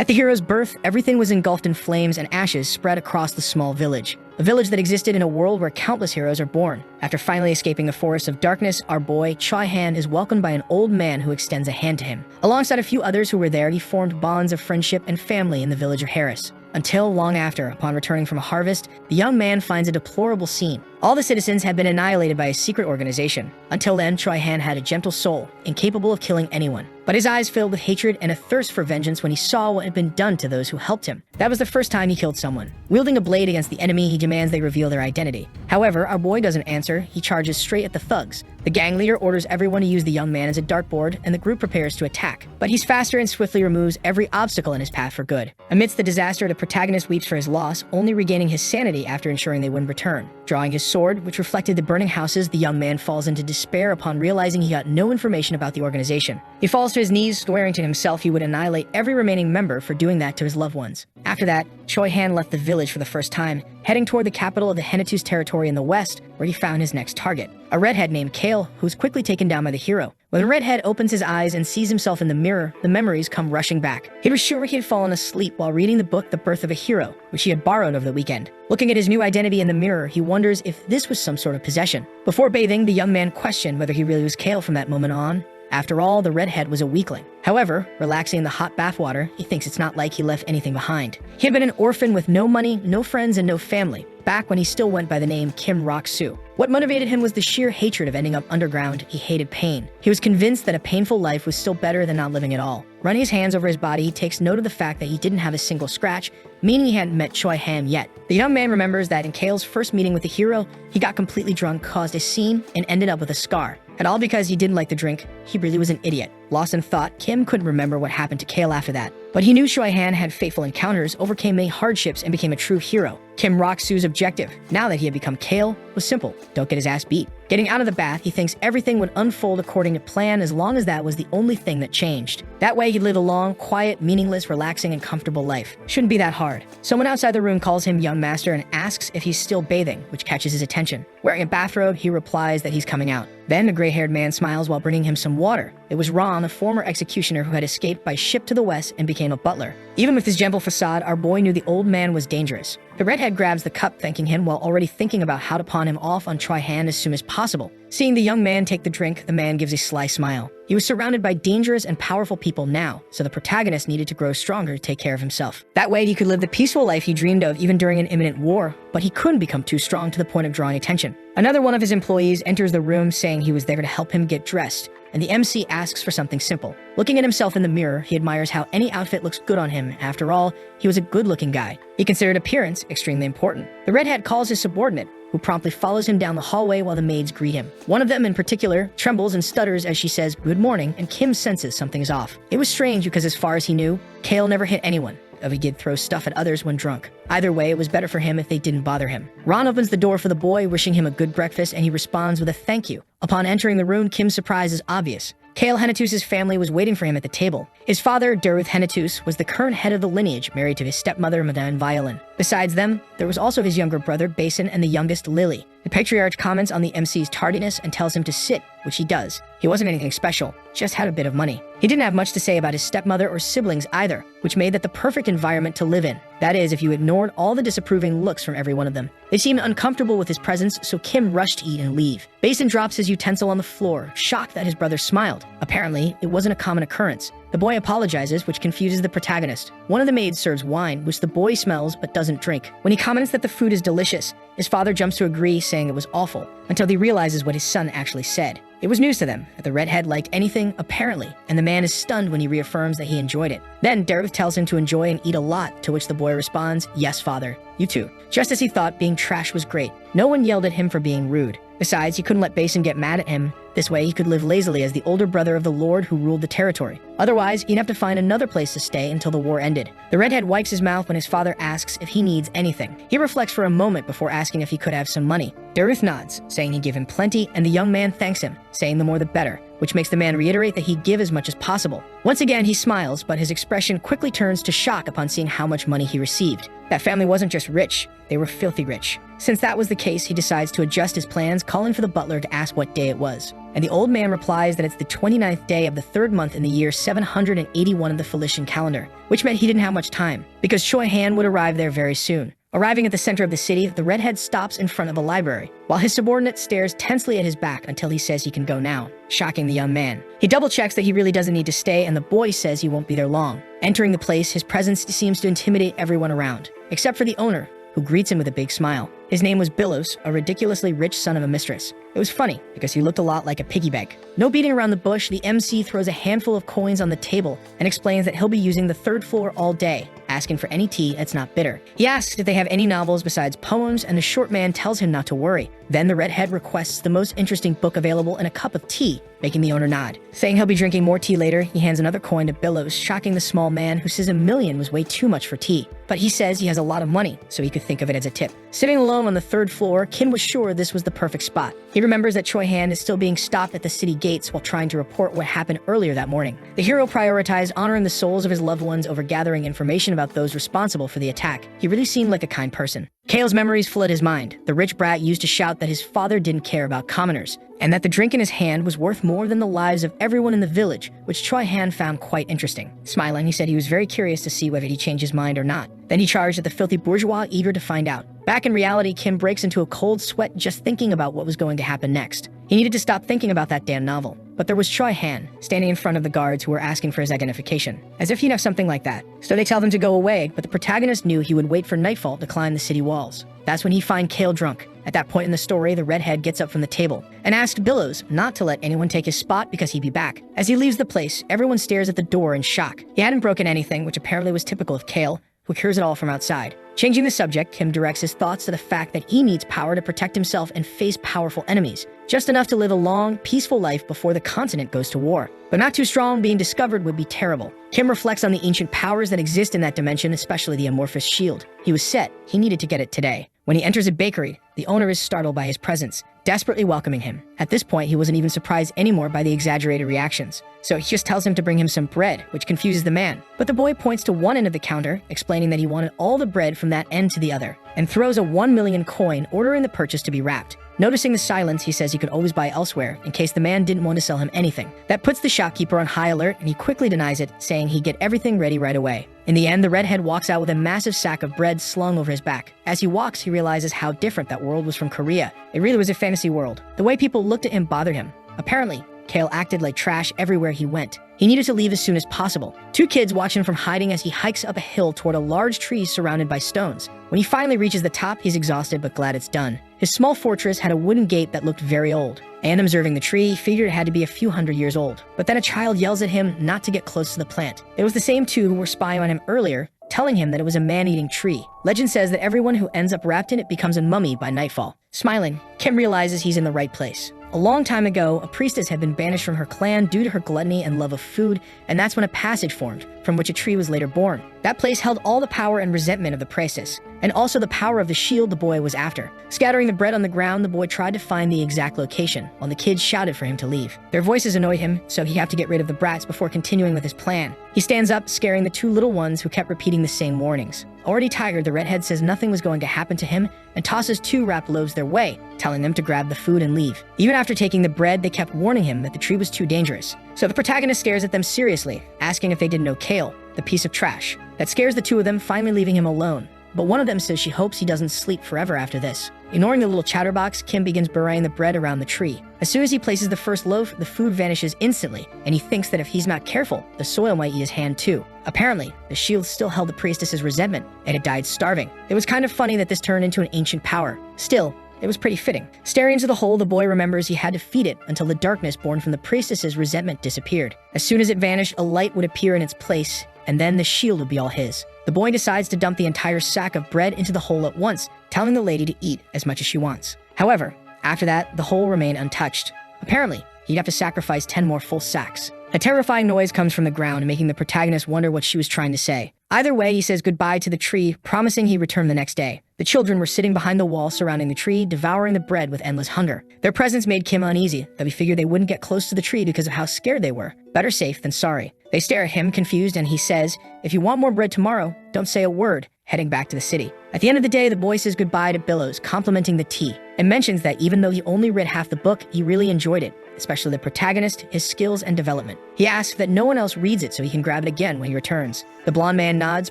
At the hero's birth, everything was engulfed in flames and ashes spread across the small village. A village that existed in a world where countless heroes are born. After finally escaping the forest of darkness, our boy, Choi-han, is welcomed by an old man who extends a hand to him. Alongside a few others who were there, he formed bonds of friendship and family in the village of Harris. Until long after, upon returning from a harvest, the young man finds a deplorable scene. All the citizens had been annihilated by a secret organization. Until then, Choi-han had a gentle soul, incapable of killing anyone. But his eyes filled with hatred and a thirst for vengeance when he saw what had been done to those who helped him. That was the first time he killed someone. Wielding a blade against the enemy, he demands they reveal their identity. However, our boy doesn't answer. He charges straight at the thugs. The gang leader orders everyone to use the young man as a dartboard, and the group prepares to attack. But he's faster and swiftly removes every obstacle in his path for good. Amidst the disaster, the protagonist weeps for his loss, only regaining his sanity after ensuring they wouldn't return. Drawing his sword, which reflected the burning houses, the young man falls into despair upon realizing he got no information about the organization. He falls to his knees, swearing to himself he would annihilate every remaining member for doing that to his loved ones. After that, Choi-han left the village for the first time, heading toward the capital of the Hennetus territory in the west, where he found his next target, a redhead named Kale, who was quickly taken down by the hero. When the redhead opens his eyes and sees himself in the mirror, the memories come rushing back. He was sure he had fallen asleep while reading the book The Birth of a Hero, which he had borrowed over the weekend. Looking at his new identity in the mirror, he wonders if this was some sort of possession. Before bathing, the young man questioned whether he really was Kale from that moment on. After all, the redhead was a weakling. However, relaxing in the hot bathwater, he thinks it's not like he left anything behind. He had been an orphan with no money, no friends, and no family, back when he still went by the name Kim Rock-soo. What motivated him was the sheer hatred of ending up underground. He hated pain. He was convinced that a painful life was still better than not living at all. Running his hands over his body, he takes note of the fact that he didn't have a single scratch, meaning he hadn't met Choi-han yet. The young man remembers that in Kale's first meeting with the hero, he got completely drunk, caused a scene, and ended up with a scar. And all because he didn't like the drink. He really was an idiot. Lost in thought, Kim couldn't remember what happened to Kale after that. But he knew Choi-han had fateful encounters, overcame many hardships, and became a true hero. Kim Rock-soo's objective, now that he had become Kale, was simple: don't get his ass beat. Getting out of the bath, he thinks everything would unfold according to plan as long as that was the only thing that changed. That way he'd live a long, quiet, meaningless, relaxing, and comfortable life. Shouldn't be that hard. Someone outside the room calls him young master and asks if he's still bathing, which catches his attention. Wearing a bathrobe, he replies that he's coming out. Then a gray-haired man smiles while bringing him some water. It was Ron, a former executioner who had escaped by ship to the west and became a butler. Even with his gentle facade, our boy knew the old man was dangerous. The redhead grabs the cup, thanking him while already thinking about how to pawn him off on Choi-han as soon as possible. Seeing the young man take the drink, the man gives a sly smile. He was surrounded by dangerous and powerful people now, so the protagonist needed to grow stronger to take care of himself. That way he could live the peaceful life he dreamed of even during an imminent war, but he couldn't become too strong to the point of drawing attention. Another one of his employees enters the room saying he was there to help him get dressed, and the MC asks for something simple. Looking at himself in the mirror, he admires how any outfit looks good on him. After all, he was a good-looking guy. He considered appearance extremely important. The redhead calls his subordinate, who promptly follows him down the hallway while the maids greet him. One of them in particular trembles and stutters as she says good morning, and Kim senses something is off. It was strange because as far as he knew, Kale never hit anyone, though he did throw stuff at others when drunk. Either way, it was better for him if they didn't bother him. Ron opens the door for the boy, wishing him a good breakfast, and he responds with a thank you. Upon entering the room, Kim's surprise is obvious. Kale Hennetus's family was waiting for him at the table. His father, Deruth Hennetus, was the current head of the lineage, married to his stepmother, Madame Violin. Besides them, there was also his younger brother, Basin, and the youngest, Lily. The patriarch comments on the MC's tardiness and tells him to sit, which he does. He wasn't anything special, just had a bit of money. He didn't have much to say about his stepmother or siblings either, which made that the perfect environment to live in. That is, if you ignored all the disapproving looks from every one of them. They seemed uncomfortable with his presence, so Kim rushed to eat and leave. Basin drops his utensil on the floor, shocked that his brother smiled. Apparently, it wasn't a common occurrence. The boy apologizes, which confuses the protagonist. One of the maids serves wine, which the boy smells but doesn't drink. When he comments that the food is delicious, his father jumps to agree, saying it was awful, until he realizes what his son actually said. It was news to them that the redhead liked anything, apparently, and the man is stunned when he reaffirms that he enjoyed it. Then Deruth tells him to enjoy and eat a lot, to which the boy responds, yes, father, you too. Just as he thought, being trash was great. No one yelled at him for being rude. Besides, he couldn't let Basin get mad at him. This way, he could live lazily as the older brother of the lord who ruled the territory. Otherwise, he'd have to find another place to stay until the war ended. The redhead wipes his mouth when his father asks if he needs anything. He reflects for a moment before asking if he could have some money. Deruth nods, saying he'd give him plenty, and the young man thanks him, saying the more the better. which makes the man reiterate that he'd give as much as possible. Once again, he smiles, but his expression quickly turns to shock upon seeing how much money he received. That family wasn't just rich, they were filthy rich. Since that was the case, he decides to adjust his plans, calling for the butler to ask what day it was. And the old man replies that it's the 29th day of the 3rd month in the year 781 of the Felician calendar, which meant he didn't have much time, because Choi Han would arrive there very soon. Arriving at the center of the city, the redhead stops in front of a library, while his subordinate stares tensely at his back until he says he can go now, shocking the young man. He double-checks that he really doesn't need to stay, and the boy says he won't be there long. Entering the place, his presence seems to intimidate everyone around, except for the owner, who greets him with a big smile. His name was Billos, a ridiculously rich son of a mistress. It was funny, because he looked a lot like a piggy bank. No beating around the bush, the MC throws a handful of coins on the table and explains that he'll be using the 3rd floor all day, asking for any tea that's not bitter. He asks if they have any novels besides poems, and the short man tells him not to worry. Then the redhead requests the most interesting book available and a cup of tea, making the owner nod. Saying he'll be drinking more tea later, he hands another coin to Billos, shocking the small man, who says $1 million was way too much for tea. But he says he has a lot of money, so he could think of it as a tip. Sitting alone on the 3rd floor, Kim was sure this was the perfect spot. He remembers that Choi Han is still being stopped at the city gates while trying to report what happened earlier that morning. The hero prioritized honoring the souls of his loved ones over gathering information about those responsible for the attack. He really seemed like a kind person. Kale's memories flood his mind. The rich brat used to shout that his father didn't care about commoners, and that the drink in his hand was worth more than the lives of everyone in the village, which Choi Han found quite interesting. Smiling, he said he was very curious to see whether he changed his mind or not. Then he charged at the filthy bourgeois, eager to find out. Back in reality, Kim breaks into a cold sweat just thinking about what was going to happen next. He needed to stop thinking about that damn novel. But there was Choi Han, standing in front of the guards who were asking for his identification, as if he'd have something like that. So they tell them to go away, but the protagonist knew he would wait for nightfall to climb the city walls. That's when he finds Kale drunk. At that point in the story, the redhead gets up from the table and asks Billos not to let anyone take his spot because he'd be back. As he leaves the place, everyone stares at the door in shock. He hadn't broken anything, which apparently was typical of Kale, who hears it all from outside. Changing the subject, Kim directs his thoughts to the fact that he needs power to protect himself and face powerful enemies, just enough to live a long, peaceful life before the continent goes to war. But not too strong, being discovered would be terrible. Kim reflects on the ancient powers that exist in that dimension, especially the amorphous shield. He was set. He needed to get it today. When he enters a bakery, the owner is startled by his presence, desperately welcoming him. At this point, he wasn't even surprised anymore by the exaggerated reactions. So he just tells him to bring him some bread, which confuses the man. But the boy points to one end of the counter, explaining that he wanted all the bread from that end to the other, and throws a 1 million coin, ordering the purchase to be wrapped. Noticing the silence, he says he could always buy elsewhere in case the man didn't want to sell him anything. That puts the shopkeeper on high alert, and he quickly denies it, saying he'd get everything ready right away. In the end, the redhead walks out with a massive sack of bread slung over his back. As he walks, he realizes how different that world was from Korea. It really was a fantasy world. The way people looked at him bothered him. Apparently, Kale acted like trash everywhere he went. He needed to leave as soon as possible. 2 kids watch him from hiding as he hikes up a hill toward a large tree surrounded by stones. When he finally reaches the top, he's exhausted but glad it's done. His small fortress had a wooden gate that looked very old, and observing the tree, he figured it had to be a few hundred years old. But then a child yells at him not to get close to the plant. It was the same 2 who were spying on him earlier, telling him that it was a man-eating tree. Legend says that everyone who ends up wrapped in it becomes a mummy by nightfall. Smiling, Kim realizes he's in the right place. A long time ago, a priestess had been banished from her clan due to her gluttony and love of food, and that's when a passage formed, from which a tree was later born. That place held all the power and resentment of the priestess, and also the power of the shield the boy was after. Scattering the bread on the ground, the boy tried to find the exact location, while the kids shouted for him to leave. Their voices annoyed him, so he had to get rid of the brats before continuing with his plan. He stands up, scaring the 2 little ones who kept repeating the same warnings. Already tired, the redhead says nothing was going to happen to him and tosses 2 wrapped loaves their way, telling them to grab the food and leave. Even after taking the bread, they kept warning him that the tree was too dangerous. So the protagonist stares at them seriously, asking if they didn't know Kale, the piece of trash. That scares the 2 of them, finally leaving him alone. But one of them says she hopes he doesn't sleep forever after this. Ignoring the little chatterbox, Kim begins burying the bread around the tree. As soon as he places the first loaf, the food vanishes instantly, and he thinks that if he's not careful, the soil might eat his hand too. Apparently, the shield still held the priestess's resentment, and it died starving. It was kind of funny that this turned into an ancient power. Still, it was pretty fitting. Staring into the hole, the boy remembers he had to feed it until the darkness born from the priestess's resentment disappeared. As soon as it vanished, a light would appear in its place, and then the shield would be all his. The boy decides to dump the entire sack of bread into the hole at once, telling the lady to eat as much as she wants. However, after that, the hole remained untouched. Apparently, he'd have to sacrifice 10 more full sacks. A terrifying noise comes from the ground, making the protagonist wonder what she was trying to say. Either way, he says goodbye to the tree, promising he'd return the next day. The children were sitting behind the wall surrounding the tree, devouring the bread with endless hunger. Their presence made Kim uneasy, though he figured they wouldn't get close to the tree because of how scared they were. Better safe than sorry. They stare at him, confused, and he says, "If you want more bread tomorrow, don't say a word," heading back to the city. At the end of the day, the boy says goodbye to Billows, complimenting the tea, and mentions that even though he only read half the book, he really enjoyed it, especially the protagonist, his skills, and development. He asks that no one else reads it so he can grab it again when he returns. The blonde man nods,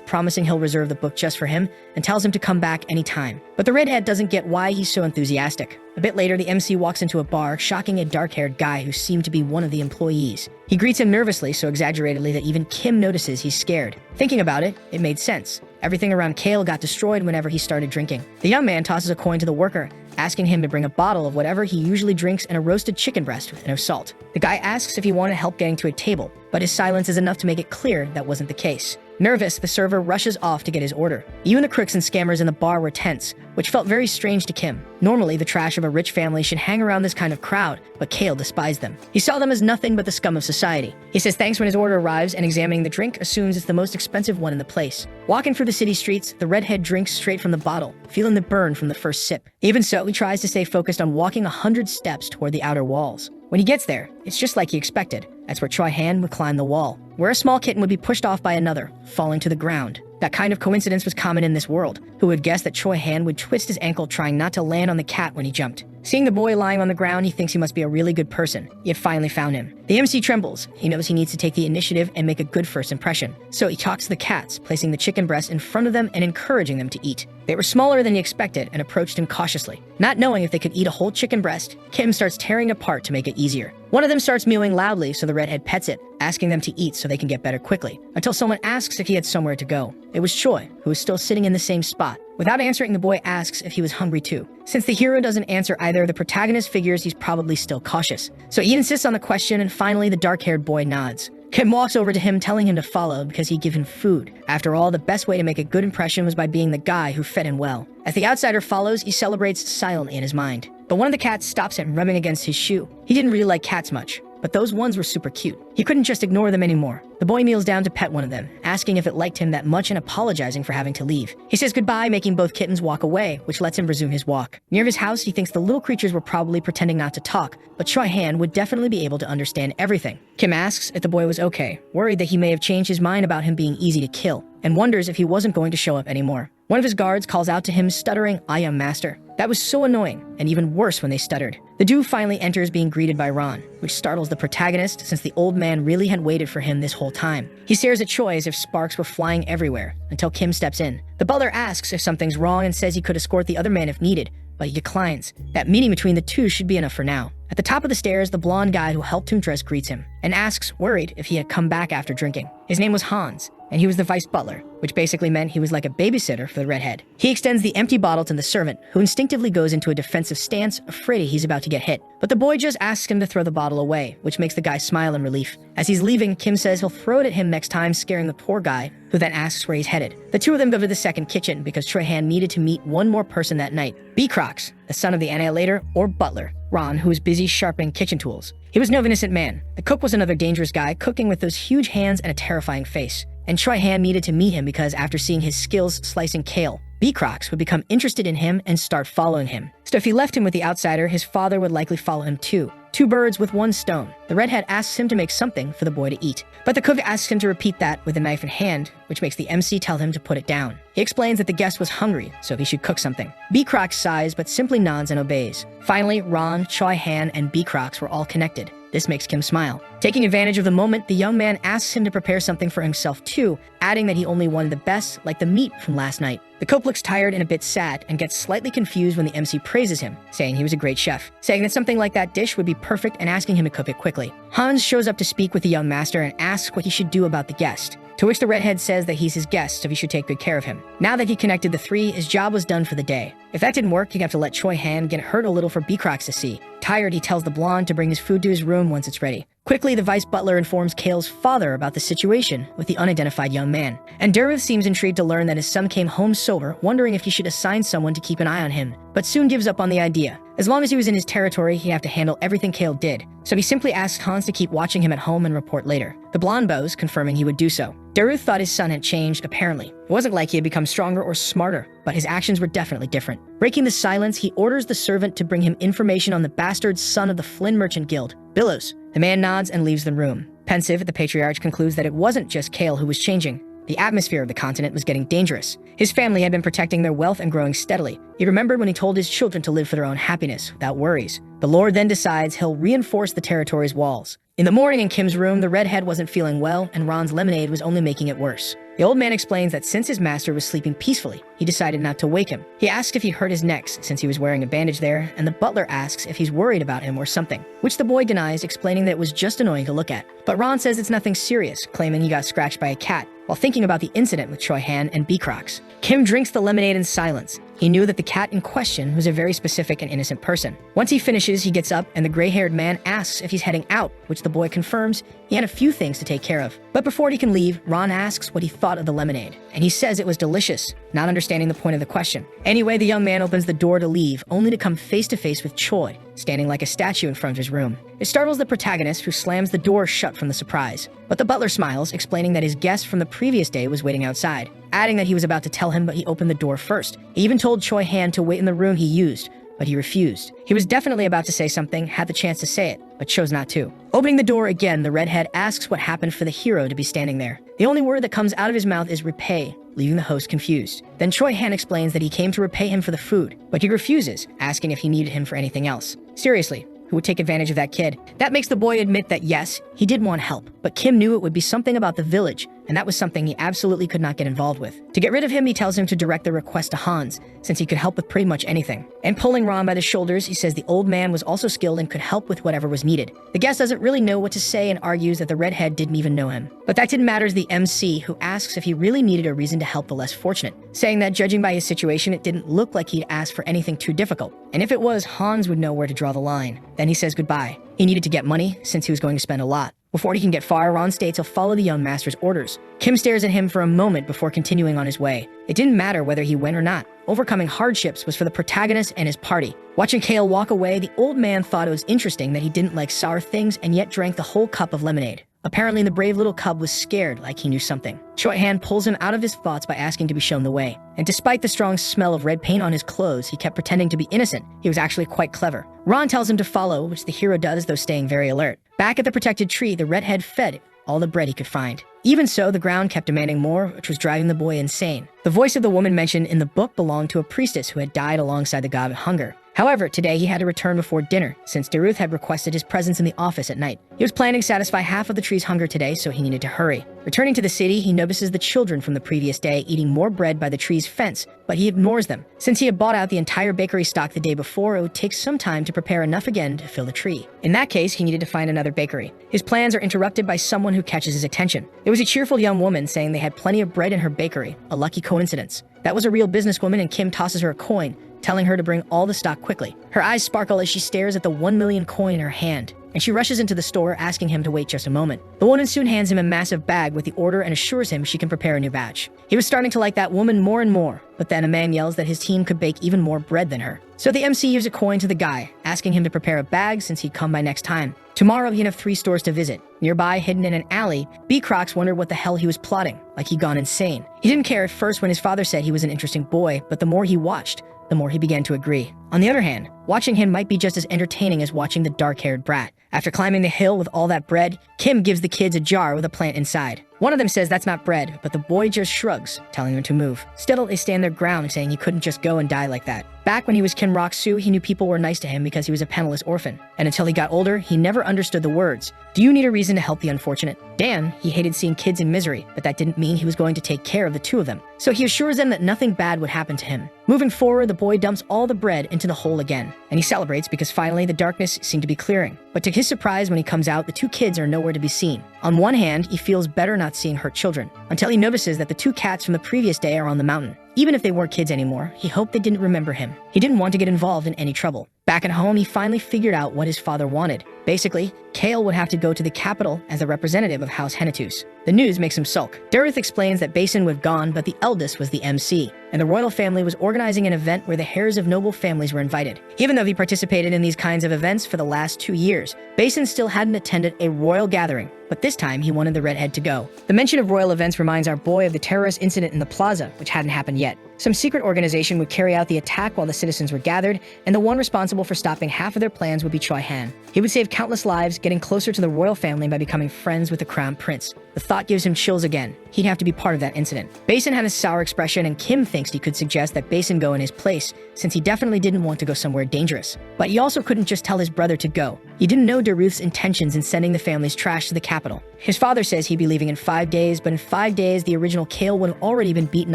promising he'll reserve the book just for him, and tells him to come back anytime. But the redhead doesn't get why he's so enthusiastic. A bit later, the MC walks into a bar, shocking a dark-haired guy who seemed to be one of the employees. He greets him nervously, so exaggeratedly that even Kim notices he's scared. Thinking about it, it made sense. Everything around Kale got destroyed whenever he started drinking. The young man tosses a coin to the worker, asking him to bring a bottle of whatever he usually drinks and a roasted chicken breast with no salt. The guy asks if he wanted help getting to a table, but his silence is enough to make it clear that wasn't the case. Nervous, the server rushes off to get his order. Even the crooks and scammers in the bar were tense, which felt very strange to Kim. Normally, the trash of a rich family should hang around this kind of crowd, but Kale despised them. He saw them as nothing but the scum of society. He says thanks when his order arrives, and examining the drink, assumes it's the most expensive one in the place. Walking through the city streets, the redhead drinks straight from the bottle, feeling the burn from the first sip. Even so, he tries to stay focused on walking 100 steps toward the outer walls. When he gets there, it's just like he expected. That's where Choi Han would climb the wall, where a small kitten would be pushed off by another, falling to the ground. That kind of coincidence was common in this world. Who would guess that Choi Han would twist his ankle trying not to land on the cat when he jumped? Seeing the boy lying on the ground, he thinks he must be a really good person. He had finally found him. The MC trembles. He knows he needs to take the initiative and make a good first impression. So he talks to the cats, placing the chicken breast in front of them and encouraging them to eat. They were smaller than he expected and approached him cautiously. Not knowing if they could eat a whole chicken breast, Kim starts tearing it apart to make it easier. One of them starts mewing loudly, so the redhead pets it, asking them to eat so they can get better quickly, until someone asks if he had somewhere to go. It was Choi, who was still sitting in the same spot. Without answering, the boy asks if he was hungry too. Since the hero doesn't answer either, the protagonist figures he's probably still cautious. So he insists on the question, and finally the dark-haired boy nods. Kim walks over to him, telling him to follow because he'd give him food. After all, the best way to make a good impression was by being the guy who fed him well. As the outsider follows, he celebrates silently in his mind. But one of the cats stops him, rubbing against his shoe. He didn't really like cats much, but those ones were super cute. He couldn't just ignore them anymore. The boy kneels down to pet one of them, asking if it liked him that much and apologizing for having to leave. He says goodbye, making both kittens walk away, which lets him resume his walk. Near his house, he thinks the little creatures were probably pretending not to talk, but Choi Han would definitely be able to understand everything. Kim asks if the boy was okay, worried that he may have changed his mind about him being easy to kill, and wonders if he wasn't going to show up anymore. One of his guards calls out to him, stuttering, "I am master." That was so annoying, and even worse when they stuttered. The dude finally enters, being greeted by Ron, which startles the protagonist since the old man really had waited for him this whole time. He stares at Choi as if sparks were flying everywhere, until Kim steps in. The butler asks if something's wrong and says he could escort the other man if needed, but he declines. That meeting between the two should be enough for now. At the top of the stairs, the blonde guy who helped him dress greets him, and asks, worried, if he had come back after drinking. His name was Hans, and he was the vice butler, which basically meant he was like a babysitter for the redhead. He extends the empty bottle to the servant, who instinctively goes into a defensive stance, afraid he's about to get hit. But the boy just asks him to throw the bottle away, which makes the guy smile in relief. As he's leaving, Kim says he'll throw it at him next time, scaring the poor guy, who then asks where he's headed. The two of them go to the second kitchen because Choi Han needed to meet one more person that night. B. Crocs, the son of the annihilator, or butler, Ron, who was busy sharpening kitchen tools. He was no innocent man. The cook was another dangerous guy, cooking with those huge hands and a terrifying face. And Choi Han needed to meet him because after seeing his skills slicing kale, B. Crocs would become interested in him and start following him. So if he left him with the outsider, his father would likely follow him too. Two birds with one stone. The redhead asks him to make something for the boy to eat. But the cook asks him to repeat that with a knife in hand, which makes the MC tell him to put it down. He explains that the guest was hungry, so he should cook something. B. Crocs sighs, but simply nods and obeys. Finally, Ron, Choi Han, and B. Crocs were all connected. This makes Kim smile. Taking advantage of the moment, the young man asks him to prepare something for himself too, adding that he only wanted the best, like the meat from last night. The cook looks tired and a bit sad, and gets slightly confused when the MC praises him, saying he was a great chef, saying that something like that dish would be perfect and asking him to cook it quickly. Hans shows up to speak with the young master and asks what he should do about the guest, to which the redhead says that he's his guest, so he should take good care of him. Now that he connected the three, his job was done for the day. If that didn't work, he'd have to let Choi Han get hurt a little for B. Crocs to see. Tired, he tells the blonde to bring his food to his room once it's ready. Quickly, the vice butler informs Kale's father about the situation with the unidentified young man. And Dervith seems intrigued to learn that his son came home sober, wondering if he should assign someone to keep an eye on him, but soon gives up on the idea. As long as he was in his territory, he'd have to handle everything Kale did, so he simply asks Hans to keep watching him at home and report later. The blonde bows, confirming he would do so. Daruth thought his son had changed, apparently. It wasn't like he had become stronger or smarter, but his actions were definitely different. Breaking the silence, he orders the servant to bring him information on the bastard son of the Flynn Merchant Guild, Billows. The man nods and leaves the room. Pensive, the patriarch concludes that it wasn't just Kale who was changing. The atmosphere of the continent was getting dangerous. His family had been protecting their wealth and growing steadily. He remembered when he told his children to live for their own happiness, without worries. The Lord then decides he'll reinforce the territory's walls. In the morning in Kim's room, the redhead wasn't feeling well, and Ron's lemonade was only making it worse. The old man explains that since his master was sleeping peacefully, he decided not to wake him. He asks if he hurt his neck since he was wearing a bandage there, and the butler asks if he's worried about him or something, which the boy denies, explaining that it was just annoying to look at. But Ron says it's nothing serious, claiming he got scratched by a cat, while thinking about the incident with Choi Han and Beecrocs. Kim drinks the lemonade in silence. He knew that the cat in question was a very specific and innocent person. Once he finishes, he gets up and the gray-haired man asks if he's heading out, which the boy confirms he had a few things to take care of. But before he can leave, Ron asks what he thought of the lemonade, and he says it was delicious, not understanding the point of the question. Anyway, the young man opens the door to leave, only to come face to face with Choi, standing like a statue in front of his room. It startles the protagonist, who slams the door shut from the surprise. But the butler smiles, explaining that his guest from the previous day was waiting outside, adding that he was about to tell him, but he opened the door first. He even told Choi Han to wait in the room he used, but he refused. He was definitely about to say something, had the chance to say it, but chose not to. Opening the door again, the redhead asks what happened for the hero to be standing there. The only word that comes out of his mouth is repay, leaving the host confused. Then Choi Han explains that he came to repay him for the food, but he refuses, asking if he needed him for anything else. Seriously, who would take advantage of that kid? That makes the boy admit that yes, he did want help, but Kim knew it would be something about the village, and that was something he absolutely could not get involved with. To get rid of him, he tells him to direct the request to Hans, since he could help with pretty much anything. And pulling Ron by the shoulders, he says the old man was also skilled and could help with whatever was needed. The guest doesn't really know what to say and argues that the redhead didn't even know him. But that didn't matter to the MC, who asks if he really needed a reason to help the less fortunate, saying that judging by his situation, it didn't look like he'd asked for anything too difficult. And if it was, Hans would know where to draw the line. Then he says goodbye. He needed to get money, since he was going to spend a lot. Before he can get far, Ron states he'll follow the young master's orders. Kim stares at him for a moment before continuing on his way. It didn't matter whether he went or not. Overcoming hardships was for the protagonist and his party. Watching Kale walk away, the old man thought it was interesting that he didn't like sour things and yet drank the whole cup of lemonade. Apparently, the brave little cub was scared, like he knew something. Choi Han pulls him out of his thoughts by asking to be shown the way. And despite the strong smell of red paint on his clothes, he kept pretending to be innocent. He was actually quite clever. Ron tells him to follow, which the hero does, though staying very alert. Back at the protected tree, the redhead fed all the bread he could find. Even so, the ground kept demanding more, which was driving the boy insane. The voice of the woman mentioned in the book belonged to a priestess who had died alongside the god of hunger. However, today he had to return before dinner, since Daruth had requested his presence in the office at night. He was planning to satisfy half of the tree's hunger today, so he needed to hurry. Returning to the city, he notices the children from the previous day eating more bread by the tree's fence, but he ignores them. Since he had bought out the entire bakery stock the day before, it would take some time to prepare enough again to fill the tree. In that case, he needed to find another bakery. His plans are interrupted by someone who catches his attention. It was a cheerful young woman saying they had plenty of bread in her bakery, a lucky coincidence. That was a real businesswoman, and Kim tosses her a coin, telling her to bring all the stock quickly. Her eyes sparkle as she stares at the 1 million coin in her hand, and she rushes into the store, asking him to wait just a moment. The woman soon hands him a massive bag with the order and assures him she can prepare a new batch. He was starting to like that woman more and more, but then a man yells that his team could bake even more bread than her. So the MC gives a coin to the guy, asking him to prepare a bag since he'd come by next time. Tomorrow he'd have 3 stores to visit. Nearby, hidden in an alley, Beecrocs wondered what the hell he was plotting, like he'd gone insane. He didn't care at first when his father said he was an interesting boy, but the more he watched, the more he began to agree. On the other hand, watching him might be just as entertaining as watching the dark-haired brat. After climbing the hill with all that bread, Kim gives the kids a jar with a plant inside. One of them says that's not bread, but the boy just shrugs, telling them to move. Still, they stand their ground, saying he couldn't just go and die like that. Back when he was Kim Rock-soo, he knew people were nice to him because he was a penniless orphan. And until he got older, he never understood the words. Do you need a reason to help the unfortunate? Dan, he hated seeing kids in misery, but that didn't mean he was going to take care of the 2 of them. So he assures them that nothing bad would happen to him. Moving forward, the boy dumps all the bread into the hole again, and he celebrates because finally the darkness seemed to be clearing. But to his surprise, when he comes out, the 2 kids are nowhere to be seen. On one hand, he feels better not seeing hurt children, until he notices that the 2 cats from the previous day are on the mountain. Even if they weren't kids anymore, he hoped they didn't remember him. He didn't want to get involved in any trouble. Back at home, he finally figured out what his father wanted. Basically, Kale would have to go to the capital as a representative of House Henatus. The news makes him sulk. Daruth explains that Basin would have gone, but the eldest was the MC, and the royal family was organizing an event where the heirs of noble families were invited. Even though he participated in these kinds of events for the last 2 years, years, Basin still hadn't attended a royal gathering, but this time he wanted the redhead to go. The mention of royal events reminds our boy of the terrorist incident in the plaza, which hadn't happened yet. Some secret organization would carry out the attack while the citizens were gathered, and the one responsible for stopping half of their plans would be Choi Han. He would save countless lives, getting closer to the royal family by becoming friends with the crown prince. The thought gives him chills again. He'd have to be part of that incident. Basin had a sour expression, and Kim thinks he could suggest that Basin go in his place, since he definitely didn't want to go somewhere dangerous. But he also couldn't just tell his brother to go. He didn't know Daruth's intentions in sending the family's trash to the capital. His father says he'd be leaving in 5 days, but in 5 days, the original Kale would have already been beaten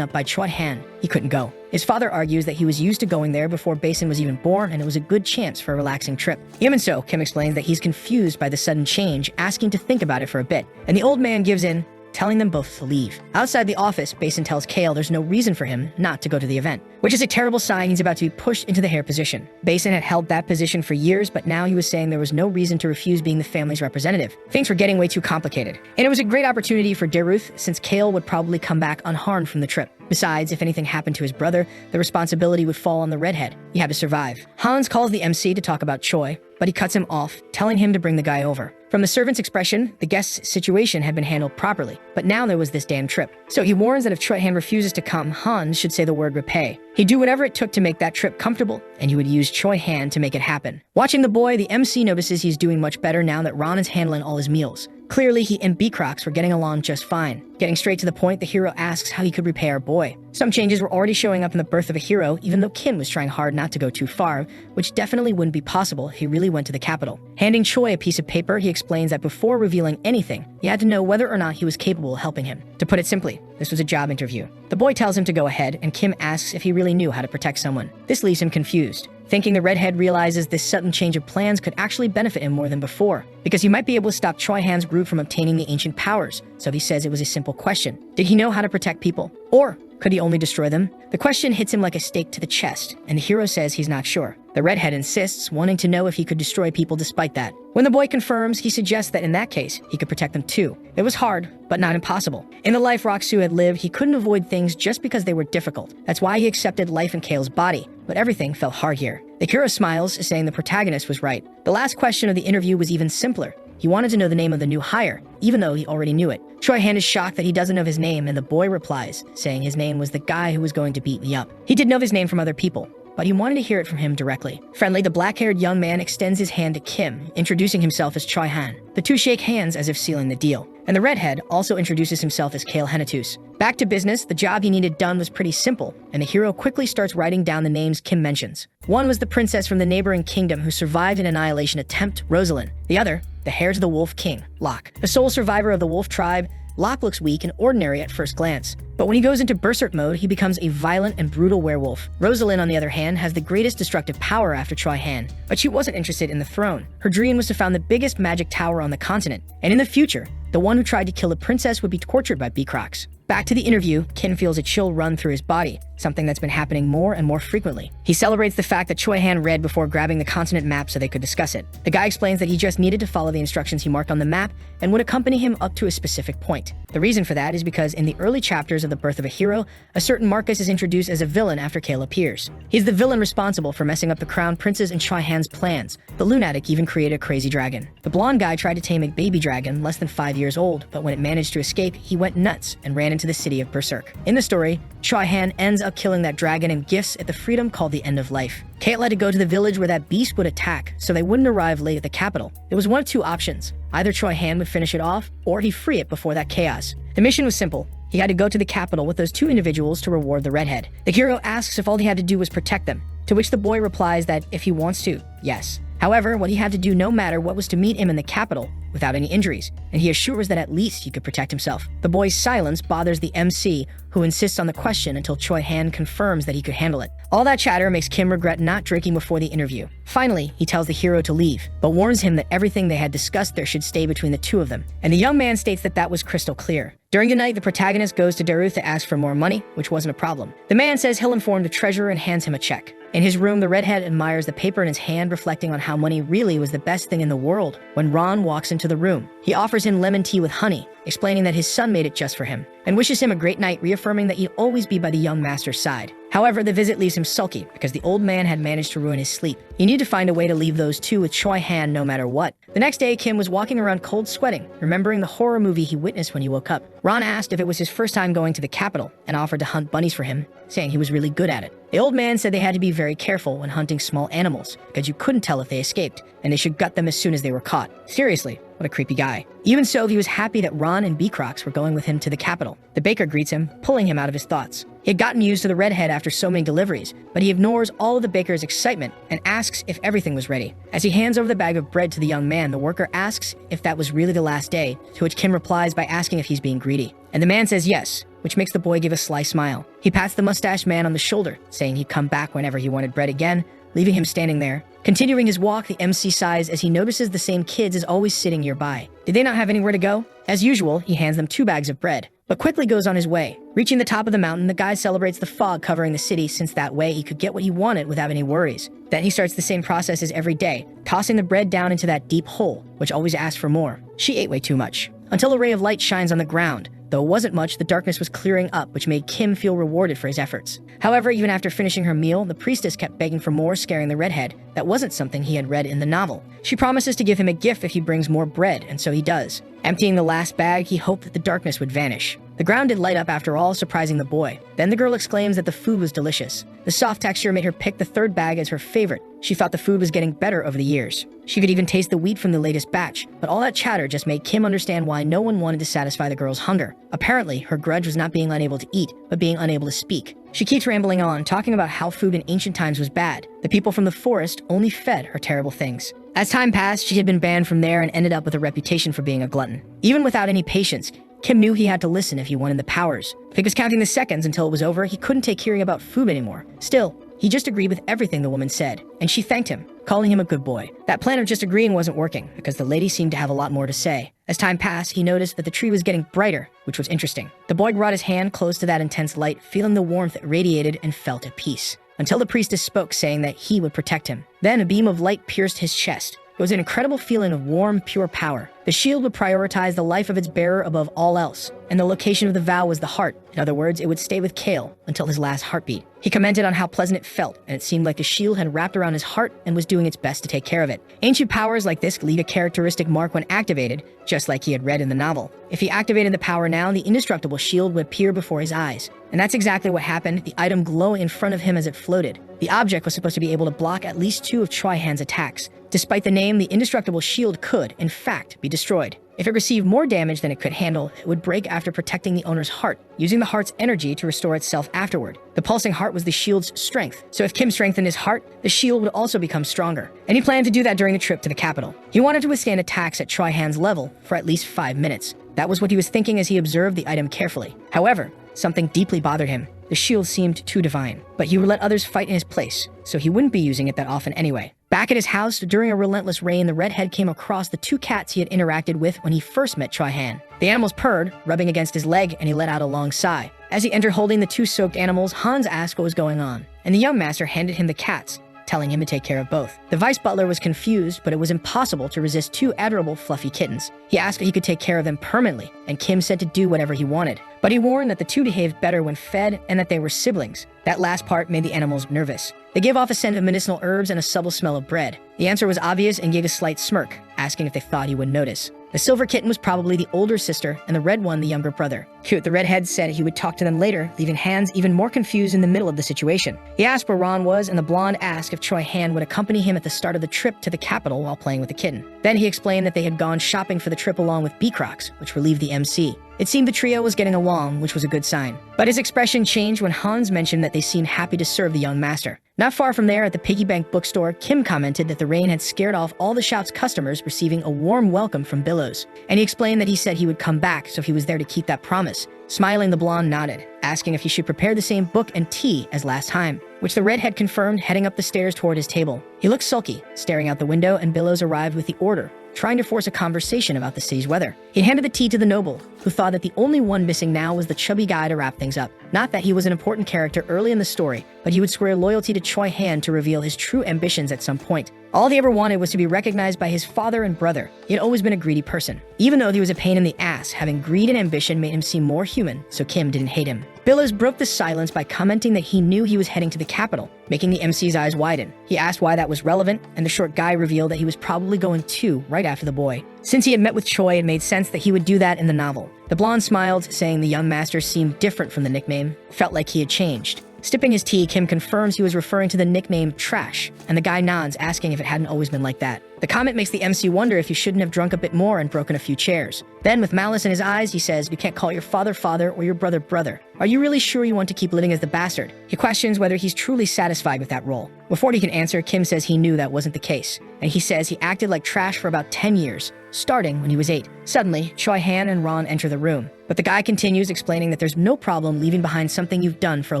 up by Choi Han. He couldn't go. His father argues that he was used to going there before Basin was even born, and it was a good chance for a relaxing trip. Even so, Kim explains that he's confused by the sudden change, asking to think about it for a bit. And the old man gives in, telling them both to leave. Outside the office, Basin tells Kale there's no reason for him not to go to the event, which is a terrible sign. He's about to be pushed into the heir position. Basin had held that position for years, but now he was saying there was no reason to refuse being the family's representative. Things were getting way too complicated. And it was a great opportunity for Daruth, since Kale would probably come back unharmed from the trip. Besides, if anything happened to his brother, the responsibility would fall on the redhead. He had to survive. Hans calls the MC to talk about Choi, but he cuts him off, telling him to bring the guy over. From the servant's expression, the guest's situation had been handled properly, but now there was this damn trip. So he warns that if Choi Han refuses to come, Hans should say the word repay. He'd do whatever it took to make that trip comfortable, and he would use Choi Han to make it happen. Watching the boy, the MC notices he's doing much better now that Ron is handling all his meals. Clearly, he and B-Crocs were getting along just fine. Getting straight to the point, the hero asks how he could repay our boy. Some changes were already showing up in the birth of a hero, even though Kim was trying hard not to go too far, which definitely wouldn't be possible if he really went to the capital. Handing Choi a piece of paper, he explains that before revealing anything, he had to know whether or not he was capable of helping him. To put it simply, this was a job interview. The boy tells him to go ahead, and Kim asks if he really knew how to protect someone. This leaves him confused. Thinking the redhead realizes this sudden change of plans could actually benefit him more than before, because he might be able to stop Choi Han's group from obtaining the ancient powers, so he says it was a simple question. Did he know how to protect people? Or could he only destroy them? The question hits him like a stake to the chest, and the hero says he's not sure. The redhead insists, wanting to know if he could destroy people despite that. When the boy confirms, he suggests that in that case, he could protect them too. It was hard, but not impossible. In the life Roxu had lived, he couldn't avoid things just because they were difficult. That's why he accepted life in Kale's body, but everything felt hard here. The hero smiles, saying the protagonist was right. The last question of the interview was even simpler. He wanted to know the name of the new hire, even though he already knew it. Choi Han is shocked that he doesn't know his name, and the boy replies, saying his name was the guy who was going to beat me up. He did know his name from other people, but he wanted to hear it from him directly. Friendly, the black-haired young man extends his hand to Kim, introducing himself as Choi Han. The two shake hands as if sealing the deal. And the redhead also introduces himself as Kale Henatus. Back to business, the job he needed done was pretty simple, and the hero quickly starts writing down the names Kim mentions. One was the princess from the neighboring kingdom who survived an annihilation attempt, Rosalind. The other, the heir to the wolf king, Locke. The sole survivor of the wolf tribe, Locke looks weak and ordinary at first glance. But when he goes into berserk mode, he becomes a violent and brutal werewolf. Rosalind, on the other hand, has the greatest destructive power after Choi Han, but she wasn't interested in the throne. Her dream was to found the biggest magic tower on the continent, and in the future, the one who tried to kill the princess would be tortured by B-Crocs. Back to the interview, Ken feels a chill run through his body, something that's been happening more and more frequently. He celebrates the fact that Choi Han read before grabbing the continent map so they could discuss it. The guy explains that he just needed to follow the instructions he marked on the map and would accompany him up to a specific point. The reason for that is because in the early chapters of The Birth of a Hero, a certain Marcus is introduced as a villain after Kale appears. He's the villain responsible for messing up the crown prince's and Choi Han's plans. The lunatic even created a crazy dragon. The blonde guy tried to tame a baby dragon less than 5 years old, but when it managed to escape, he went nuts and ran into the city of Berserk. In the story, Choi Han ends up killing that dragon and gifts it the freedom called the End of Life. Kate let it go to the village where that beast would attack, so they wouldn't arrive late at the capital. There was one of two options. Either Choi Han would finish it off, or he'd free it before that chaos. The mission was simple. He had to go to the capital with those two individuals to reward the redhead. The hero asks if all he had to do was protect them, to which the boy replies that if he wants to, yes. However, what he had to do no matter what was to meet him in the capital without any injuries, and he assures that at least he could protect himself. The boy's silence bothers the MC, who insists on the question until Choi Han confirms that he could handle it. All that chatter makes Kim regret not drinking before the interview. Finally, he tells the hero to leave, but warns him that everything they had discussed there should stay between the two of them, and the young man states that that was crystal clear. During the night, the protagonist goes to Daruth to ask for more money, which wasn't a problem. The man says he'll inform the treasurer and hands him a check. In his room, the redhead admires the paper in his hand, reflecting on how money really was the best thing in the world when Ron walks into the room. He offers him lemon tea with honey, explaining that his son made it just for him, and wishes him a great night, reaffirming that he'd always be by the young master's side. However, the visit leaves him sulky because the old man had managed to ruin his sleep. He needed to find a way to leave those two with Choi Han no matter what. The next day, Kim was walking around cold sweating, remembering the horror movie he witnessed when he woke up. Ron asked if it was his first time going to the capital and offered to hunt bunnies for him, saying he was really good at it. The old man said they had to be very careful when hunting small animals because you couldn't tell if they escaped, and they should gut them as soon as they were caught. Seriously, what a creepy guy. Even so, he was happy that Ron and B-Crocs were going with him to the capital. The baker greets him, pulling him out of his thoughts. He had gotten used to the redhead after so many deliveries, but he ignores all of the baker's excitement and asks if everything was ready. As he hands over the bag of bread to the young man, the worker asks if that was really the last day, to which Kim replies by asking if he's being greedy. And the man says yes, which makes the boy give a sly smile. He pats the mustached man on the shoulder, saying he'd come back whenever he wanted bread again, leaving him standing there. Continuing his walk, the MC sighs as he notices the same kids is always sitting nearby. Did they not have anywhere to go? As usual, he hands them 2 bags of bread, but quickly goes on his way. Reaching the top of the mountain, the guy celebrates the fog covering the city, since that way he could get what he wanted without any worries. Then he starts the same process as every day, tossing the bread down into that deep hole, which always asked for more. She ate way too much. Until a ray of light shines on the ground. Though it wasn't much, the darkness was clearing up, which made Kim feel rewarded for his efforts. However, even after finishing her meal, the priestess kept begging for more, scaring the redhead. That wasn't something he had read in the novel. She promises to give him a gift if he brings more bread, and so he does. Emptying the last bag, he hoped that the darkness would vanish. The ground did light up after all, surprising the boy. Then the girl exclaims that the food was delicious. The soft texture made her pick the 3rd bag as her favorite. She thought the food was getting better over the years. She could even taste the wheat from the latest batch, but all that chatter just made Kim understand why no one wanted to satisfy the girl's hunger. Apparently, her grudge was not being unable to eat, but being unable to speak. She keeps rambling on, talking about how food in ancient times was bad. The people from the forest only fed her terrible things. As time passed, she had been banned from there and ended up with a reputation for being a glutton. Even without any patience, Kim knew he had to listen if he wanted the powers. If he was counting the seconds until it was over, he couldn't take hearing about food anymore. Still, he just agreed with everything the woman said, and she thanked him, calling him a good boy. That plan of just agreeing wasn't working, because the lady seemed to have a lot more to say. As time passed, he noticed that the tree was getting brighter, which was interesting. The boy brought his hand close to that intense light, feeling the warmth that radiated, and felt at peace. Until the priestess spoke, saying that he would protect him. Then a beam of light pierced his chest. It was an incredible feeling of warm, pure power. The shield would prioritize the life of its bearer above all else, and the location of the vow was the heart. In other words, it would stay with Kale until his last heartbeat. He commented on how pleasant it felt, and it seemed like the shield had wrapped around his heart and was doing its best to take care of it. Ancient powers like this leave a characteristic mark when activated, just like he had read in the novel. If he activated the power now, the indestructible shield would appear before his eyes. And that's exactly what happened, the item glowing in front of him as it floated. The object was supposed to be able to block at least 2 of Choi Han's attacks. Despite the name, the indestructible shield could, in fact, be destroyed. If it received more damage than it could handle, it would break after protecting the owner's heart, using the heart's energy to restore itself afterward. The pulsing heart was the shield's strength, so if Kim strengthened his heart, the shield would also become stronger. And he planned to do that during the trip to the capital. He wanted to withstand attacks at Choi Han's level for at least 5 minutes. That was what he was thinking as he observed the item carefully. However, something deeply bothered him. The shield seemed too divine, but he would let others fight in his place, so he wouldn't be using it that often anyway. Back at his house, during a relentless rain, the redhead came across the 2 cats he had interacted with when he first met Choi Han. The animals purred, rubbing against his leg, and he let out a long sigh. As he entered holding the 2 soaked animals, Hans asked what was going on, and the young master handed him the cats, telling him to take care of both. The vice butler was confused, but it was impossible to resist 2 adorable, fluffy kittens. He asked if he could take care of them permanently, and Kim said to do whatever he wanted. But he warned that the 2 behaved better when fed and that they were siblings. That last part made the animals nervous. They gave off a scent of medicinal herbs and a subtle smell of bread. The answer was obvious and gave a slight smirk, asking if they thought he would notice. The silver kitten was probably the older sister, and the red one the younger brother. Cute, the redhead said he would talk to them later, leaving Hans even more confused in the middle of the situation. He asked where Ron was, and the blonde asked if Choi Han would accompany him at the start of the trip to the capital while playing with the kitten. Then he explained that they had gone shopping for the trip along with B-Crocs, which relieved the MC. It seemed the trio was getting along, which was a good sign. But his expression changed when Hans mentioned that they seemed happy to serve the young master. Not far from there, at the piggy bank bookstore, Kim commented that the rain had scared off all the shop's customers, receiving a warm welcome from Billows. And he explained that he said he would come back, so he was there to keep that promise. Smiling, the blonde nodded, asking if he should prepare the same book and tea as last time, which the redhead confirmed, heading up the stairs toward his table. He looked sulky, staring out the window, and Billows arrived with the order, trying to force a conversation about the city's weather. He handed the tea to the noble, who thought that the only one missing now was the chubby guy to wrap things up. Not that he was an important character early in the story, but he would swear loyalty to Choi Han to reveal his true ambitions at some point. All he ever wanted was to be recognized by his father and brother. He had always been a greedy person. Even though he was a pain in the ass, having greed and ambition made him seem more human, so Kim didn't hate him. Billows broke the silence by commenting that he knew he was heading to the capital, making the MC's eyes widen. He asked why that was relevant, and the short guy revealed that he was probably going too right after the boy. Since he had met with Choi, it made sense that he would do that in the novel. The blonde smiled, saying the young master seemed different from the nickname, felt like he had changed. Sipping his tea, Kim confirms he was referring to the nickname Trash, and the guy nods, asking if it hadn't always been like that. The comment makes the MC wonder if he shouldn't have drunk a bit more and broken a few chairs. Then, with malice in his eyes, he says, "You can't call your father father or your brother brother. Are you really sure you want to keep living as the bastard?" He questions whether he's truly satisfied with that role. Before he can answer, Kim says he knew that wasn't the case, and he says he acted like trash for about 10 years, starting when he was 8. Suddenly, Choi Han and Ron enter the room, but the guy continues, explaining that there's no problem leaving behind something you've done for a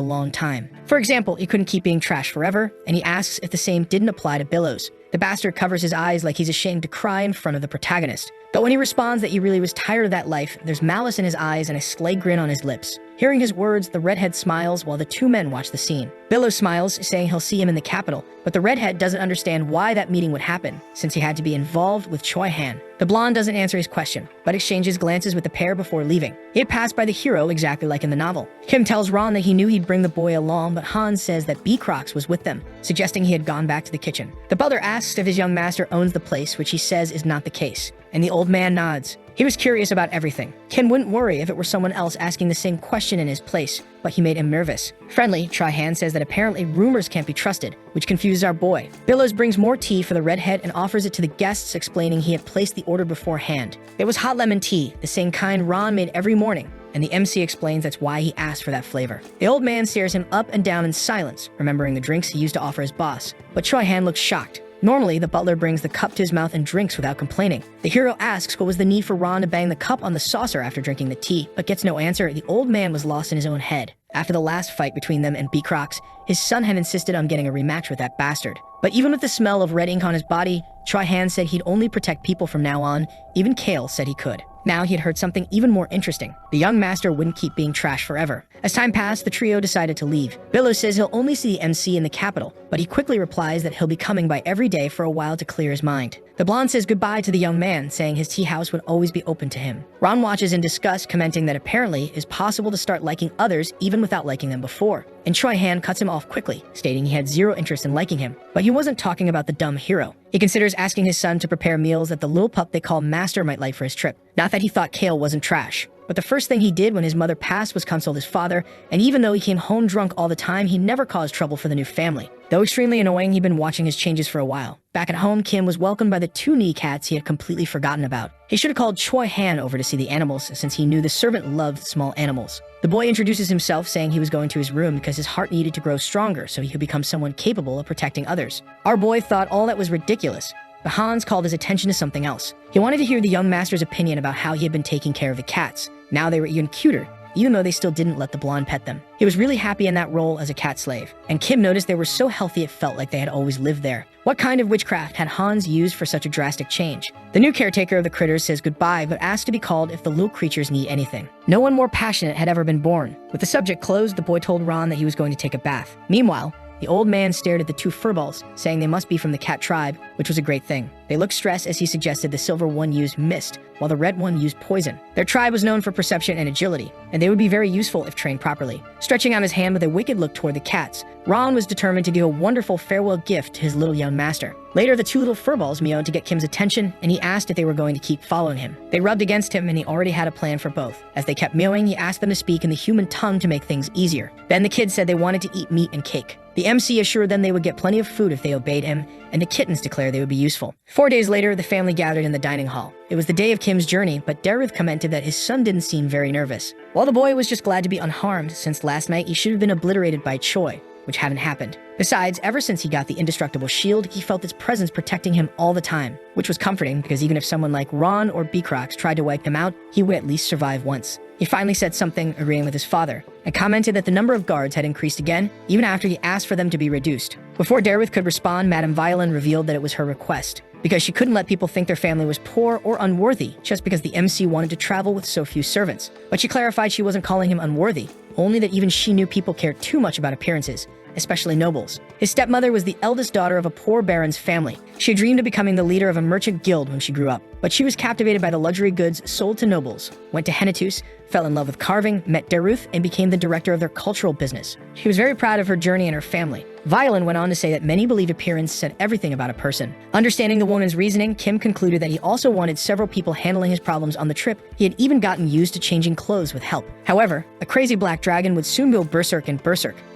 long time. For example, he couldn't keep being trash forever, and he asks if the same didn't apply to Billows. The bastard covers his eyes like he's ashamed to cry in front of the protagonist. But when he responds that he really was tired of that life, there's malice in his eyes and a sly grin on his lips. Hearing his words, the redhead smiles while the two men watch the scene. Billows smiles, saying he'll see him in the capital, but the redhead doesn't understand why that meeting would happen, since he had to be involved with Choi Han. The blonde doesn't answer his question, but exchanges glances with the pair before leaving. He had passed by the hero exactly like in the novel. Kim tells Ron that he knew he'd bring the boy along, but Han says that B. Crocs was with them, suggesting he had gone back to the kitchen. The butler asks if his young master owns the place, which he says is not the case, and the old man nods. He was curious about everything. Kim wouldn't worry if it were someone else asking the same question in his place, but he made him nervous. Friendly, Choi Han says that apparently rumors can't be trusted, which confuses our boy. Billows brings more tea for the redhead and offers it to the guests, explaining he had placed the order beforehand. It was hot lemon tea, the same kind Ron made every morning, and the MC explains that's why he asked for that flavor. The old man stares him up and down in silence, remembering the drinks he used to offer his boss, but Choi Han looks shocked. Normally, the butler brings the cup to his mouth and drinks without complaining. The hero asks what was the need for Ron to bang the cup on the saucer after drinking the tea, but gets no answer. The old man was lost in his own head. After the last fight between them and B. Crocs, his son had insisted on getting a rematch with that bastard. But even with the smell of red ink on his body, Choi Han said he'd only protect people from now on. Even Kale said he could. Now he had heard something even more interesting. The young master wouldn't keep being trash forever. As time passed, the trio decided to leave. Billows says he'll only see the MC in the capital, but he quickly replies that he'll be coming by every day for a while to clear his mind. The blonde says goodbye to the young man, saying his tea house would always be open to him. Ron watches in disgust, commenting that apparently it's possible to start liking others even without liking them before. And Choi Han cuts him off quickly, stating he had zero interest in liking him, but he wasn't talking about the dumb hero. He considers asking his son to prepare meals that the little pup they call Master might like for his trip. Not that he thought Kale wasn't trash, but the first thing he did when his mother passed was console his father, and even though he came home drunk all the time, he never caused trouble for the new family. Though extremely annoying, he'd been watching his changes for a while. Back at home, Kim was welcomed by the 2 knee cats he had completely forgotten about. He should have called Choi Han over to see the animals, since he knew the servant loved small animals. The boy introduces himself, saying he was going to his room because his heart needed to grow stronger so he could become someone capable of protecting others. Our boy thought all that was ridiculous, but Hans called his attention to something else. He wanted to hear the young master's opinion about how he had been taking care of the cats. Now they were even cuter, even though they still didn't let the blonde pet them. He was really happy in that role as a cat slave, and Kim noticed they were so healthy it felt like they had always lived there. What kind of witchcraft had Hans used for such a drastic change? The new caretaker of the critters says goodbye, but asks to be called if the little creatures need anything. No one more passionate had ever been born. With the subject closed, the boy told Ron that he was going to take a bath. Meanwhile, the old man stared at the 2 furballs, saying they must be from the cat tribe, which was a great thing. They looked stressed as he suggested the silver one used mist, while the red one used poison. Their tribe was known for perception and agility, and they would be very useful if trained properly. Stretching out his hand with a wicked look toward the cats, Ron was determined to give a wonderful farewell gift to his little young master. Later, the 2 little furballs meowed to get Kim's attention, and he asked if they were going to keep following him. They rubbed against him, and he already had a plan for both. As they kept meowing, he asked them to speak in the human tongue to make things easier. Then the kids said they wanted to eat meat and cake. The MC assured them they would get plenty of food if they obeyed him, and the kittens declared they would be useful. 4 days later, the family gathered in the dining hall. It was the day of Kim's journey, but Dareth commented that his son didn't seem very nervous, while the boy was just glad to be unharmed, since last night he should have been obliterated by Choi, which hadn't happened. Besides, ever since he got the indestructible shield, he felt its presence protecting him all the time, which was comforting because even if someone like Ron or B. Crocs tried to wipe him out, he would at least survive once. He finally said something, agreeing with his father, and commented that the number of guards had increased again, even after he asked for them to be reduced. Before Dareth could respond, Madame Violin revealed that it was her request, because she couldn't let people think their family was poor or unworthy just because the MC wanted to travel with so few servants. But she clarified she wasn't calling him unworthy, only that even she knew people cared too much about appearances, especially nobles. His stepmother was the eldest daughter of a poor baron's family. She had dreamed of becoming the leader of a merchant guild when she grew up, but she was captivated by the luxury goods sold to nobles, went to Hennetus, fell in love with carving, met Deruth, and became the director of their cultural business. She was very proud of her journey and her family. Violin went on to say that many believe appearance said everything about a person. Understanding the woman's reasoning, Kim concluded that he also wanted several people handling his problems on the trip. He had even gotten used to changing clothes with help. However, a crazy black dragon would soon go berserk and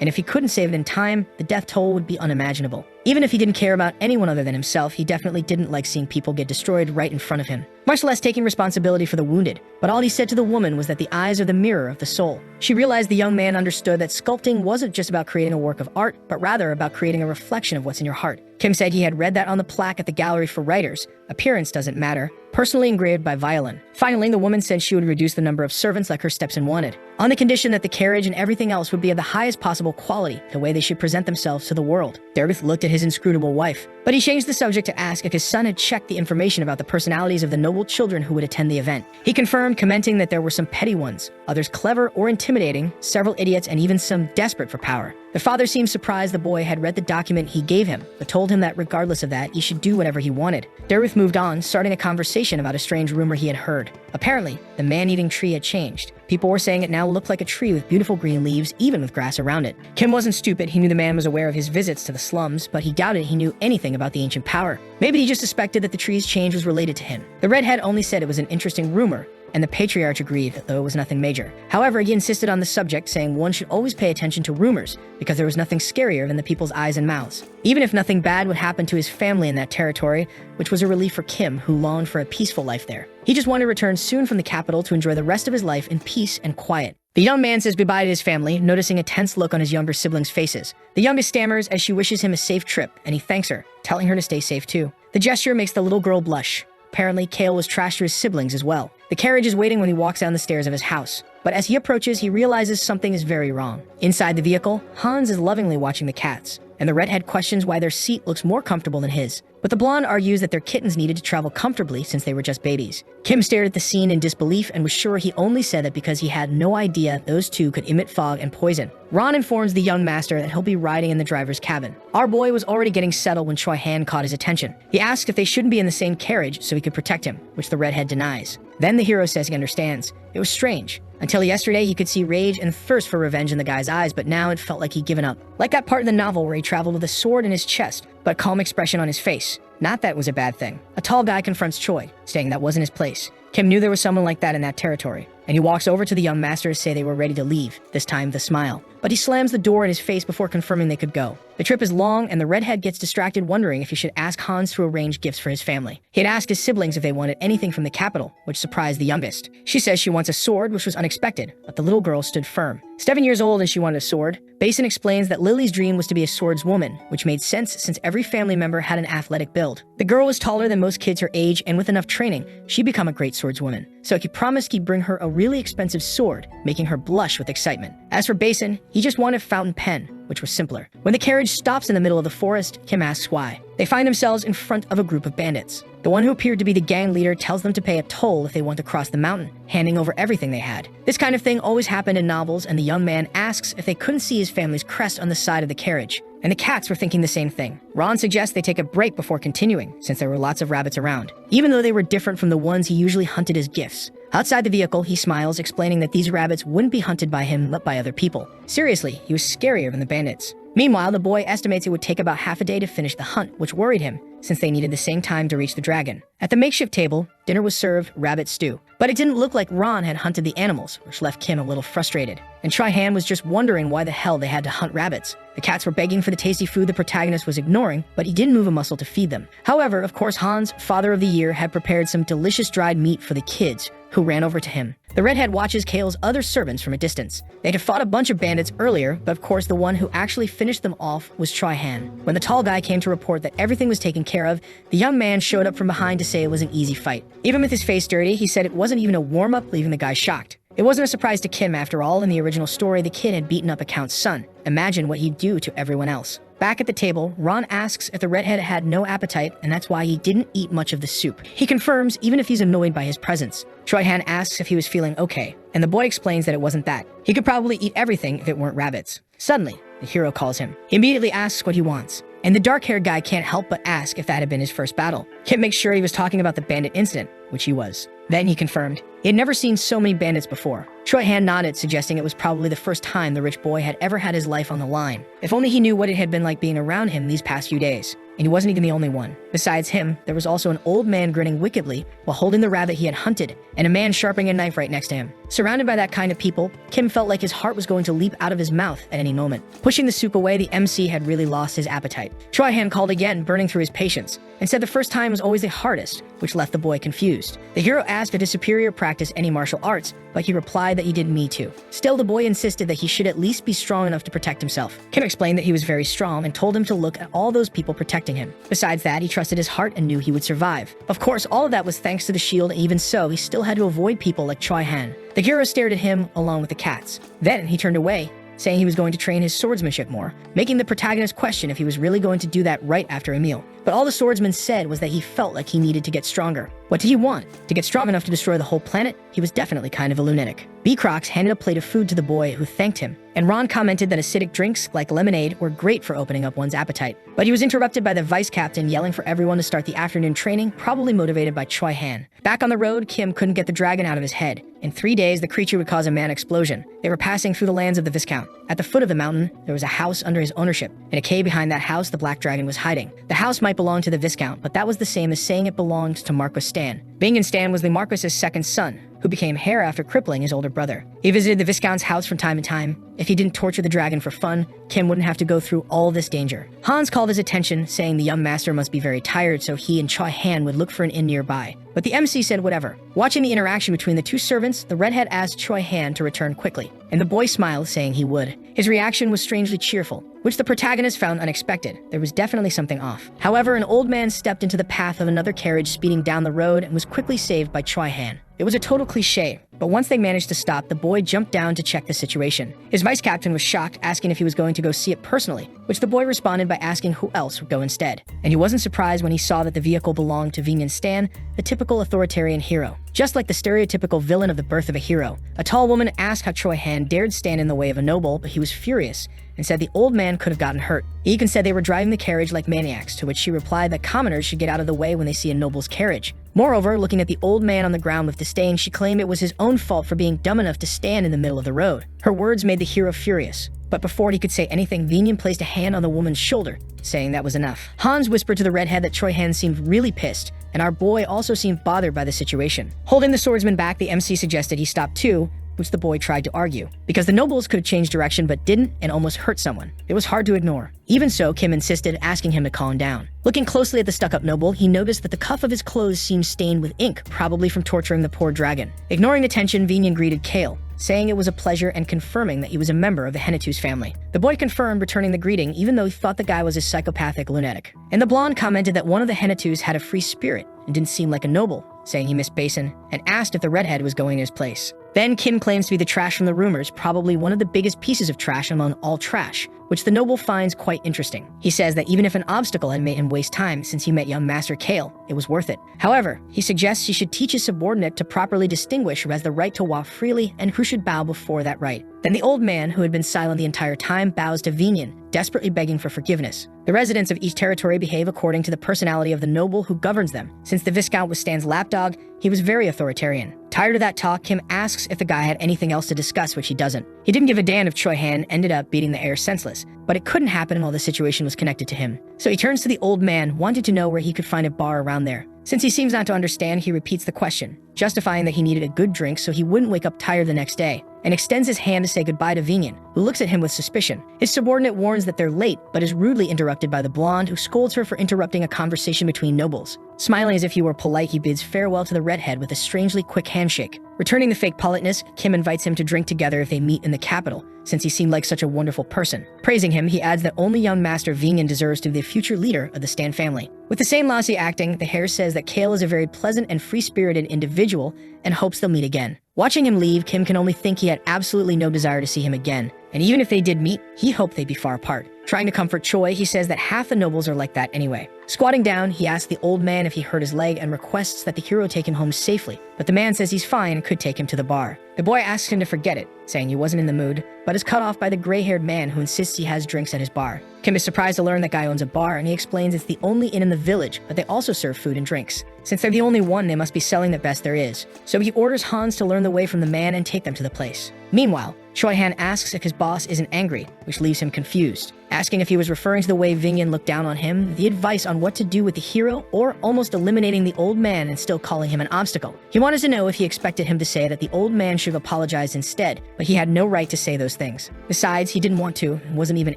if he couldn't save it in time, the death toll would be unimaginable. Even if he didn't care about anyone other than himself, he definitely didn't like seeing people get destroyed right in front of him, much less taking responsibility for the wounded. But all he said to the woman was that the eyes are the mirror of the soul. She realized the young man understood that sculpting wasn't just about creating a work of art, but rather about creating a reflection of what's in your heart. Kim said he had read that on the plaque at the gallery for writers. Appearance doesn't matter, personally engraved by Violin. Finally, the woman said she would reduce the number of servants like her stepson wanted, on the condition that the carriage and everything else would be of the highest possible quality, the way they should present themselves to the world. Deruth looked at his inscrutable wife, but he changed the subject to ask if his son had checked the information about the personalities of the noble children who would attend the event. He confirmed, commenting that there were some petty ones, others clever or intimidating, several idiots, and even some desperate for power. The father seemed surprised the boy had read the document he gave him, but told him that regardless of that, he should do whatever he wanted. Deruth moved on, starting a conversation about a strange rumor he had heard. Apparently, the man-eating tree had changed. People were saying it now looked like a tree with beautiful green leaves, even with grass around it. Kim wasn't stupid. He knew the man was aware of his visits to the slums, but he doubted he knew anything about the ancient power. Maybe he just suspected that the tree's change was related to him. The redhead only said it was an interesting rumor, and the patriarch agreed, though it was nothing major. However, he insisted on the subject, saying one should always pay attention to rumors, because there was nothing scarier than the people's eyes and mouths. Even if nothing bad would happen to his family in that territory, which was a relief for Kim, who longed for a peaceful life there. He just wanted to return soon from the capital to enjoy the rest of his life in peace and quiet. The young man says goodbye to his family, noticing a tense look on his younger siblings' faces. The youngest stammers as she wishes him a safe trip, and he thanks her, telling her to stay safe too. The gesture makes the little girl blush. Apparently, Kale was trashed to his siblings as well. The carriage is waiting when he walks down the stairs of his house. But as he approaches, he realizes something is very wrong. Inside the vehicle, Hans is lovingly watching the cats, and the redhead questions why their seat looks more comfortable than his. But the blonde argues that their kittens needed to travel comfortably since they were just babies. Kim stared at the scene in disbelief and was sure he only said that because he had no idea those two could emit fog and poison. Ron informs the young master that he'll be riding in the driver's cabin. Our boy was already getting settled when Choi Han caught his attention. He asks if they shouldn't be in the same carriage so he could protect him, which the redhead denies. Then the hero says he understands. It was strange. Until yesterday, he could see rage and thirst for revenge in the guy's eyes, but now it felt like he'd given up. Like that part in the novel where he traveled with a sword in his chest, but calm expression on his face. Not that was a bad thing. A tall guy confronts Choi, saying that wasn't his place. Kim knew there was someone like that in that territory, and he walks over to the young master to say they were ready to leave, this time with a smile. But he slams the door in his face before confirming they could go. The trip is long, and the redhead gets distracted wondering if he should ask Hans to arrange gifts for his family. He had asked his siblings if they wanted anything from the capital, which surprised the youngest. She says she wants a sword, which was unexpected, but the little girl stood firm. 7 years old and she wanted a sword. Basin explains that Lily's dream was to be a swordswoman, which made sense since every family member had an athletic build. The girl was taller than most kids her age, and with enough training, she'd become a great swordswoman. So he promised he'd bring her a really expensive sword, making her blush with excitement. As for Basin, he just wanted a fountain pen, which was simpler. When the carriage stops in the middle of the forest, Kim asks why. They find themselves in front of a group of bandits. The one who appeared to be the gang leader tells them to pay a toll if they want to cross the mountain, handing over everything they had. This kind of thing always happened in novels, and the young man asks if they couldn't see his family's crest on the side of the carriage. And the cats were thinking the same thing. Ron suggests they take a break before continuing, since there were lots of rabbits around, even though they were different from the ones he usually hunted as gifts. Outside the vehicle, he smiles, explaining that these rabbits wouldn't be hunted by him, but by other people. Seriously, he was scarier than the bandits. Meanwhile, the boy estimates it would take about half a day to finish the hunt, which worried him, since they needed the same time to reach the dragon. At the makeshift table, dinner was served rabbit stew. But it didn't look like Ron had hunted the animals, which left Kim a little frustrated. And Choi Han was just wondering why the hell they had to hunt rabbits. The cats were begging for the tasty food the protagonist was ignoring, but he didn't move a muscle to feed them. However, of course, Hans, father of the year, had prepared some delicious dried meat for the kids, who ran over to him. The redhead watches Kale's other servants from a distance. They had fought a bunch of bandits earlier, but of course the one who actually finished them off was Choi Han. When the tall guy came to report that everything was taken care of, the young man showed up from behind to say it was an easy fight. Even with his face dirty, he said it wasn't even a warm-up, leaving the guy shocked. It wasn't a surprise to Kim after all. In the original story, the kid had beaten up a count's son. Imagine what he'd do to everyone else. Back at the table, Ron asks if the redhead had no appetite and that's why he didn't eat much of the soup. He confirms even if he's annoyed by his presence. Choi-han asks if he was feeling okay, and the boy explains that it wasn't that. He could probably eat everything if it weren't rabbits. Suddenly, the hero calls him. He immediately asks what he wants, and the dark-haired guy can't help but ask if that had been his first battle. Kim makes sure he was talking about the bandit incident, which he was. Then he confirmed he had never seen so many bandits before. Choi-han nodded, suggesting it was probably the first time the rich boy had ever had his life on the line. If only he knew what it had been like being around him these past few days. And he wasn't even the only one. Besides him, there was also an old man grinning wickedly while holding the rabbit he had hunted, and a man sharpening a knife right next to him. Surrounded by that kind of people, Kim felt like his heart was going to leap out of his mouth at any moment. Pushing the soup away, the MC had really lost his appetite. Choi-han called again, burning through his patience, and said the first time was always the hardest, which left the boy confused. The hero asked if his superior practiced any martial arts, but he replied that he didn't need to. Still, the boy insisted that he should at least be strong enough to protect himself. Kim explained that he was very strong and told him to look at all those people protecting him. Besides that, he trusted his heart and knew he would survive. Of course, all of that was thanks to the shield, and even so, he still had to avoid people like Choi-han. The hero stared at him along with the cats. Then he turned away, saying he was going to train his swordsmanship more, making the protagonist question if he was really going to do that right after a meal. But all the swordsman said was that he felt like he needed to get stronger. What did he want? To get strong enough to destroy the whole planet? He was definitely kind of a lunatic. B. Crocs handed a plate of food to the boy, who thanked him, and Ron commented that acidic drinks, like lemonade, were great for opening up one's appetite. But he was interrupted by the vice captain yelling for everyone to start the afternoon training, probably motivated by Choi-han. Back on the road, Kim couldn't get the dragon out of his head. In 3 days, the creature would cause a man explosion. They were passing through the lands of the Viscount. At the foot of the mountain, there was a house under his ownership. In a cave behind that house, the black dragon was hiding. The house might belong to the Viscount, but that was the same as saying it belonged to Marquis Stan. Bing Stan was the Marquis's second son, who became heir after crippling his older brother. He visited the Viscount's house from time to time. If he didn't torture the dragon for fun, Kim wouldn't have to go through all this danger. Hans called his attention, saying the young master must be very tired, so he and Choi-han would look for an inn nearby. But the MC said whatever. Watching the interaction between the two servants, the redhead asked Choi-han to return quickly, and the boy smiled, saying he would. His reaction was strangely cheerful, which the protagonist found unexpected. There was definitely something off. However, an old man stepped into the path of another carriage speeding down the road and was quickly saved by Choi-han. It was a total cliche, but once they managed to stop, the boy jumped down to check the situation. His vice captain was shocked, asking if he was going to go see it personally, which the boy responded by asking who else would go instead. And he wasn't surprised when he saw that the vehicle belonged to Vinh Stan, the typical authoritarian hero. Just like the stereotypical villain of The Birth of a Hero, a tall woman asked how Choi-han dared stand in the way of a noble, but he was furious and said the old man could have gotten hurt. He even said they were driving the carriage like maniacs, to which she replied that commoners should get out of the way when they see a noble's carriage. Moreover, looking at the old man on the ground with disdain, she claimed it was his own fault for being dumb enough to stand in the middle of the road. Her words made the hero furious, but before he could say anything, Vinh placed a hand on the woman's shoulder, saying that was enough. Hans whispered to the redhead that Choi-han seemed really pissed, and our boy also seemed bothered by the situation. Holding the swordsman back, the MC suggested he stop too, which the boy tried to argue, because the nobles could have changed direction but didn't and almost hurt someone. It was hard to ignore. Even so, Kim insisted, asking him to calm down. Looking closely at the stuck-up noble, he noticed that the cuff of his clothes seemed stained with ink, probably from torturing the poor dragon. Ignoring the tension, Vinh greeted Kale, saying it was a pleasure and confirming that he was a member of the Hennetus family. The boy confirmed, returning the greeting, even though he thought the guy was a psychopathic lunatic. And the blonde commented that one of the Hennetus had a free spirit and didn't seem like a noble, saying he missed Basin, and asked if the redhead was going in his place. Then Kim claims to be the trash from the rumors, probably one of the biggest pieces of trash among all trash, which the noble finds quite interesting. He says that even if an obstacle had made him waste time since he met young Master Kale, it was worth it. However, he suggests he should teach his subordinate to properly distinguish who has the right to walk freely and who should bow before that right. Then the old man, who had been silent the entire time, bows to Vinh, desperately begging for forgiveness. The residents of each territory behave according to the personality of the noble who governs them. Since the Viscount was Stan's lapdog, he was very authoritarian. Tired of that talk, Kim asks if the guy had anything else to discuss, which he doesn't. He didn't give a damn if Choi-han ended up beating the heir senseless, but it couldn't happen while the situation was connected to him. So he turns to the old man, wanting to know where he could find a bar around there. Since he seems not to understand, he repeats the question, justifying that he needed a good drink so he wouldn't wake up tired the next day, and extends his hand to say goodbye to Vinh, who looks at him with suspicion. His subordinate warns that they're late, but is rudely interrupted by the blonde, who scolds her for interrupting a conversation between nobles. Smiling as if he were polite, he bids farewell to the redhead with a strangely quick handshake. Returning the fake politeness, Kim invites him to drink together if they meet in the capital, since he seemed like such a wonderful person. Praising him, he adds that only young Master Vinh deserves to be the future leader of the Stan family. With the same lousy acting, the hare says that Kale is a very pleasant and free-spirited individual and hopes they'll meet again. Watching him leave, Kim can only think he had absolutely no desire to see him again. And even if they did meet, he hoped they'd be far apart. Trying to comfort Choi, he says that half the nobles are like that anyway. Squatting down, he asks the old man if he hurt his leg and requests that the hero take him home safely, but the man says he's fine and could take him to the bar. The boy asks him to forget it, saying he wasn't in the mood, but is cut off by the gray-haired man who insists he has drinks at his bar. Kim is surprised to learn that guy owns a bar, and he explains it's the only inn in the village, but they also serve food and drinks. Since they're the only one, they must be selling the best there is. So he orders Hans to learn the way from the man and take them to the place. Meanwhile, Choi Han asks if his boss isn't angry, which leaves him confused. Asking if he was referring to the way Vingyan looked down on him, the advice on what to do with the hero, or almost eliminating the old man and still calling him an obstacle. He wanted to know if he expected him to say that the old man should have apologized instead, but he had no right to say those things. Besides, he didn't want to and wasn't even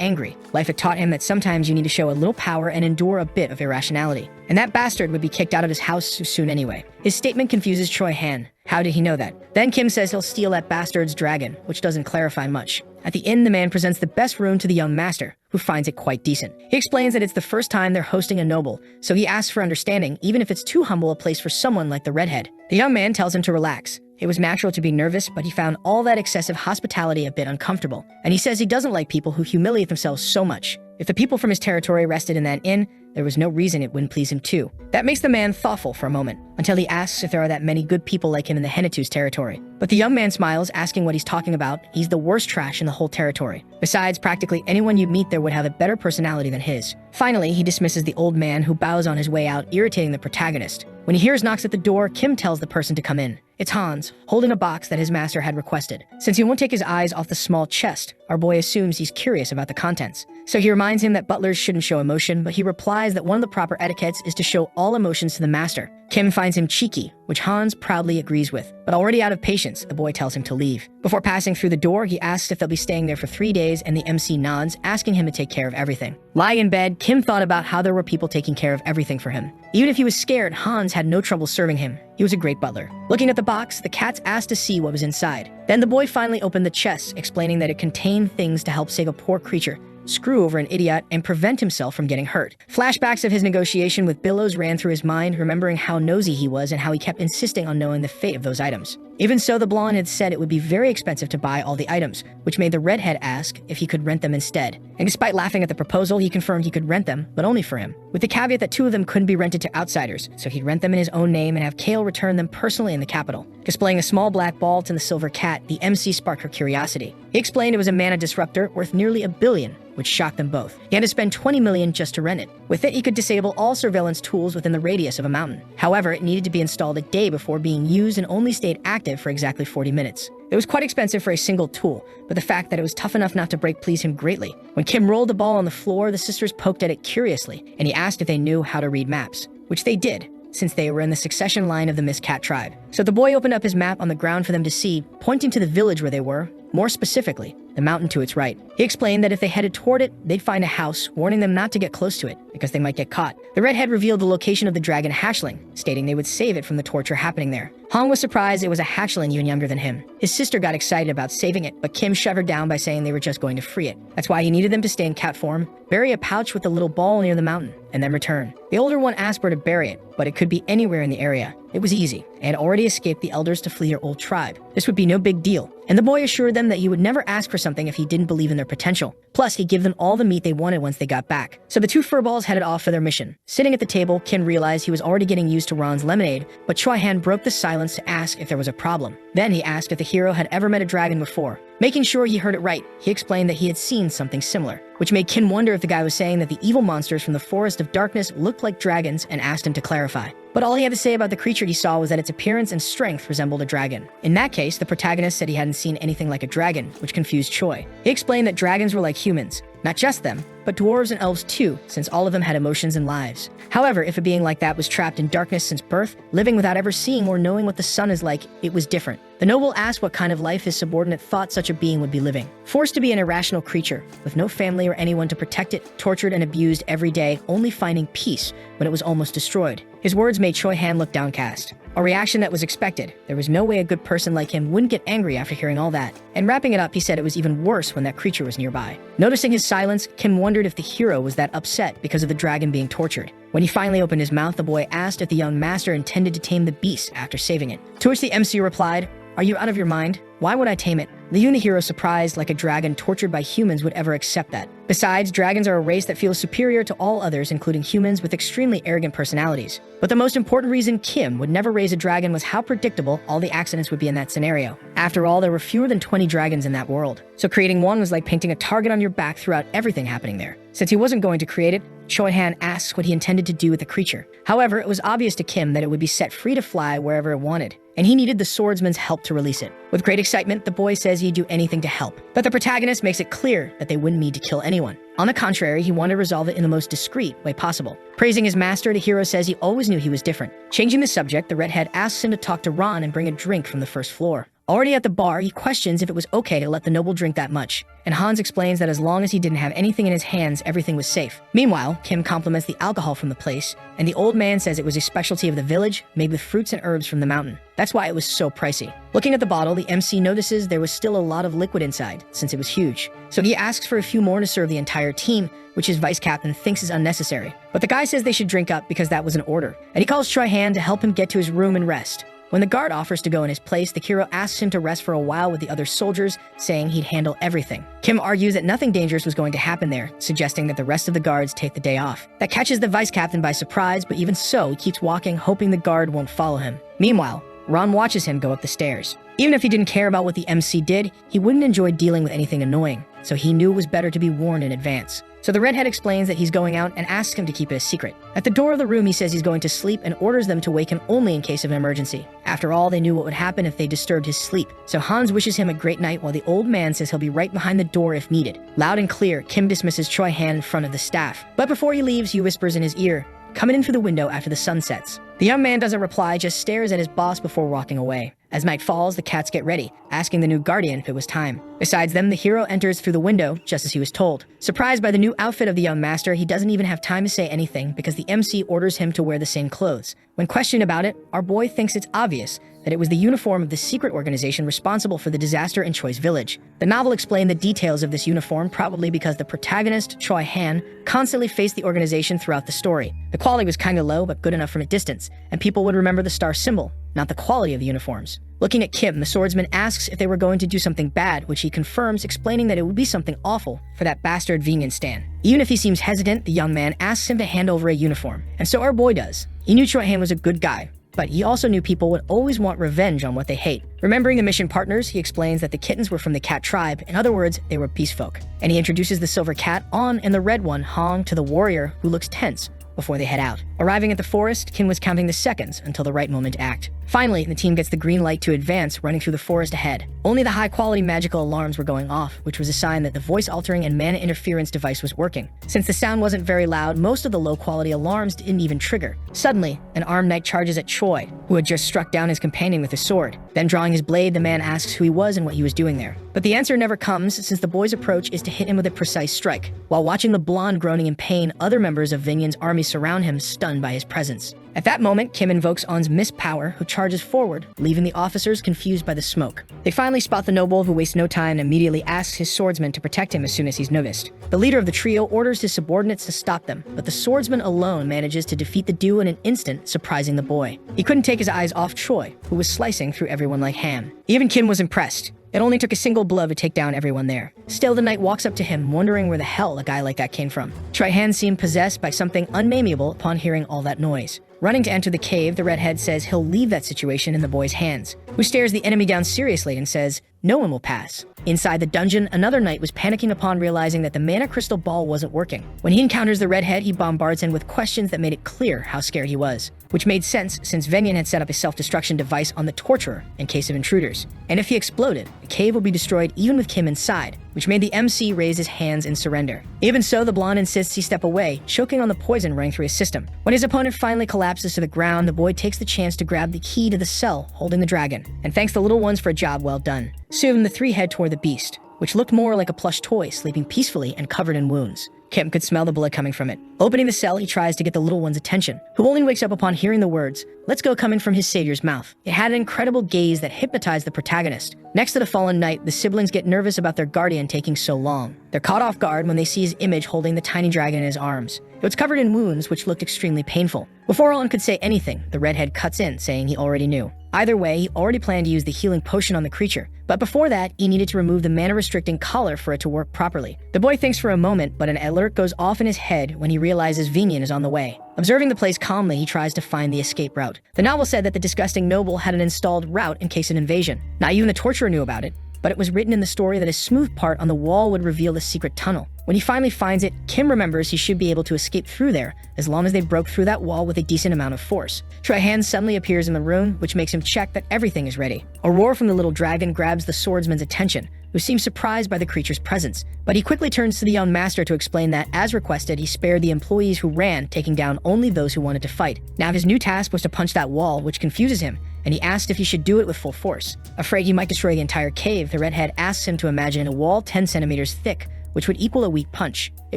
angry. Life had taught him that sometimes you need to show a little power and endure a bit of irrationality. And that bastard would be kicked out of his house soon anyway. His statement confuses Choi Han. How did he know that? Then Kim says he'll steal that bastard's dragon, which doesn't clarify much. At the inn, the man presents the best room to the young master, who finds it quite decent. He explains that it's the first time they're hosting a noble, so he asks for understanding, even if it's too humble a place for someone like the redhead. The young man tells him to relax. It was natural to be nervous, but he found all that excessive hospitality a bit uncomfortable. And he says he doesn't like people who humiliate themselves so much. If the people from his territory rested in that inn, there was no reason it wouldn't please him too. That makes the man thoughtful for a moment, until he asks if there are that many good people like him in the Hennetu's territory. But the young man smiles, asking what he's talking about. He's the worst trash in the whole territory. Besides, practically anyone you meet there would have a better personality than his. Finally, he dismisses the old man, who bows on his way out, irritating the protagonist. When he hears knocks at the door, Kim tells the person to come in. It's Hans, holding a box that his master had requested. Since he won't take his eyes off the small chest, our boy assumes he's curious about the contents. So he reminds him that butlers shouldn't show emotion, but he replies that one of the proper etiquettes is to show all emotions to the master. Kim finds him cheeky, which Hans proudly agrees with. But already out of patience, the boy tells him to leave. Before passing through the door, he asks if they'll be staying there for 3 days, and the MC nods, asking him to take care of everything. Lying in bed, Kim thought about how there were people taking care of everything for him. Even if he was scared, Hans had no trouble serving him. He was a great butler. Looking at the box, the cats asked to see what was inside. Then the boy finally opened the chest, explaining that it contained things to help save a poor creature, screw over an idiot, and prevent himself from getting hurt. Flashbacks of his negotiation with Billows ran through his mind, remembering how nosy he was and how he kept insisting on knowing the fate of those items. Even so, the blonde had said it would be very expensive to buy all the items, which made the redhead ask if he could rent them instead. And despite laughing at the proposal, he confirmed he could rent them, but only for him, with the caveat that 2 of them couldn't be rented to outsiders, so he'd rent them in his own name and have Kale return them personally in the capital. Displaying a small black ball to the silver cat, the MC sparked her curiosity. He explained it was a mana disruptor worth nearly $1 billion, which shocked them both. He had to spend $20 million just to rent it. With it, he could disable all surveillance tools within the radius of a mountain. However, it needed to be installed a day before being used and only stayed active for exactly 40 minutes. It was quite expensive for a single tool, but the fact that it was tough enough not to break pleased him greatly. When Kim rolled the ball on the floor, the sisters poked at it curiously, and he asked if they knew how to read maps, which they did, since they were in the succession line of the Miss Cat tribe. So the boy opened up his map on the ground for them to see, pointing to the village where they were, more specifically, the mountain to its right. He explained that if they headed toward it, they'd find a house, warning them not to get close to it, because they might get caught. The redhead revealed the location of the dragon hatchling, stating they would save it from the torture happening there. Hong was surprised it was a hatchling even younger than him. His sister got excited about saving it, but Kim shoved her down by saying they were just going to free it. That's why he needed them to stay in cat form, bury a pouch with the little ball near the mountain, and then return. The older one asked where to bury it, but it could be anywhere in the area. It was easy. They had already escaped the elders to flee their old tribe. This would be no big deal. And the boy assured them that he would never ask for something if he didn't believe in their potential. Plus, he'd give them all the meat they wanted once they got back. So the 2 furballs headed off for their mission. Sitting at the table, Kim realized he was already getting used to Ron's lemonade, but Choi Han broke the silence to ask if there was a problem. Then he asked if the hero had ever met a dragon before. Making sure he heard it right, he explained that he had seen something similar, which made Kim wonder if the guy was saying that the evil monsters from the Forest of Darkness looked like dragons and asked him to clarify. But all he had to say about the creature he saw was that its appearance and strength resembled a dragon. In that case, the protagonist said he hadn't seen anything like a dragon, which confused Choi. He explained that dragons were like humans. Not just them, but dwarves and elves too, since all of them had emotions and lives. However, if a being like that was trapped in darkness since birth, living without ever seeing or knowing what the sun is like, it was different. The noble asked what kind of life his subordinate thought such a being would be living. Forced to be an irrational creature, with no family or anyone to protect it, tortured and abused every day, only finding peace when it was almost destroyed. His words made Choi Han look downcast. A reaction that was expected. There was no way a good person like him wouldn't get angry after hearing all that. And wrapping it up, he said it was even worse when that creature was nearby. Noticing his silence, Kim wondered if the hero was that upset because of the dragon being tortured. When he finally opened his mouth, the boy asked if the young master intended to tame the beast after saving it. To which the MC replied, Are you out of your mind? Why would I tame it? Leaving the hero surprised, like a dragon tortured by humans would ever accept that. Besides, dragons are a race that feels superior to all others, including humans with extremely arrogant personalities. But the most important reason Kim would never raise a dragon was how predictable all the accidents would be in that scenario. After all, there were fewer than 20 dragons in that world. So creating one was like painting a target on your back throughout everything happening there. Since he wasn't going to create it, Choi Han asks what he intended to do with the creature. However, it was obvious to Kim that it would be set free to fly wherever it wanted, and he needed the swordsman's help to release it. With great excitement, the boy says he'd do anything to help, but the protagonist makes it clear that they wouldn't need to kill anyone. On the contrary, he wanted to resolve it in the most discreet way possible. Praising his master, the hero says he always knew he was different. Changing the subject, the redhead asks him to talk to Ron and bring a drink from the first floor. Already at the bar, he questions if it was okay to let the noble drink that much, and Hans explains that as long as he didn't have anything in his hands, everything was safe. Meanwhile, Kim compliments the alcohol from the place, and the old man says it was a specialty of the village, made with fruits and herbs from the mountain. That's why it was so pricey. Looking at the bottle, the MC notices there was still a lot of liquid inside, since it was huge. So he asks for a few more to serve the entire team, which his vice captain thinks is unnecessary. But the guy says they should drink up because that was an order, and he calls Choi Han to help him get to his room and rest. When the guard offers to go in his place, the hero asks him to rest for a while with the other soldiers, saying he'd handle everything. Kim argues that nothing dangerous was going to happen there, suggesting that the rest of the guards take the day off. That catches the vice captain by surprise, but even so, he keeps walking, hoping the guard won't follow him. Meanwhile, Ron watches him go up the stairs. Even if he didn't care about what the MC did, he wouldn't enjoy dealing with anything annoying, so he knew it was better to be warned in advance. So the redhead explains that he's going out and asks him to keep it a secret. At the door of the room, he says he's going to sleep and orders them to wake him only in case of an emergency. After all, they knew what would happen if they disturbed his sleep. So Hans wishes him a great night while the old man says he'll be right behind the door if needed. Loud and clear, Kim dismisses Choi Han in front of the staff. But before he leaves, he whispers in his ear, "Coming in through the window after the sun sets." The young man doesn't reply, just stares at his boss before walking away. As night falls, the cats get ready, asking the new guardian if it was time. Besides them, the hero enters through the window, just as he was told. Surprised by the new outfit of the young master, he doesn't even have time to say anything because the MC orders him to wear the same clothes. When questioned about it, our boy thinks it's obvious that it was the uniform of the secret organization responsible for the disaster in Choi's village. The novel explained the details of this uniform, probably because the protagonist, Choi Han, constantly faced the organization throughout the story. The quality was kinda low, but good enough from a distance, and people would remember the star symbol, not the quality of the uniforms. Looking at Kim, the swordsman asks if they were going to do something bad, which he confirms, explaining that it would be something awful for that bastard Vinyan Stan. Even if he seems hesitant, the young man asks him to hand over a uniform, and so our boy does. He knew Choi Han was a good guy, but he also knew people would always want revenge on what they hate. Remembering the mission partners, he explains that the kittens were from the cat tribe. In other words, they were peace folk. And he introduces the silver cat, On, and the red one, Hong, to the warrior, who looks tense before they head out. Arriving at the forest, Kim was counting the seconds until the right moment to act. Finally, the team gets the green light to advance, running through the forest ahead. Only the high-quality magical alarms were going off, which was a sign that the voice-altering and mana interference device was working. Since the sound wasn't very loud, most of the low-quality alarms didn't even trigger. Suddenly, an armed knight charges at Choi, who had just struck down his companion with his sword. Then drawing his blade, the man asks who he was and what he was doing there. But the answer never comes, since the boy's approach is to hit him with a precise strike. While watching the blonde groaning in pain, other members of Vinyan's army surround him, stunned by his presence. At that moment, Kim invokes On's Miss Power, who charges forward, leaving the officers confused by the smoke. They finally spot the noble, who wastes no time and immediately asks his swordsman to protect him as soon as he's noticed. The leader of the trio orders his subordinates to stop them, but the swordsman alone manages to defeat the duo in an instant, surprising the boy. He couldn't take his eyes off Choi, who was slicing through everyone like ham. Even Kim was impressed. It only took a single blow to take down everyone there. Still, the knight walks up to him, wondering where the hell a guy like that came from. Choi Han seemed possessed by something unnameable upon hearing all that noise. Running to enter the cave, the redhead says he'll leave that situation in the boy's hands, who stares the enemy down seriously and says, "No one will pass." Inside the dungeon, another knight was panicking upon realizing that the mana crystal ball wasn't working. When he encounters the redhead, he bombards him with questions that made it clear how scared he was, which made sense since Vinyan had set up a self-destruction device on the torturer in case of intruders. And if he exploded, the cave would be destroyed even with Kim inside, which made the MC raise his hands in surrender. Even so, the blonde insists he step away, choking on the poison running through his system. When his opponent finally collapses to the ground, the boy takes the chance to grab the key to the cell holding the dragon, and thanks the little ones for a job well done. Soon, the three head toward the beast, which looked more like a plush toy sleeping peacefully and covered in wounds. Kim could smell the blood coming from it. Opening the cell, he tries to get the little one's attention, who only wakes up upon hearing the words, "Let's go," coming from his savior's mouth. It had an incredible gaze that hypnotized the protagonist. Next to the fallen knight, the siblings get nervous about their guardian taking so long. They're caught off guard when they see his image holding the tiny dragon in his arms. It was covered in wounds, which looked extremely painful. Before Alan could say anything, the redhead cuts in, saying he already knew. Either way, he already planned to use the healing potion on the creature, but before that, he needed to remove the mana-restricting collar for it to work properly. The boy thinks for a moment, but an alert goes off in his head when he realizes Vinyan is on the way. Observing the place calmly, he tries to find the escape route. The novel said that the disgusting noble had an installed route in case of invasion. Not even the torturer knew about it, but it was written in the story that a smooth part on the wall would reveal the secret tunnel. When he finally finds it, Kim remembers he should be able to escape through there, as long as they broke through that wall with a decent amount of force. Choi-Han suddenly appears in the room, which makes him check that everything is ready. A roar from the little dragon grabs the swordsman's attention, who seems surprised by the creature's presence. But he quickly turns to the young master to explain that, as requested, he spared the employees who ran, taking down only those who wanted to fight. Now his new task was to punch that wall, which confuses him, and he asked if he should do it with full force. Afraid he might destroy the entire cave, the redhead asks him to imagine a wall 10 centimeters thick, which would equal a weak punch. It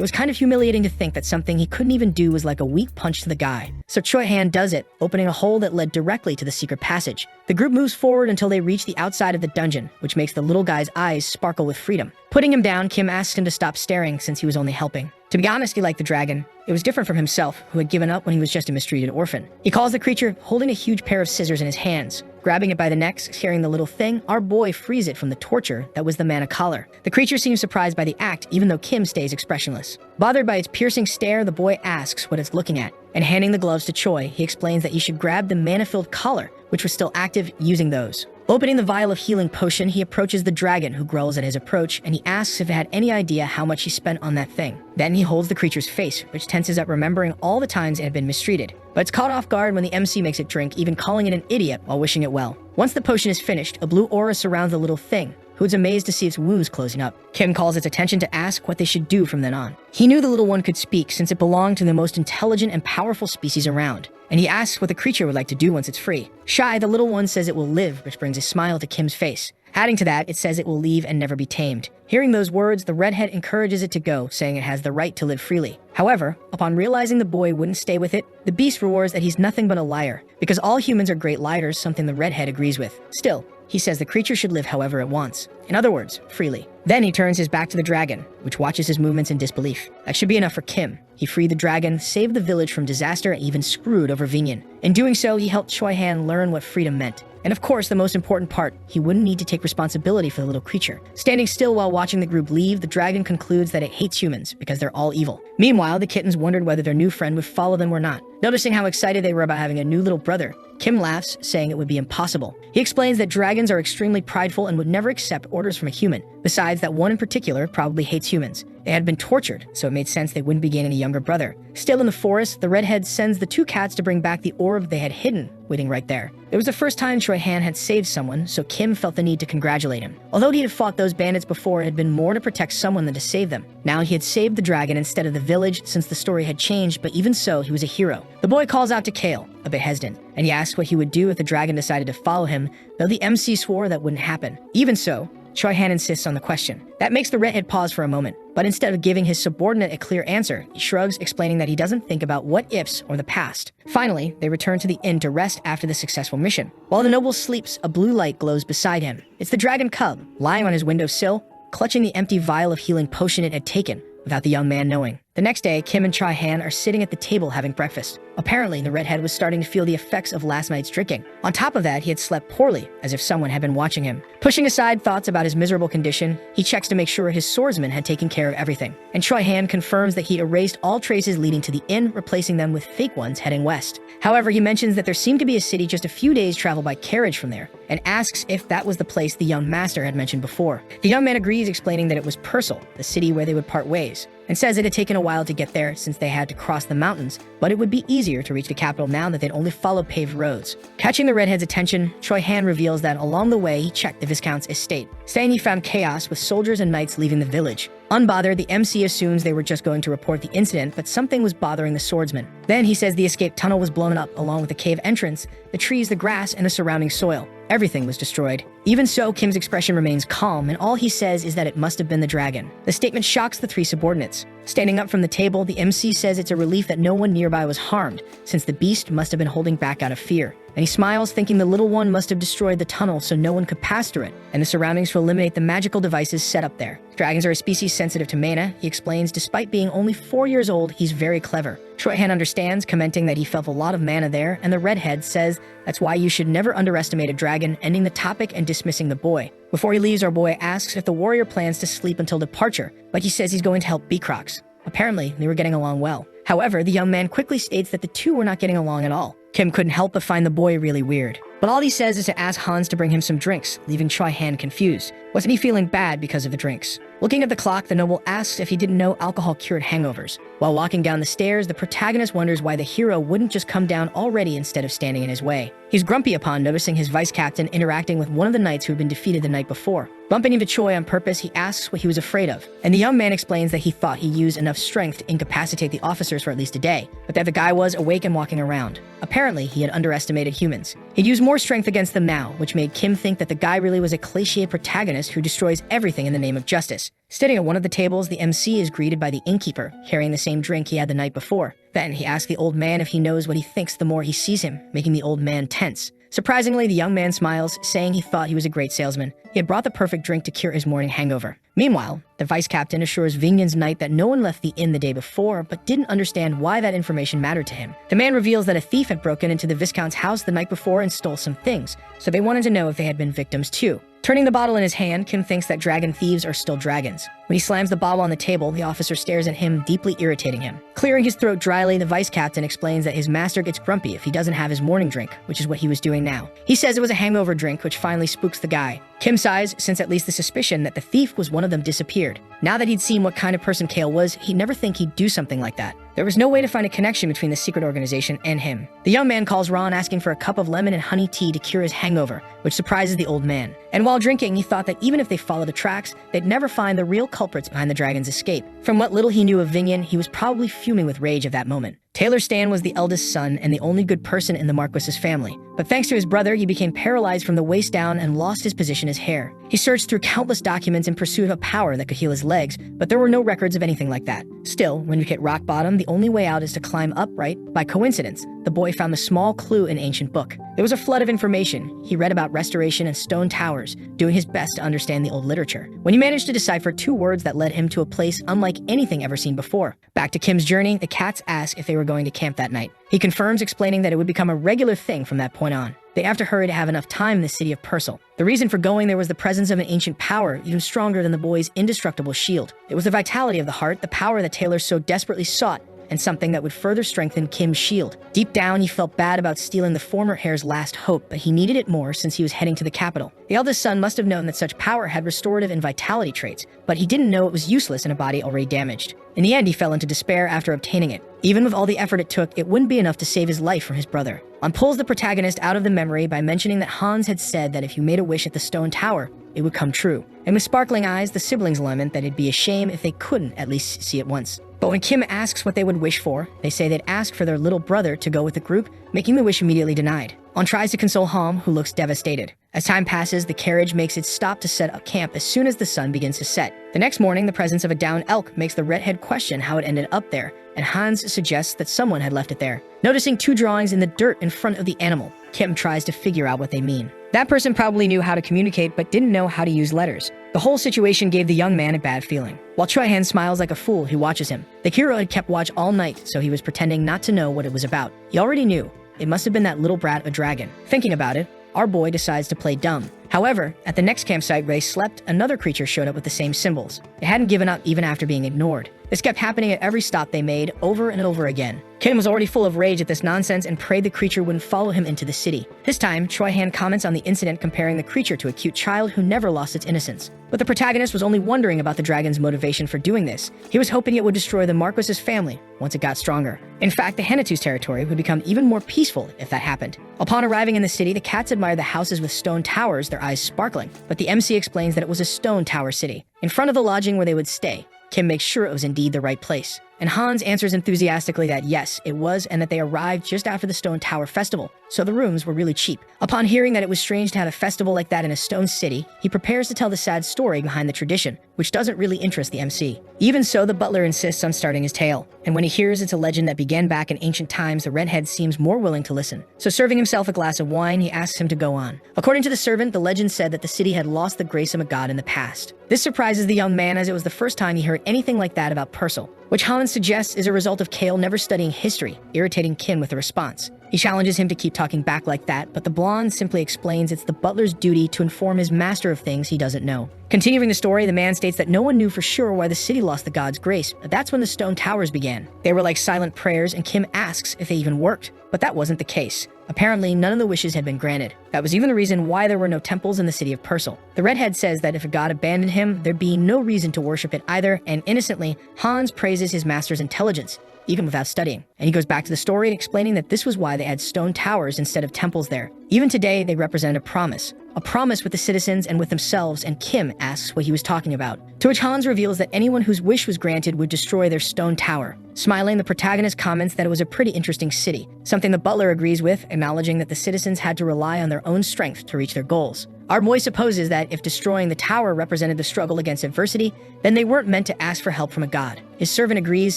was kind of humiliating to think that something he couldn't even do was like a weak punch to the guy. So Choi-Han does it, opening a hole that led directly to the secret passage. The group moves forward until they reach the outside of the dungeon, which makes the little guy's eyes sparkle with freedom. Putting him down, Kim asks him to stop staring since he was only helping. To be honest, he liked the dragon. It was different from himself, who had given up when he was just a mistreated orphan. He calls the creature, holding a huge pair of scissors in his hands. Grabbing it by the neck, scaring the little thing, our boy frees it from the torture that was the mana collar. The creature seems surprised by the act, even though Kim stays expressionless. Bothered by its piercing stare, the boy asks what it's looking at, and handing the gloves to Choi, he explains that he should grab the mana-filled collar, which was still active, using those. Opening the vial of healing potion, he approaches the dragon, who growls at his approach, and he asks if it had any idea how much he spent on that thing. Then he holds the creature's face, which tenses up, remembering all the times it had been mistreated. But it's caught off guard when the MC makes it drink, even calling it an idiot while wishing it well. Once the potion is finished, a blue aura surrounds the little thing, who is amazed to see its wounds closing up. Kim calls its attention to ask what they should do from then on. He knew the little one could speak since it belonged to the most intelligent and powerful species around, and he asks what the creature would like to do once it's free. Shy, the little one says it will live, which brings a smile to Kim's face. Adding to that, it says it will leave and never be tamed. Hearing those words, the redhead encourages it to go, saying it has the right to live freely. However, upon realizing the boy wouldn't stay with it, the beast roars that he's nothing but a liar, because all humans are great liars, something the redhead agrees with. Still, he says the creature should live however it wants. In other words, freely. Then he turns his back to the dragon, which watches his movements in disbelief. That should be enough for Kim. He freed the dragon, saved the village from disaster, and even screwed over Vinyan. In doing so, he helped Choi-Han learn what freedom meant. And of course, the most important part, he wouldn't need to take responsibility for the little creature. Standing still while watching the group leave, the dragon concludes that it hates humans because they're all evil. Meanwhile, the kittens wondered whether their new friend would follow them or not. Noticing how excited they were about having a new little brother, Kim laughs, saying it would be impossible. He explains that dragons are extremely prideful and would never accept orders from a human. Besides, that one in particular probably hates humans. They had been tortured, so it made sense they wouldn't be gaining a younger brother. Still in the forest, the redhead sends the two cats to bring back the orb they had hidden, waiting right there. It was the first time Choi-Han had saved someone, so Kim felt the need to congratulate him. Although he had fought those bandits before, it had been more to protect someone than to save them. Now he had saved the dragon instead of the village, since the story had changed, but even so, he was a hero. The boy calls out to Kale, a bit hesitant, and he asks what he would do if the dragon decided to follow him, though the MC swore that wouldn't happen. Even so, Choi-Han insists on the question. That makes the redhead pause for a moment, but instead of giving his subordinate a clear answer, he shrugs, explaining that he doesn't think about what-ifs or the past. Finally, they return to the inn to rest after the successful mission. While the noble sleeps, a blue light glows beside him. It's the dragon cub, lying on his windowsill, clutching the empty vial of healing potion it had taken, without the young man knowing. The next day, Kim and Choi-Han are sitting at the table having breakfast. Apparently, the redhead was starting to feel the effects of last night's drinking. On top of that, he had slept poorly, as if someone had been watching him. Pushing aside thoughts about his miserable condition, he checks to make sure his swordsman had taken care of everything. And Choi-Han confirms that he'd erased all traces leading to the inn, replacing them with fake ones heading west. However, he mentions that there seemed to be a city just a few days' travel by carriage from there, and asks if that was the place the young master had mentioned before. The young man agrees, explaining that it was Purcell, the city where they would part ways, and says it had taken a while to get there since they had to cross the mountains, but it would be easier to reach the capital now that they'd only followed paved roads. Catching the redhead's attention, Choi-Han reveals that along the way he checked the Viscount's estate, saying he found chaos with soldiers and knights leaving the village. Unbothered, the MC assumes they were just going to report the incident, but something was bothering the swordsman. Then he says the escape tunnel was blown up along with the cave entrance, the trees, the grass, and the surrounding soil. Everything was destroyed. Even so, Kim's expression remains calm, and all he says is that it must have been the dragon. The statement shocks the three subordinates. Standing up from the table, the MC says it's a relief that no one nearby was harmed, since the beast must have been holding back out of fear. And he smiles, thinking the little one must have destroyed the tunnel so no one could pass through it, and the surroundings to eliminate the magical devices set up there. Dragons are a species sensitive to mana, he explains. Despite being only 4 years old, he's very clever. Choi-han understands, commenting that he felt a lot of mana there, and the redhead says that's why you should never underestimate a dragon, ending the topic and dismissing the boy. Before he leaves, our boy asks if the warrior plans to sleep until departure, but he says he's going to help Beecrox. Apparently, they were getting along well. However, the young man quickly states that the two were not getting along at all. Kim couldn't help but find the boy really weird. But all he says is to ask Hans to bring him some drinks, leaving Choi-han confused. Wasn't he feeling bad because of the drinks? Looking at the clock, the noble asks if he didn't know alcohol cured hangovers. While walking down the stairs, the protagonist wonders why the hero wouldn't just come down already instead of standing in his way. He's grumpy upon noticing his vice captain interacting with one of the knights who had been defeated the night before. Bumping into Choi on purpose, he asks what he was afraid of, and the young man explains that he thought he used enough strength to incapacitate the officers for at least a day, but that the guy was awake and walking around. Apparently, he had underestimated humans. He'd used more strength against them now, which made Kim think that the guy really was a cliched protagonist who destroys everything in the name of justice. Sitting at one of the tables, the MC is greeted by the innkeeper, carrying the same drink he had the night before. Then he asks the old man if he knows what he thinks the more he sees him, making the old man tense. Surprisingly, the young man smiles, saying he thought he was a great salesman. He had brought the perfect drink to cure his morning hangover. Meanwhile, the vice captain assures Vingen's knight that no one left the inn the day before, but didn't understand why that information mattered to him. The man reveals that a thief had broken into the Viscount's house the night before and stole some things, so they wanted to know if they had been victims too. Turning the bottle in his hand, Kim thinks that dragon thieves are still dragons. When he slams the bottle on the table, the officer stares at him, deeply irritating him. Clearing his throat dryly, the vice captain explains that his master gets grumpy if he doesn't have his morning drink, which is what he was doing now. He says it was a hangover drink, which finally spooks the guy. Kim sighs, since at least the suspicion that the thief was one of them disappeared. Now that he'd seen what kind of person Kale was, he'd never think he'd do something like that. There was no way to find a connection between the secret organization and him. The young man calls Ron, asking for a cup of lemon and honey tea to cure his hangover, which surprises the old man. And while drinking, he thought that even if they followed the tracks, they'd never find the real culprits behind the dragon's escape. From what little he knew of Vingen, he was probably fuming with rage at that moment. Taylor Stan was the eldest son and the only good person in the Marquis's family. But thanks to his brother, he became paralyzed from the waist down and lost his position as heir. He searched through countless documents in pursuit of a power that could heal his legs, but there were no records of anything like that. Still, when you hit rock bottom, the only way out is to climb upright. By coincidence, the boy found a small clue in an ancient book. There was a flood of information. He read about restoration and stone towers, doing his best to understand the old literature. When he managed to decipher 2 words that led him to a place unlike anything ever seen before. Back to Kim's journey, the cats ask if they were going to camp that night. He confirms, explaining that it would become a regular thing from that point on. They have to hurry to have enough time in the city of Purcell. The reason for going there was the presence of an ancient power, even stronger than the boy's indestructible shield. It was the vitality of the heart, the power that Taylor so desperately sought, and something that would further strengthen Kim's shield. Deep down, he felt bad about stealing the former heir's last hope, but he needed it more since he was heading to the capital. The eldest son must have known that such power had restorative and vitality traits, but he didn't know it was useless in a body already damaged. In the end, he fell into despair after obtaining it. Even with all the effort it took, it wouldn't be enough to save his life from his brother. On pulls the protagonist out of the memory by mentioning that Hans had said that if you made a wish at the stone tower, it would come true. And with sparkling eyes, the siblings lament that it'd be a shame if they couldn't at least see it once. But when Kim asks what they would wish for, they say they'd ask for their little brother to go with the group, making the wish immediately denied. On tries to console Ham, who looks devastated. As time passes, the carriage makes its stop to set up camp as soon as the sun begins to set. The next morning, the presence of a downed elk makes the redhead question how it ended up there, and Hans suggests that someone had left it there. Noticing 2 drawings in the dirt in front of the animal, Kim tries to figure out what they mean. That person probably knew how to communicate but didn't know how to use letters. The whole situation gave the young man a bad feeling. While Choi-han smiles like a fool, he watches him. The hero had kept watch all night, so he was pretending not to know what it was about. He already knew. It must have been that little brat, a dragon. Thinking about it, our boy decides to play dumb. However, at the next campsite where they slept, another creature showed up with the same symbols. It hadn't given up even after being ignored. This kept happening at every stop they made, over and over again. Kim was already full of rage at this nonsense and prayed the creature wouldn't follow him into the city. This time, Choi-han comments on the incident, comparing the creature to a cute child who never lost its innocence. But the protagonist was only wondering about the dragon's motivation for doing this. He was hoping it would destroy the Marquis's family once it got stronger. In fact, the Henatu's territory would become even more peaceful if that happened. Upon arriving in the city, the cats admired the houses with stone towers, their eyes sparkling. But the MC explains that it was a stone tower city. In front of the lodging where they would stay, Kim makes sure it was indeed the right place. And Hans answers enthusiastically that yes, it was, and that they arrived just after the Stone Tower Festival, so the rooms were really cheap. Upon hearing that it was strange to have a festival like that in a stone city, he prepares to tell the sad story behind the tradition, which doesn't really interest the MC. Even so, the butler insists on starting his tale, and when he hears it's a legend that began back in ancient times, the redhead seems more willing to listen. So serving himself a glass of wine, he asks him to go on. According to the servant, the legend said that the city had lost the grace of a god in the past. This surprises the young man as it was the first time he heard anything like that about Purcell, which Hans suggests is a result of Kale never studying history, irritating Kim with a response. He challenges him to keep talking back like that, but the blonde simply explains it's the butler's duty to inform his master of things he doesn't know. Continuing the story, the man states that no one knew for sure why the city lost the god's grace, but that's when the stone towers began. They were like silent prayers, and Kim asks if they even worked, but that wasn't the case. Apparently, none of the wishes had been granted. That was even the reason why there were no temples in the city of Purcell. The redhead says that if a god abandoned him, there'd be no reason to worship it either, and innocently, Hans praises his master's intelligence, even without studying. And he goes back to the story and explaining that this was why they had stone towers instead of temples there. Even today, they represent a promise with the citizens and with themselves, and Kim asks what he was talking about. To which Hans reveals that anyone whose wish was granted would destroy their stone tower. Smiling, the protagonist comments that it was a pretty interesting city, something the butler agrees with, acknowledging that the citizens had to rely on their own strength to reach their goals. Our boy supposes that if destroying the tower represented the struggle against adversity, then they weren't meant to ask for help from a god. His servant agrees,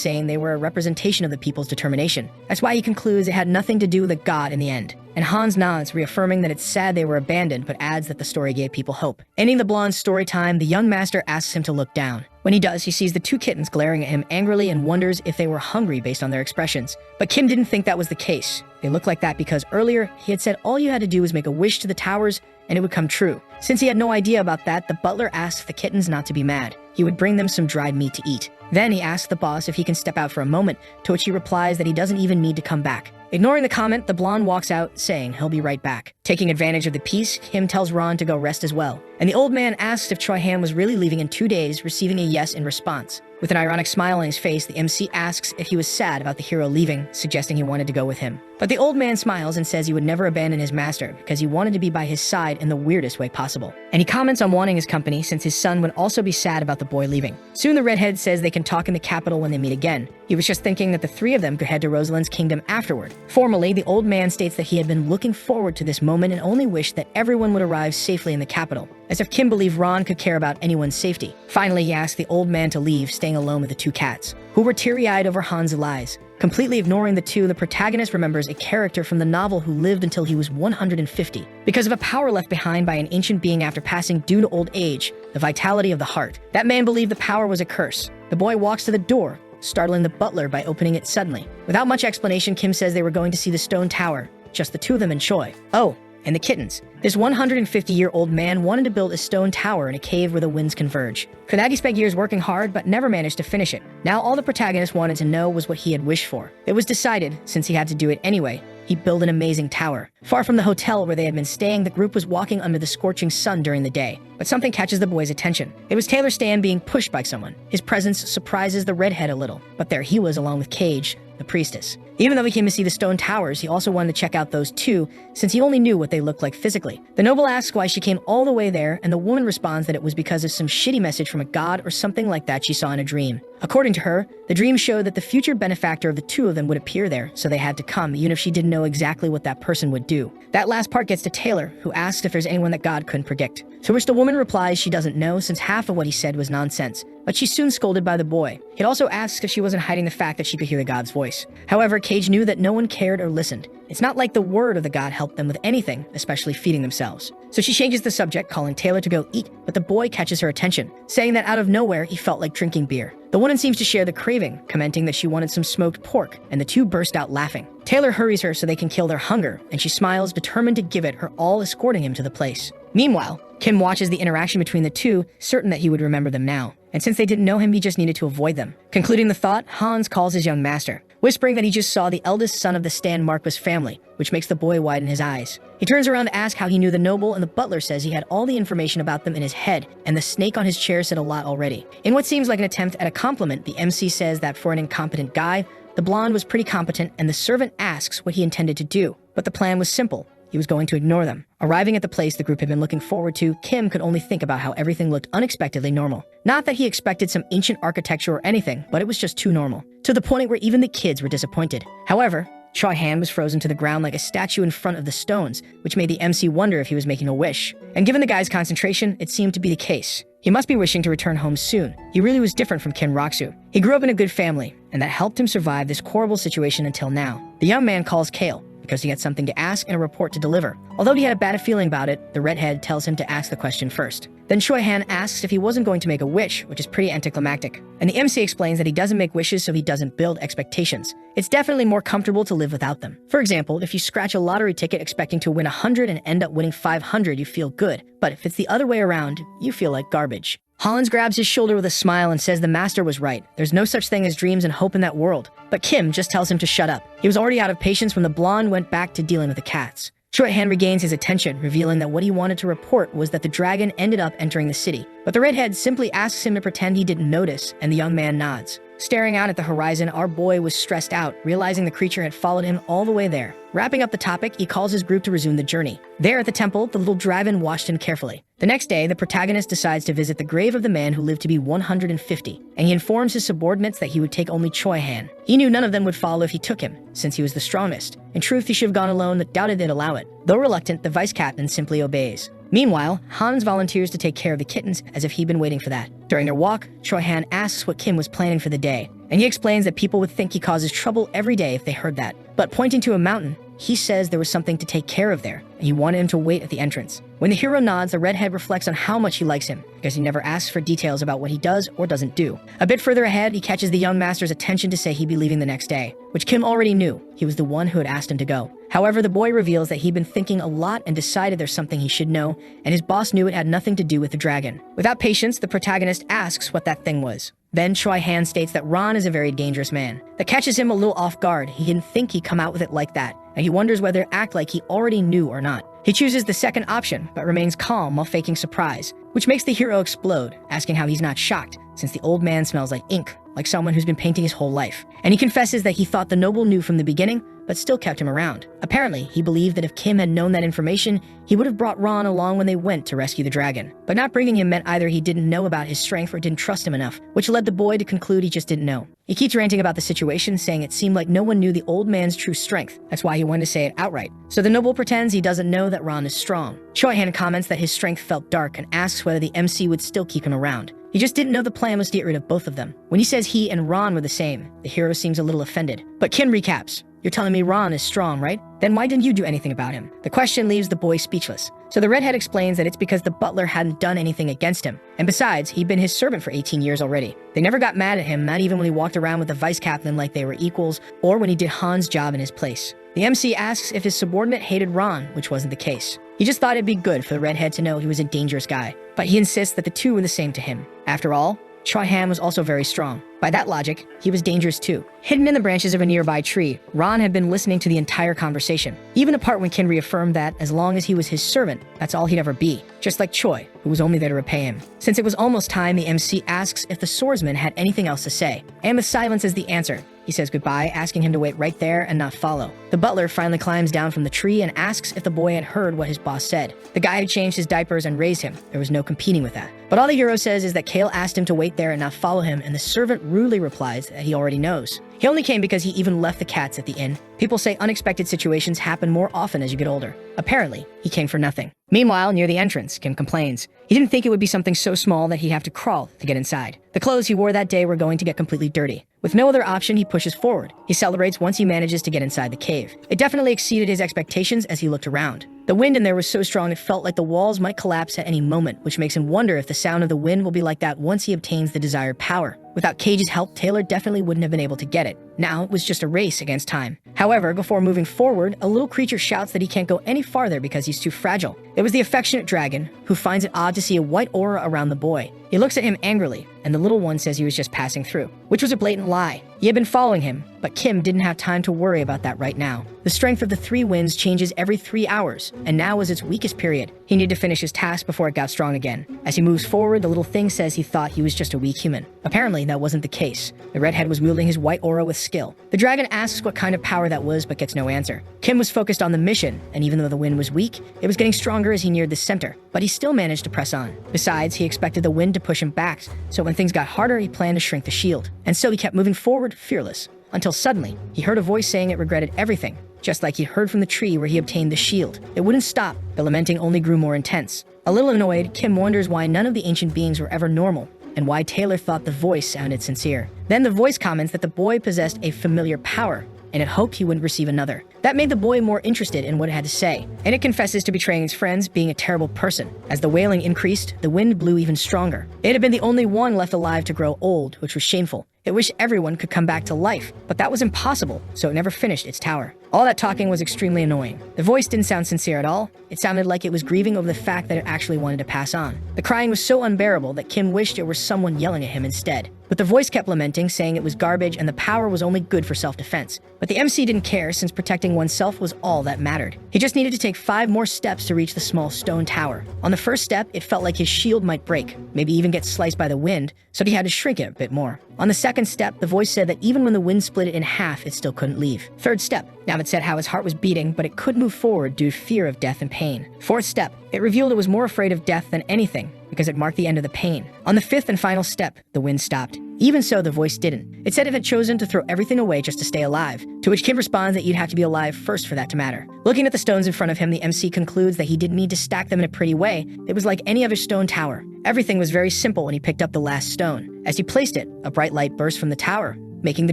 saying they were a representation of the people's determination. That's why he concludes it had nothing to do with a god in the end. And Hans nods, reaffirming that it's sad they were abandoned, but adds that the story gave people hope. Ending the blonde's story time, the young master asks him to look down. When he does, he sees the two kittens glaring at him angrily and wonders if they were hungry based on their expressions. But Kim didn't think that was the case. They looked like that because earlier, he had said all you had to do was make a wish to the towers and it would come true. Since he had no idea about that, the butler asked the kittens not to be mad. He would bring them some dried meat to eat. Then he asks the boss if he can step out for a moment, to which he replies that he doesn't even need to come back. Ignoring the comment, the blonde walks out, saying he'll be right back. Taking advantage of the peace, Kim tells Ron to go rest as well. And the old man asks if Choi Han was really leaving in 2 days, receiving a yes in response. With an ironic smile on his face, the MC asks if he was sad about the hero leaving, suggesting he wanted to go with him. But the old man smiles and says he would never abandon his master because he wanted to be by his side in the weirdest way possible. And he comments on wanting his company since his son would also be sad about the boy leaving. Soon the redhead says they can talk in the capital when they meet again. He was just thinking that the three of them could head to Rosalind's kingdom afterward. Formally, the old man states that he had been looking forward to this moment and only wished that everyone would arrive safely in the capital, as if Kim believed Ron could care about anyone's safety. Finally, he asked the old man to leave, staying alone with the two cats, who were teary-eyed over Hans' lies. Completely ignoring the two, the protagonist remembers a character from the novel who lived until he was 150. Because of a power left behind by an ancient being after passing due to old age, the vitality of the heart. That man believed the power was a curse. The boy walks to the door, startling the butler by opening it suddenly. Without much explanation, Kim says they were going to see the stone tower, just the two of them and Choi. Oh, and the kittens. This 150-year-old man wanted to build a stone tower in a cave where the winds converge. For that, he spent years working hard, but never managed to finish it. Now all the protagonist wanted to know was what he had wished for. It was decided, since he had to do it anyway, he'd build an amazing tower. Far from the hotel where they had been staying, the group was walking under the scorching sun during the day. But something catches the boy's attention. It was Taylor Stan being pushed by someone. His presence surprises the redhead a little, but there he was along with Cage, the priestess. Even though he came to see the stone towers, he also wanted to check out those two, since he only knew what they looked like physically. The noble asks why she came all the way there, and the woman responds that it was because of some shitty message from a god or something like that she saw in a dream. According to her, the dream showed that the future benefactor of the two of them would appear there, so they had to come, even if she didn't know exactly what that person would do. That last part gets to Taylor, who asks if there's anyone that God couldn't predict. To which the woman replies she doesn't know, since half of what he said was nonsense. But she's soon scolded by the boy. He also asks if she wasn't hiding the fact that she could hear the god's voice. However, Cage knew that no one cared or listened. It's not like the word of the god helped them with anything, especially feeding themselves. So she changes the subject, calling Taylor to go eat, but the boy catches her attention, saying that out of nowhere he felt like drinking beer. The woman seems to share the craving, commenting that she wanted some smoked pork, and the two burst out laughing. Taylor hurries her so they can kill their hunger, and she smiles, determined to give it her all, escorting him to the place. Meanwhile, Kim watches the interaction between the two, certain that he would remember them now. And since they didn't know him, he just needed to avoid them. Concluding the thought, Hans calls his young master, whispering that he just saw the eldest son of the Stan Marquis family, which makes the boy widen his eyes. He turns around to ask how he knew the noble, and the butler says he had all the information about them in his head, and the snake on his chair said a lot already. In what seems like an attempt at a compliment, the MC says that for an incompetent guy, the blonde was pretty competent, and the servant asks what he intended to do. But the plan was simple. He was going to ignore them. Arriving at the place the group had been looking forward to, Kim could only think about how everything looked unexpectedly normal. Not that he expected some ancient architecture or anything, but it was just too normal, to the point where even the kids were disappointed. However, Choi Han was frozen to the ground like a statue in front of the stones, which made the MC wonder if he was making a wish. And given the guy's concentration, it seemed to be the case. He must be wishing to return home soon. He really was different from Kim Roksu. He grew up in a good family, and that helped him survive this horrible situation until now. The young man calls Kale, because he had something to ask and a report to deliver. Although he had a bad feeling about it, the redhead tells him to ask the question first. Then Choi-han asks if he wasn't going to make a wish, which is pretty anticlimactic. And the MC explains that he doesn't make wishes so he doesn't build expectations. It's definitely more comfortable to live without them. For example, if you scratch a lottery ticket expecting to win 100 and end up winning 500, you feel good. But if it's the other way around, you feel like garbage. Hollins grabs his shoulder with a smile and says the master was right. There's no such thing as dreams and hope in that world. But Kim just tells him to shut up. He was already out of patience when the blonde went back to dealing with the cats. Choi-han regains his attention, revealing that what he wanted to report was that the dragon ended up entering the city. But the redhead simply asks him to pretend he didn't notice, and the young man nods. Staring out at the horizon, our boy was stressed out, realizing the creature had followed him all the way there. Wrapping up the topic, he calls his group to resume the journey. There at the temple, the little dragon watched him carefully. The next day, the protagonist decides to visit the grave of the man who lived to be 150, and he informs his subordinates that he would take only Choi-han. He knew none of them would follow if he took him, since he was the strongest. In truth, he should have gone alone, but doubted they'd allow it. Though reluctant, the vice captain simply obeys. Meanwhile, Hans volunteers to take care of the kittens as if he'd been waiting for that. During their walk, Choi-han asks what Kim was planning for the day, and he explains that people would think he causes trouble every day if they heard that. But pointing to a mountain, he says there was something to take care of there, and he wanted him to wait at the entrance. When the hero nods, the redhead reflects on how much he likes him, because he never asks for details about what he does or doesn't do. A bit further ahead, he catches the young master's attention to say he'd be leaving the next day, which Kim already knew. He was the one who had asked him to go. However, the boy reveals that he'd been thinking a lot and decided there's something he should know, and his boss knew it had nothing to do with the dragon. Without patience, the protagonist asks what that thing was. Then Choi-han states that Ron is a very dangerous man. That catches him a little off guard. He didn't think he'd come out with it like that, and he wonders whether to act like he already knew or not. He chooses the second option, but remains calm while faking surprise, which makes the hero explode, asking how he's not shocked, since the old man smells like ink, like someone who's been painting his whole life. And he confesses that he thought the noble knew from the beginning, but still kept him around. Apparently, he believed that if Kim had known that information, he would have brought Ron along when they went to rescue the dragon. But not bringing him meant either he didn't know about his strength or didn't trust him enough, which led the boy to conclude he just didn't know. He keeps ranting about the situation, saying it seemed like no one knew the old man's true strength. That's why he wanted to say it outright. So the noble pretends he doesn't know that Ron is strong. Choi-han comments that his strength felt dark and asks whether the MC would still keep him around. He just didn't know the plan was to get rid of both of them. When he says he and Ron were the same, the hero seems a little offended. But Kim recaps. You're telling me Ron is strong, right? Then why didn't you do anything about him? The question leaves the boy speechless. So the redhead explains that it's because the butler hadn't done anything against him. And besides, he'd been his servant for 18 years already. They never got mad at him, not even when he walked around with the vice captain like they were equals, or when he did Han's job in his place. The MC asks if his subordinate hated Ron, which wasn't the case. He just thought it'd be good for the redhead to know he was a dangerous guy. But he insists that the two were the same to him. After all, Choi-han was also very strong. By that logic, he was dangerous too. Hidden in the branches of a nearby tree, Ron had been listening to the entire conversation, even the part when Kin reaffirmed that as long as he was his servant, that's all he'd ever be, just like Choi, who was only there to repay him. Since it was almost time, the MC asks if the swordsman had anything else to say, and with silence is the answer. He says goodbye, asking him to wait right there and not follow. The butler finally climbs down from the tree and asks if the boy had heard what his boss said. The guy had changed his diapers and raised him. There was no competing with that. But all the hero says is that Kale asked him to wait there and not follow him, and the servant rudely replies that he already knows. He only came because he even left the cats at the inn. People say unexpected situations happen more often as you get older. Apparently, he came for nothing. Meanwhile, near the entrance, Kim complains. He didn't think it would be something so small that he'd have to crawl to get inside. The clothes he wore that day were going to get completely dirty. With no other option, he pushes forward. He celebrates once he manages to get inside the cave. It definitely exceeded his expectations as he looked around. The wind in there was so strong it felt like the walls might collapse at any moment, which makes him wonder if the sound of the wind will be like that once he obtains the desired power. Without Cage's help, Taylor definitely wouldn't have been able to get it. Now it was just a race against time. However, before moving forward, a little creature shouts that he can't go any farther because he's too fragile. It was the affectionate dragon, who finds it odd to see a white aura around the boy. He looks at him angrily, and the little one says he was just passing through, which was a blatant lie. He had been following him, but Kim didn't have time to worry about that right now. The strength of the three winds changes every 3 hours, and now was its weakest period. He needed to finish his task before it got strong again. As he moves forward, the little thing says he thought he was just a weak human. Apparently, that wasn't the case. The redhead was wielding his white aura with skill. The dragon asks what kind of power that was, but gets no answer. Kim was focused on the mission, and even though the wind was weak, it was getting stronger as he neared the center, but he still managed to press on. Besides, he expected the wind to push him back, so when things got harder, he planned to shrink the shield. And so he kept moving forward, fearless, until suddenly, he heard a voice saying it regretted everything, just like he'd heard from the tree where he obtained the shield. It wouldn't stop. The lamenting only grew more intense. A little annoyed, Kim wonders why none of the ancient beings were ever normal, and why Taylor thought the voice sounded sincere. Then the voice comments that the boy possessed a familiar power, and it hoped he wouldn't receive another. That made the boy more interested in what it had to say, and it confesses to betraying its friends, being a terrible person. As the wailing increased, the wind blew even stronger. It had been the only one left alive to grow old, which was shameful. It wished everyone could come back to life, but that was impossible, so it never finished its tower. All that talking was extremely annoying. The voice didn't sound sincere at all. It sounded like it was grieving over the fact that it actually wanted to pass on. The crying was so unbearable that Kim wished it were someone yelling at him instead. But the voice kept lamenting, saying it was garbage and the power was only good for self-defense. But the MC didn't care, since protecting oneself was all that mattered. He just needed to take 5 more steps to reach the small stone tower. On the first step, it felt like his shield might break, maybe even get sliced by the wind, so he had to shrink it a bit more. On the second step, the voice said that even when the wind split it in half, it still couldn't leave. Third step, now it said how his heart was beating, but it could move forward due to fear of death and pain. Fourth step, it revealed it was more afraid of death than anything, because it marked the end of the pain. On the fifth and final step, the wind stopped. Even so, the voice didn't. It said it had chosen to throw everything away just to stay alive, to which Kim responds that you'd have to be alive first for that to matter. Looking at the stones in front of him, the MC concludes that he didn't need to stack them in a pretty way. It was like any other stone tower. Everything was very simple when he picked up the last stone. As he placed it, a bright light burst from the tower, making the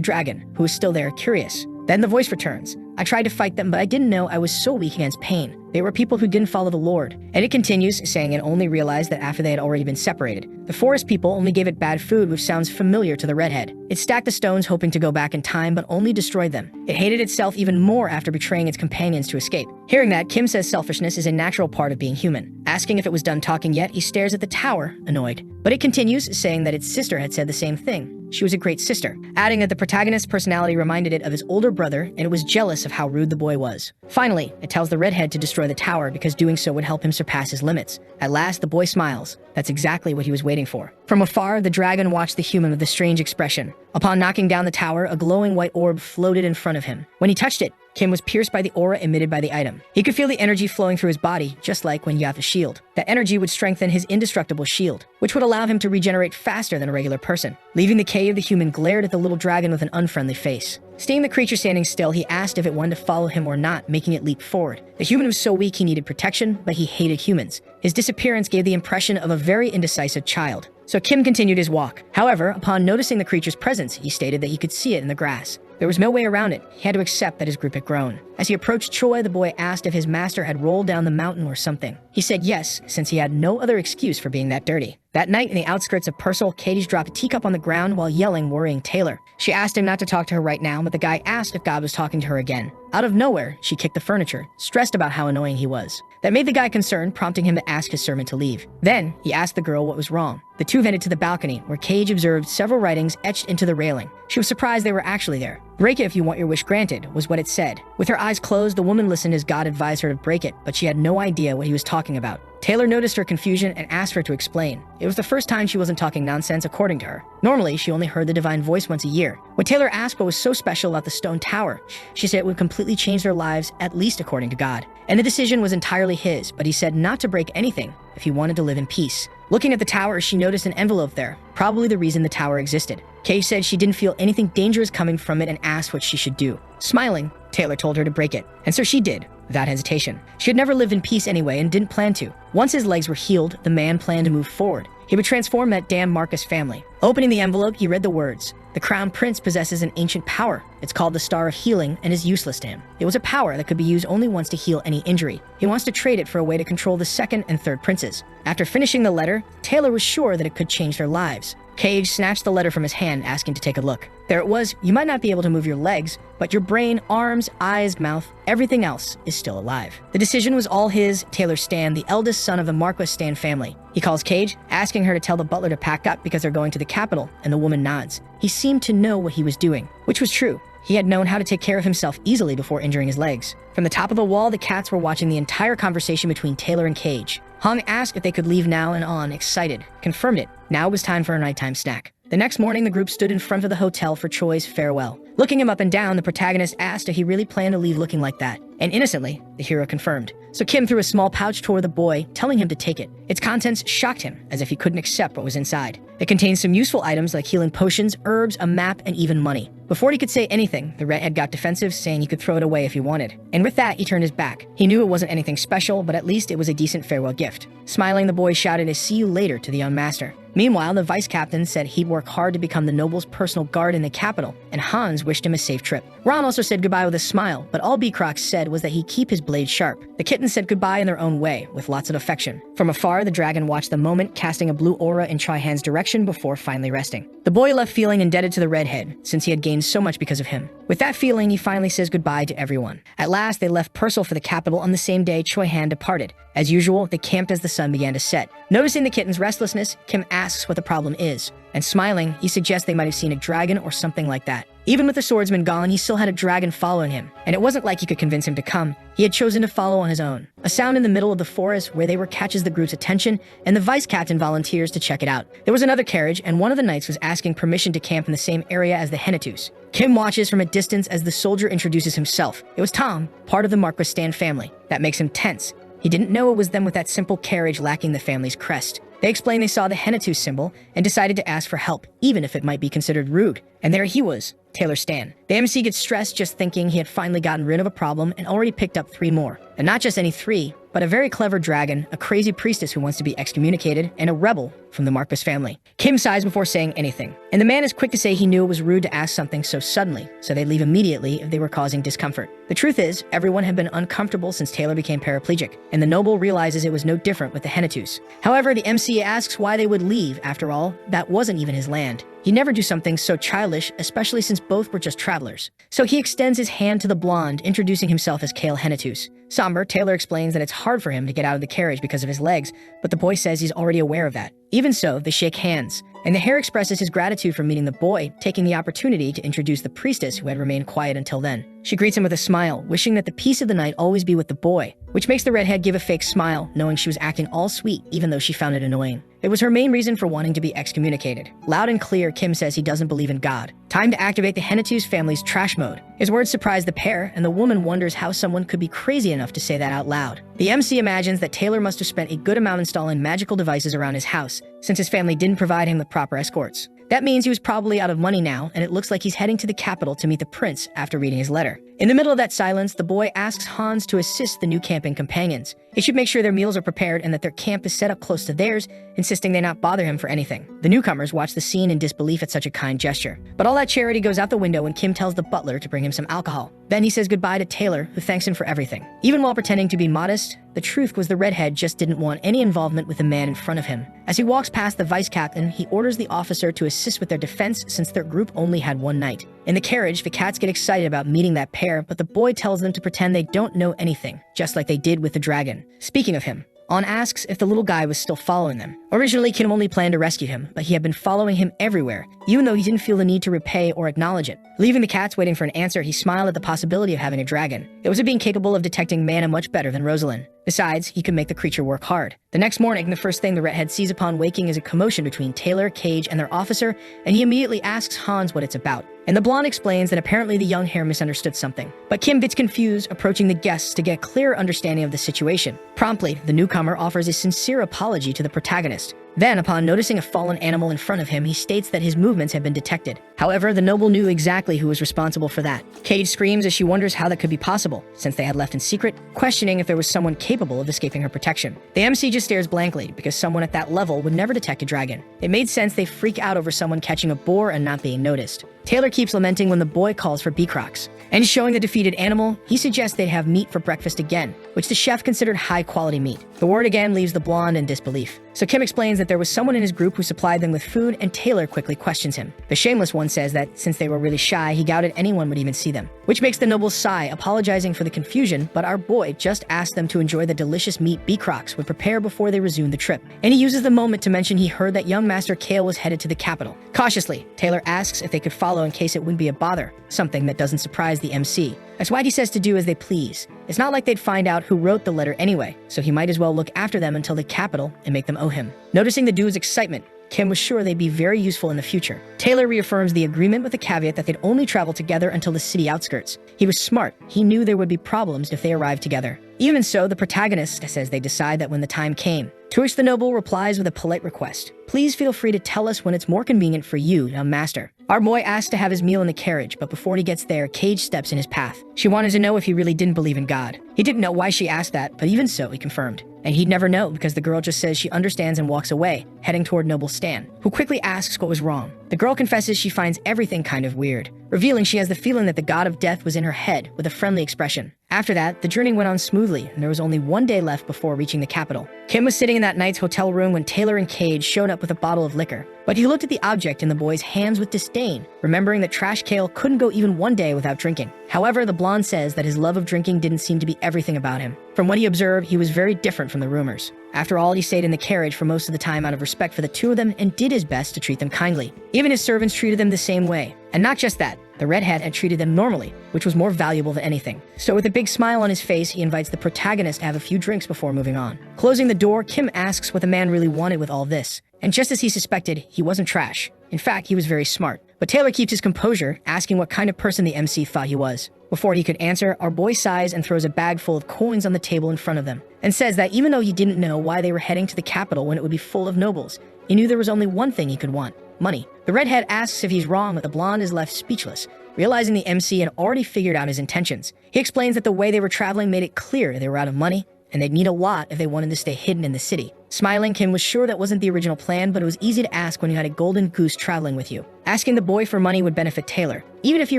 dragon, who was still there, curious. Then the voice returns. I tried to fight them, but I didn't know I was so weak against pain. They were people who didn't follow the Lord. And it continues, saying it only realized that after they had already been separated. The forest people only gave it bad food, which sounds familiar to the redhead. It stacked the stones hoping to go back in time, but only destroyed them. It hated itself even more after betraying its companions to escape. Hearing that, Kim says selfishness is a natural part of being human. Asking if it was done talking yet, he stares at the tower, annoyed. But it continues, saying that its sister had said the same thing. She was a great sister, adding that the protagonist's personality reminded it of his older brother, and it was jealous of how rude the boy was. Finally, it tells the redhead to destroy the tower because doing so would help him surpass his limits. At last, the boy smiles. That's exactly what he was waiting for. From afar, the dragon watched the human with a strange expression. Upon knocking down the tower, a glowing white orb floated in front of him. When he touched it, Kim was pierced by the aura emitted by the item. He could feel the energy flowing through his body, just like when you have a shield. That energy would strengthen his indestructible shield, which would allow him to regenerate faster than a regular person. Leaving the cave, the human glared at the little dragon with an unfriendly face. Seeing the creature standing still, he asked if it wanted to follow him or not, making it leap forward. The human was so weak he needed protection, but he hated humans. His disappearance gave the impression of a very indecisive child. So Kim continued his walk. However, upon noticing the creature's presence, he stated that he could see it in the grass. There was no way around it. He had to accept that his group had grown. As he approached Choi, the boy asked if his master had rolled down the mountain or something. He said yes, since he had no other excuse for being that dirty. That night, in the outskirts of Purcell, Katie dropped a teacup on the ground while yelling, worrying Taylor. She asked him not to talk to her right now, but the guy asked if God was talking to her again. Out of nowhere, she kicked the furniture, stressed about how annoying he was. That made the guy concerned, prompting him to ask his servant to leave. Then, he asked the girl what was wrong. The two vented to the balcony, where Cage observed several writings etched into the railing. She was surprised they were actually there. "Break it if you want your wish granted," was what it said. With her eyes closed, the woman listened as God advised her to break it, but she had no idea what he was talking about. Taylor noticed her confusion and asked her to explain. It was the first time she wasn't talking nonsense, according to her. Normally, she only heard the divine voice once a year. When Taylor asked what was so special about the stone tower, she said it would completely change their lives, at least according to God. And the decision was entirely his, but he said not to break anything if he wanted to live in peace. Looking at the tower, she noticed an envelope there, probably the reason the tower existed. Kay said she didn't feel anything dangerous coming from it and asked what she should do. Smiling, Taylor told her to break it, and so she did, without hesitation. She had never lived in peace anyway and didn't plan to. Once his legs were healed, the man planned to move forward. He would transform that damn Marcus family. Opening the envelope, he read the words. The Crown Prince possesses an ancient power. It's called the Star of Healing and is useless to him. It was a power that could be used only once to heal any injury. He wants to trade it for a way to control the second and third princes. After finishing the letter, Taylor was sure that it could change their lives. Cage snatched the letter from his hand, asking to take a look. There it was. You might not be able to move your legs, but your brain, arms, eyes, mouth, everything else is still alive. The decision was all his, Taylor Stan, the eldest son of the Marquis Stan family. He calls Cage, asking her to tell the butler to pack up because they're going to the capital, and the woman nods. He seemed to know what he was doing, which was true. He had known how to take care of himself easily before injuring his legs. From the top of the wall, the cats were watching the entire conversation between Taylor and Cage. Hung asked if they could leave now and on, excited. Confirmed it. Now it was time for a nighttime snack. The next morning, the group stood in front of the hotel for Choi's farewell. Looking him up and down, the protagonist asked if he really planned to leave looking like that. And innocently, the hero confirmed. So Kim threw a small pouch toward the boy, telling him to take it. Its contents shocked him, as if he couldn't accept what was inside. It contained some useful items like healing potions, herbs, a map, and even money. Before he could say anything, the redhead got defensive, saying he could throw it away if he wanted. And with that, he turned his back. He knew it wasn't anything special, but at least it was a decent farewell gift. Smiling, the boy shouted a "see you later" to the young master. Meanwhile, the vice captain said he'd work hard to become the noble's personal guard in the capital, and Hans wished him a safe trip. Ron also said goodbye with a smile, but all Beacrox said was that he'd keep his blade sharp. The kittens said goodbye in their own way, with lots of affection. From afar, the dragon watched the moment, casting a blue aura in Chai-Han's direction before finally resting. The boy left feeling indebted to the redhead, since he had gained so much because of him. With that feeling, he finally says goodbye to everyone. At last, they left Purcell for the capital on the same day Choi-Han departed. As usual, they camped as the sun began to set. Noticing the kitten's restlessness, Kim asks what the problem is, and smiling, he suggests they might have seen a dragon or something like that. Even with the swordsman gone, he still had a dragon following him, and it wasn't like he could convince him to come. He had chosen to follow on his own. A sound in the middle of the forest where they were catches the group's attention, and the vice captain volunteers to check it out. There was another carriage, and one of the knights was asking permission to camp in the same area as the Hennetus. Kim watches from a distance as the soldier introduces himself. It was Tom, part of the Marquistan family. That makes him tense. He didn't know it was them with that simple carriage lacking the family's crest. They explained they saw the Hennetus symbol and decided to ask for help, even if it might be considered rude. And there he was, Taylor Stan. The MC gets stressed just thinking he had finally gotten rid of a problem and already picked up 3 more. And not just any 3, but a very clever dragon, a crazy priestess who wants to be excommunicated, and a rebel from the Marcus family. Kim sighs before saying anything, and the man is quick to say he knew it was rude to ask something so suddenly, so they leave immediately if they were causing discomfort. The truth is, everyone had been uncomfortable since Taylor became paraplegic, and the noble realizes it was no different with the Hennetus. However, the MC asks why they would leave. After all, that wasn't even his land. He'd never do something so childish, especially since both were just travelers. So he extends his hand to the blonde, introducing himself as Kale Hennetus. Somber, Taylor explains that it's hard for him to get out of the carriage because of his legs, but the boy says he's already aware of that. Even so, they shake hands, and the hare expresses his gratitude for meeting the boy, taking the opportunity to introduce the priestess who had remained quiet until then. She greets him with a smile, wishing that the peace of the night always be with the boy, which makes the redhead give a fake smile, knowing she was acting all sweet even though she found it annoying. It was her main reason for wanting to be excommunicated. Loud and clear, Kim says he doesn't believe in God. Time to activate the Hennetus family's trash mode. His words surprise the pair, and the woman wonders how someone could be crazy enough to say that out loud. The MC imagines that Taylor must have spent a good amount installing magical devices around his house, since his family didn't provide him with proper escorts. That means he was probably out of money now, and it looks like he's heading to the capital to meet the prince after reading his letter. In the middle of that silence, the boy asks Hans to assist the new camping companions. He should make sure their meals are prepared and that their camp is set up close to theirs, insisting they not bother him for anything. The newcomers watch the scene in disbelief at such a kind gesture. But all that charity goes out the window when Kim tells the butler to bring him some alcohol. Then he says goodbye to Taylor, who thanks him for everything. Even while pretending to be modest, the truth was the redhead just didn't want any involvement with the man in front of him. As he walks past the vice captain, he orders the officer to assist with their defense since their group only had 1 night. In the carriage, the cats get excited about meeting that pair, but the boy tells them to pretend they don't know anything, just like they did with the dragon. Speaking of him, On asks if the little guy was still following them. Originally, Kim only planned to rescue him, but he had been following him everywhere, even though he didn't feel the need to repay or acknowledge it. Leaving the cats waiting for an answer, he smiled at the possibility of having a dragon. It was being capable of detecting mana much better than Rosalind. Besides, he could make the creature work hard. The next morning, the first thing the redhead sees upon waking is a commotion between Taylor, Cage, and their officer, and he immediately asks Hans what it's about. And the blonde explains that apparently the young hare misunderstood something. But Kim gets confused, approaching the guests to get a clear understanding of the situation. Promptly, the newcomer offers a sincere apology to the protagonist. Then, upon noticing a fallen animal in front of him, he states that his movements have been detected. However, the noble knew exactly who was responsible for that. Cage screams as she wonders how that could be possible, since they had left in secret, questioning if there was someone capable of escaping her protection. The MC just stares blankly, because someone at that level would never detect a dragon. It made sense they freak out over someone catching a boar and not being noticed. Taylor keeps lamenting when the boy calls for beecrocs. And showing the defeated animal, he suggests they'd have meat for breakfast again, which the chef considered high-quality meat. The word again leaves the blonde in disbelief. So Kim explains that there was someone in his group who supplied them with food, and Taylor quickly questions him. The shameless one says that since they were really shy, he doubted anyone would even see them, which makes the nobles sigh, apologizing for the confusion, but our boy just asked them to enjoy the delicious meat beecrocs would prepare before they resumed the trip. And he uses the moment to mention he heard that young Master Kale was headed to the capital. Cautiously, Taylor asks if they could follow in case it wouldn't be a bother, something that doesn't surprise the MC. That's why he says to do as they please. It's not like they'd find out who wrote the letter anyway, so he might as well look after them until the capital and make them owe him. Noticing the dude's excitement, Kim was sure they'd be very useful in the future. Taylor reaffirms the agreement with the caveat that they'd only travel together until the city outskirts. He was smart. He knew there would be problems if they arrived together. Even so, the protagonist says they decide that when the time came, To which the noble replies with a polite request. Please feel free to tell us when it's more convenient for you, young master. Our boy asks to have his meal in the carriage, but before he gets there, Cage steps in his path. She wanted to know if he really didn't believe in God. He didn't know why she asked that, but even so, he confirmed. And he'd never know because the girl just says she understands and walks away, heading toward Noble Stan, who quickly asks what was wrong. The girl confesses she finds everything kind of weird, revealing she has the feeling that the god of death was in her head with a friendly expression. After that, the journey went on smoothly, and there was only one day left before reaching the capital. Kim was sitting in that night's hotel room when Taylor and Cage showed up with a bottle of liquor. But he looked at the object in the boy's hands with disdain, remembering that Trash Kale couldn't go even one day without drinking. However, the blonde says that his love of drinking didn't seem to be everything about him. From what he observed, he was very different from the rumors. After all, he stayed in the carriage for most of the time out of respect for the two of them and did his best to treat them kindly. Even his servants treated them the same way. And not just that, the redhead had treated them normally, which was more valuable than anything. So with a big smile on his face, he invites the protagonist to have a few drinks before moving on. Closing the door, Kim asks what the man really wanted with all this. And just as he suspected, he wasn't trash. In fact, he was very smart. But Taylor keeps his composure, asking what kind of person the MC thought he was. Before he could answer, our boy sighs and throws a bag full of coins on the table in front of them, and says that even though he didn't know why they were heading to the capital when it would be full of nobles, he knew there was only one thing he could want: money. The redhead asks if he's wrong, but the blonde is left speechless, realizing the MC had already figured out his intentions. He explains that the way they were traveling made it clear they were out of money, and they'd need a lot if they wanted to stay hidden in the city. Smiling, Kim was sure that wasn't the original plan, but it was easy to ask when you had a golden goose traveling with you. Asking the boy for money would benefit Taylor. Even if he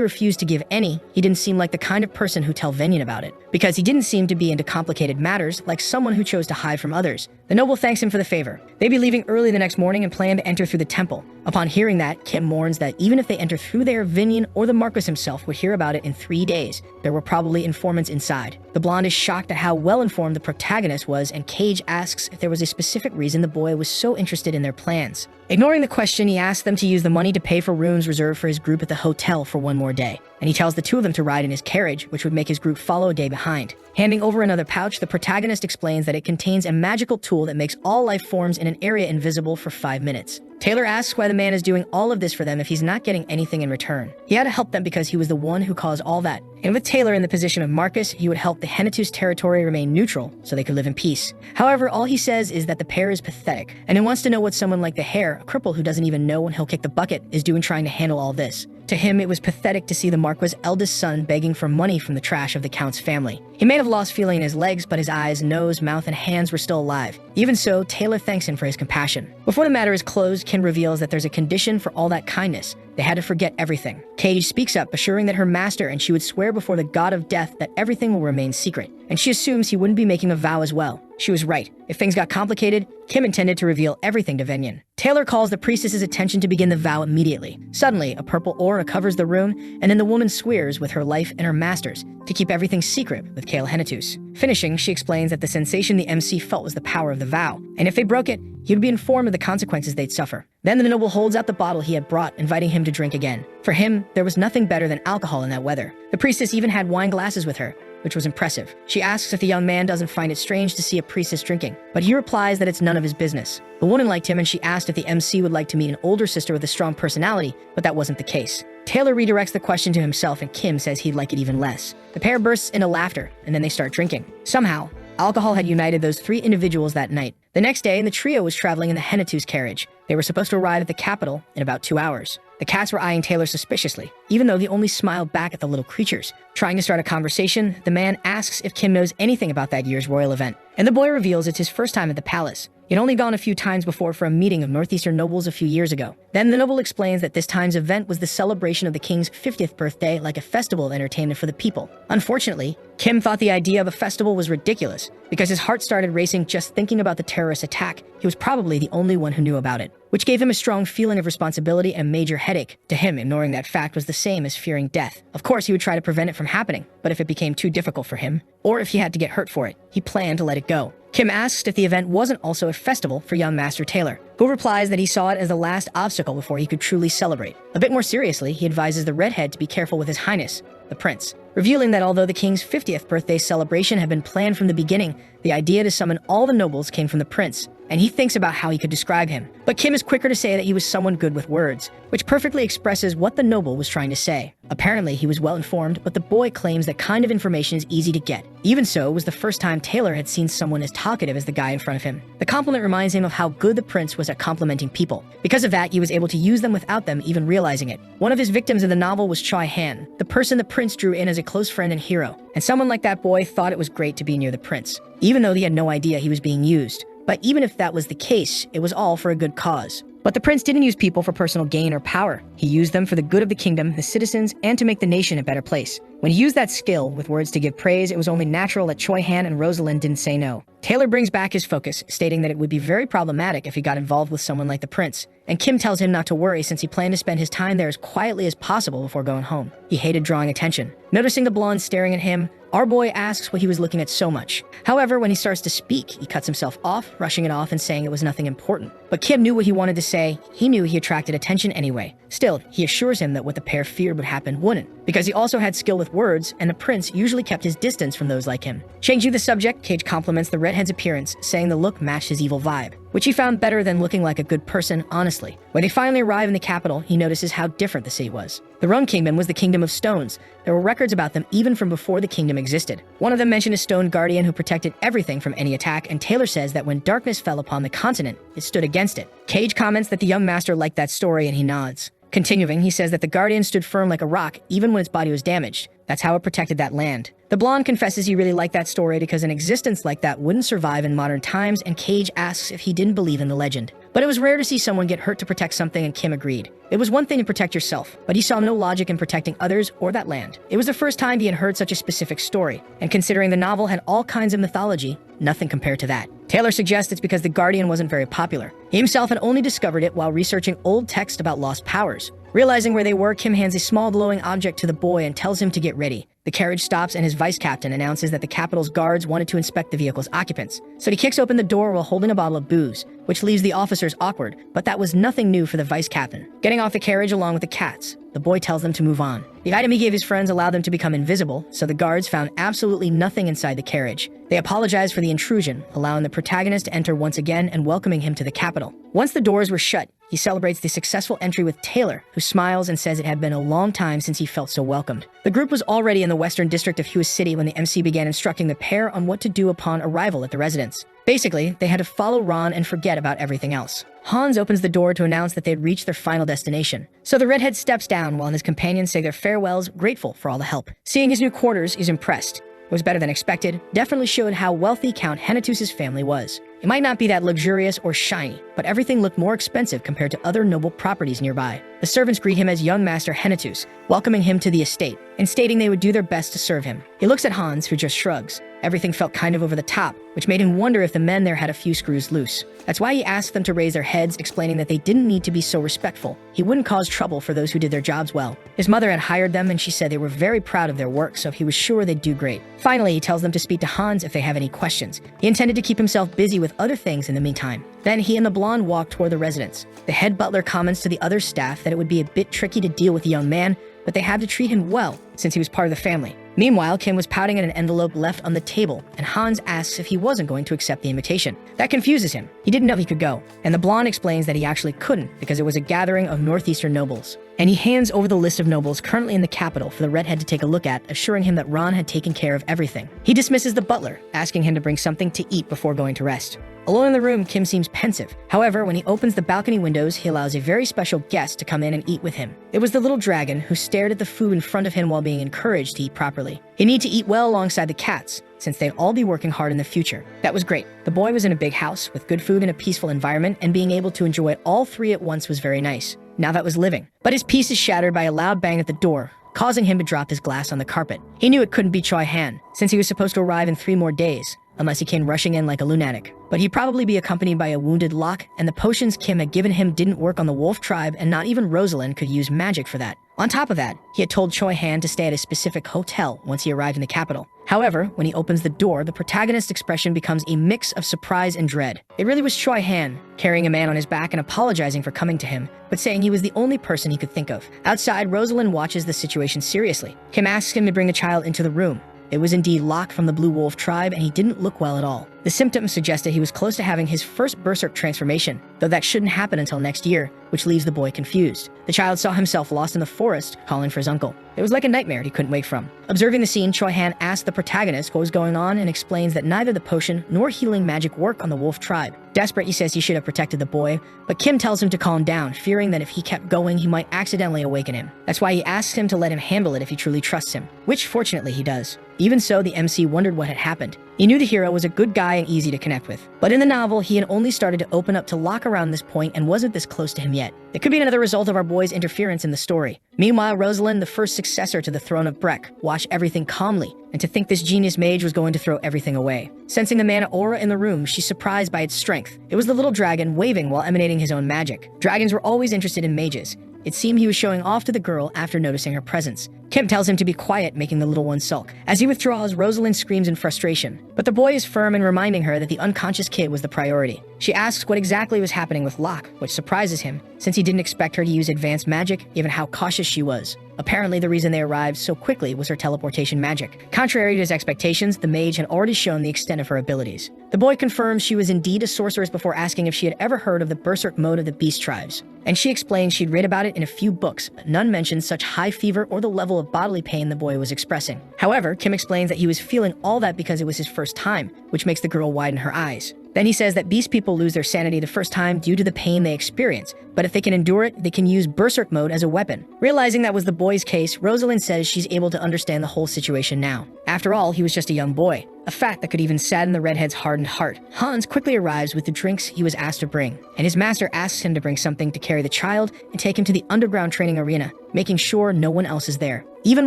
refused to give any, he didn't seem like the kind of person who'd tell Venyan about it, because he didn't seem to be into complicated matters like someone who chose to hide from others. The noble thanks him for the favor. They'd be leaving early the next morning and plan to enter through the temple. Upon hearing that, Kim warns that even if they enter through there, Venyan or the Marquis himself would hear about it in 3 days. There were probably informants inside. The blonde is shocked at how well-informed the protagonist was, and Cage asks if there was a specific reason the boy was so interested in their plans. Ignoring the question, he asks them to use the money to pay for rooms reserved for his group at the hotel for one more day, and he tells the two of them to ride in his carriage, which would make his group follow a day behind. Handing over another pouch, the protagonist explains that it contains a magical tool that makes all life forms in an area invisible for 5 minutes. Taylor asks why the man is doing all of this for them if he's not getting anything in return. He had to help them because he was the one who caused all that. And with Taylor in the position of Marcus, he would help the Hennetus territory remain neutral so they could live in peace. However, all he says is that the pair is pathetic, and he wants to know what someone like the Hare, a cripple who doesn't even know when he'll kick the bucket, is doing trying to handle all this. To him, it was pathetic to see the Marquis' eldest son begging for money from the trash of the Count's family. He may have lost feeling in his legs, but his eyes, nose, mouth, and hands were still alive. Even so, Taylor thanks him for his compassion. Before the matter is closed, Kim reveals that there's a condition for all that kindness. They had to forget everything. Cage speaks up, assuring that her master and she would swear before the god of death that everything will remain secret, and she assumes he wouldn't be making a vow as well. She was right. If things got complicated, Kim intended to reveal everything to Venyan. Taylor calls the priestess's attention to begin the vow immediately. Suddenly, a purple aura covers the room, and then the woman swears with her life and her master's to keep everything secret with Kale Hennetus. Finishing, she explains that the sensation the MC felt was the power of the vow, and if they broke it, he would be informed of the consequences they'd suffer. Then the noble holds out the bottle he had brought, inviting him to drink again. For him, there was nothing better than alcohol in that weather. The priestess even had wine glasses with her, which was impressive. She asks if the young man doesn't find it strange to see a priestess drinking, but he replies that it's none of his business. The woman liked him, and she asked if the MC would like to meet an older sister with a strong personality, but that wasn't the case. Taylor redirects the question to himself, and Kim says he'd like it even less. The pair bursts into laughter, and then they start drinking. Somehow, alcohol had united those 3 individuals that night. The next day, the trio was traveling in the Hennetus carriage. They were supposed to arrive at the capital in about 2 hours. The cats were eyeing Taylor suspiciously, even though they only smiled back at the little creatures. Trying to start a conversation, the man asks if Kim knows anything about that year's royal event, and the boy reveals it's his first time at the palace. He'd only gone a few times before for a meeting of northeastern nobles a few years ago. Then the noble explains that this time's event was the celebration of the king's 50th birthday, like a festival of entertainment for the people. Unfortunately, Kim thought the idea of a festival was ridiculous, because his heart started racing just thinking about the terrorist attack. He was probably the only one who knew about it, which gave him a strong feeling of responsibility and major headache. To him, ignoring that fact was the same as fearing death. Of course, he would try to prevent it from happening, but if it became too difficult for him, or if he had to get hurt for it, he planned to let it go. Kim asks if the event wasn't also a festival for young Master Taylor, who replies that he saw it as the last obstacle before he could truly celebrate. A bit more seriously, he advises the redhead to be careful with his highness, the prince. revealing that although the king's 50th birthday celebration had been planned from the beginning, the idea to summon all the nobles came from the prince, and he thinks about how he could describe him. But Kim is quicker to say that he was someone good with words, which perfectly expresses what the noble was trying to say. Apparently, he was well informed, but the boy claims that kind of information is easy to get. Even so, it was the first time Taylor had seen someone as talkative as the guy in front of him. The compliment reminds him of how good the prince was at complimenting people. Because of that, he was able to use them without them even realizing it. One of his victims in the novel was Choi Han, the person the prince drew in as a close friend and hero. And someone like that boy thought it was great to be near the prince, even though he had no idea he was being used. But even if that was the case, it was all for a good cause. But the prince didn't use people for personal gain or power. He used them for the good of the kingdom, the citizens, and to make the nation a better place. When he used that skill with words to give praise, it was only natural that Choi Han and Rosalind didn't say no. Taylor brings back his focus, stating that it would be very problematic if he got involved with someone like the prince. And Kim tells him not to worry since he planned to spend his time there as quietly as possible before going home. He hated drawing attention. Noticing the blonde staring at him, our boy asks what he was looking at so much. However, when he starts to speak, he cuts himself off, rushing it off and saying it was nothing important. But Kim knew what he wanted to say. He knew he attracted attention anyway. Still, he assures him that what the pair feared would happen wouldn't, because he also had skill with words, and the prince usually kept his distance from those like him. Changing the subject, Cage compliments the redhead's appearance, saying the look matched his evil vibe, which he found better than looking like a good person, honestly. When they finally arrive in the capital, he notices how different the city was. The Rung Kingdom was the kingdom of stones. There were records about them even from before the kingdom existed. One of them mentioned a stone guardian who protected everything from any attack, and Taylor says that when darkness fell upon the continent, it stood against it. Cage comments that the young master liked that story, and he nods. Continuing, he says that the guardian stood firm like a rock even when its body was damaged. That's how it protected that land. The blonde confesses he really liked that story because an existence like that wouldn't survive in modern times, and Cage asks if he didn't believe in the legend. But it was rare to see someone get hurt to protect something, and Kim agreed. It was one thing to protect yourself, but he saw no logic in protecting others or that land. It was the first time he had heard such a specific story, and considering the novel had all kinds of mythology, nothing compared to that. Taylor suggests it's because the Guardian wasn't very popular. He himself had only discovered it while researching old text about lost powers. Realizing where they were, Kim hands a small glowing object to the boy and tells him to get ready. The carriage stops and his vice captain announces that the capital's guards wanted to inspect the vehicle's occupants. So he kicks open the door while holding a bottle of booze, which leaves the officers awkward, but that was nothing new for the vice captain. Getting off the carriage along with the cats, the boy tells them to move on. The item he gave his friends allowed them to become invisible, so the guards found absolutely nothing inside the carriage. They apologize for the intrusion, allowing the protagonist to enter once again and welcoming him to the capital. Once the doors were shut, he celebrates the successful entry with Taylor, who smiles and says it had been a long time since he felt so welcomed. The group was already in the western district of Hughes City when the MC began instructing the pair on what to do upon arrival at the residence. Basically, they had to follow Ron and forget about everything else. Hans opens the door to announce that they had reached their final destination. So the redhead steps down while his companions say their farewells, grateful for all the help. Seeing his new quarters, he's impressed. It was better than expected, definitely showed how wealthy Count Henatus's family was. It might not be that luxurious or shiny, but everything looked more expensive compared to other noble properties nearby. The servants greet him as young Master Henatus, welcoming him to the estate, and stating they would do their best to serve him. He looks at Hans, who just shrugs. Everything felt kind of over the top, which made him wonder if the men there had a few screws loose. That's why he asked them to raise their heads, explaining that they didn't need to be so respectful. He wouldn't cause trouble for those who did their jobs well. His mother had hired them, and she said they were very proud of their work, so he was sure they'd do great. Finally, he tells them to speak to Hans if they have any questions. He intended to keep himself busy with other things in the meantime. Then he and the blonde walk toward the residence. The head butler comments to the other staff that it would be a bit tricky to deal with the young man, but they had to treat him well, since he was part of the family. Meanwhile, Kim was pouting at an envelope left on the table, and Hans asks if he wasn't going to accept the invitation. That confuses him. He didn't know he could go, and the blonde explains that he actually couldn't because it was a gathering of northeastern nobles. And he hands over the list of nobles currently in the capital for the redhead to take a look at, assuring him that Ron had taken care of everything. He dismisses the butler, asking him to bring something to eat before going to rest. Alone in the room, Kim seems pensive. However, when he opens the balcony windows, he allows a very special guest to come in and eat with him. It was the little dragon who stared at the food in front of him while being encouraged to eat properly. He needed to eat well alongside the cats, since they'd all be working hard in the future. That was great. The boy was in a big house with good food and a peaceful environment, and being able to enjoy all three at once was very nice. Now that was living. But his peace is shattered by a loud bang at the door, causing him to drop his glass on the carpet. He knew it couldn't be Choi Han, since he was supposed to arrive in 3 more days, unless he came rushing in like a lunatic. But he'd probably be accompanied by a wounded Locke, and the potions Kim had given him didn't work on the wolf tribe, and not even Rosalind could use magic for that. On top of that, he had told Choi Han to stay at a specific hotel once he arrived in the capital. However, when he opens the door, the protagonist's expression becomes a mix of surprise and dread. It really was Choi Han, carrying a man on his back and apologizing for coming to him, but saying he was the only person he could think of. Outside, Rosalind watches the situation seriously. Kim asks him to bring a child into the room. It was indeed Locke from the Blue Wolf tribe, and he didn't look well at all. The symptoms suggested he was close to having his first berserk transformation, though that shouldn't happen until next year, which leaves the boy confused. The child saw himself lost in the forest, calling for his uncle. It was like a nightmare he couldn't wake from. Observing the scene, Choi Han asks the protagonist what was going on and explains that neither the potion nor healing magic work on the wolf tribe. Desperate, he says he should have protected the boy, but Kim tells him to calm down, fearing that if he kept going, he might accidentally awaken him. That's why he asks him to let him handle it if he truly trusts him, which fortunately he does. Even so, the MC wondered what had happened. He knew the hero was a good guy and easy to connect with. But in the novel, he had only started to open up to Locke around this point and wasn't this close to him yet. It could be another result of our boy's interference in the story. Meanwhile, Rosalind, the first successor to the throne of Breck, watched everything calmly, and to think this genius mage was going to throw everything away. Sensing the mana aura in the room, she's surprised by its strength. It was the little dragon waving while emanating his own magic. Dragons were always interested in mages. It seemed he was showing off to the girl after noticing her presence. Kim tells him to be quiet, making the little one sulk. As he withdraws, Rosalind screams in frustration. But the boy is firm in reminding her that the unconscious kid was the priority. She asks what exactly was happening with Locke, which surprises him, since he didn't expect her to use advanced magic, given how cautious she was. Apparently, the reason they arrived so quickly was her teleportation magic. Contrary to his expectations, the mage had already shown the extent of her abilities. The boy confirms she was indeed a sorceress before asking if she had ever heard of the berserk mode of the beast tribes. And she explained she'd read about it in a few books, but none mentioned such high fever or the level of bodily pain the boy was expressing. However, Kim explains that he was feeling all that because it was his first time, which makes the girl widen her eyes. Then he says that beast people lose their sanity the first time due to the pain they experience, but if they can endure it, they can use berserk mode as a weapon. Realizing that was the boy's case, Rosalind says she's able to understand the whole situation now. After all, he was just a young boy, a fact that could even sadden the redhead's hardened heart. Hans quickly arrives with the drinks he was asked to bring, and his master asks him to bring something to carry the child and take him to the underground training arena, making sure no one else is there. Even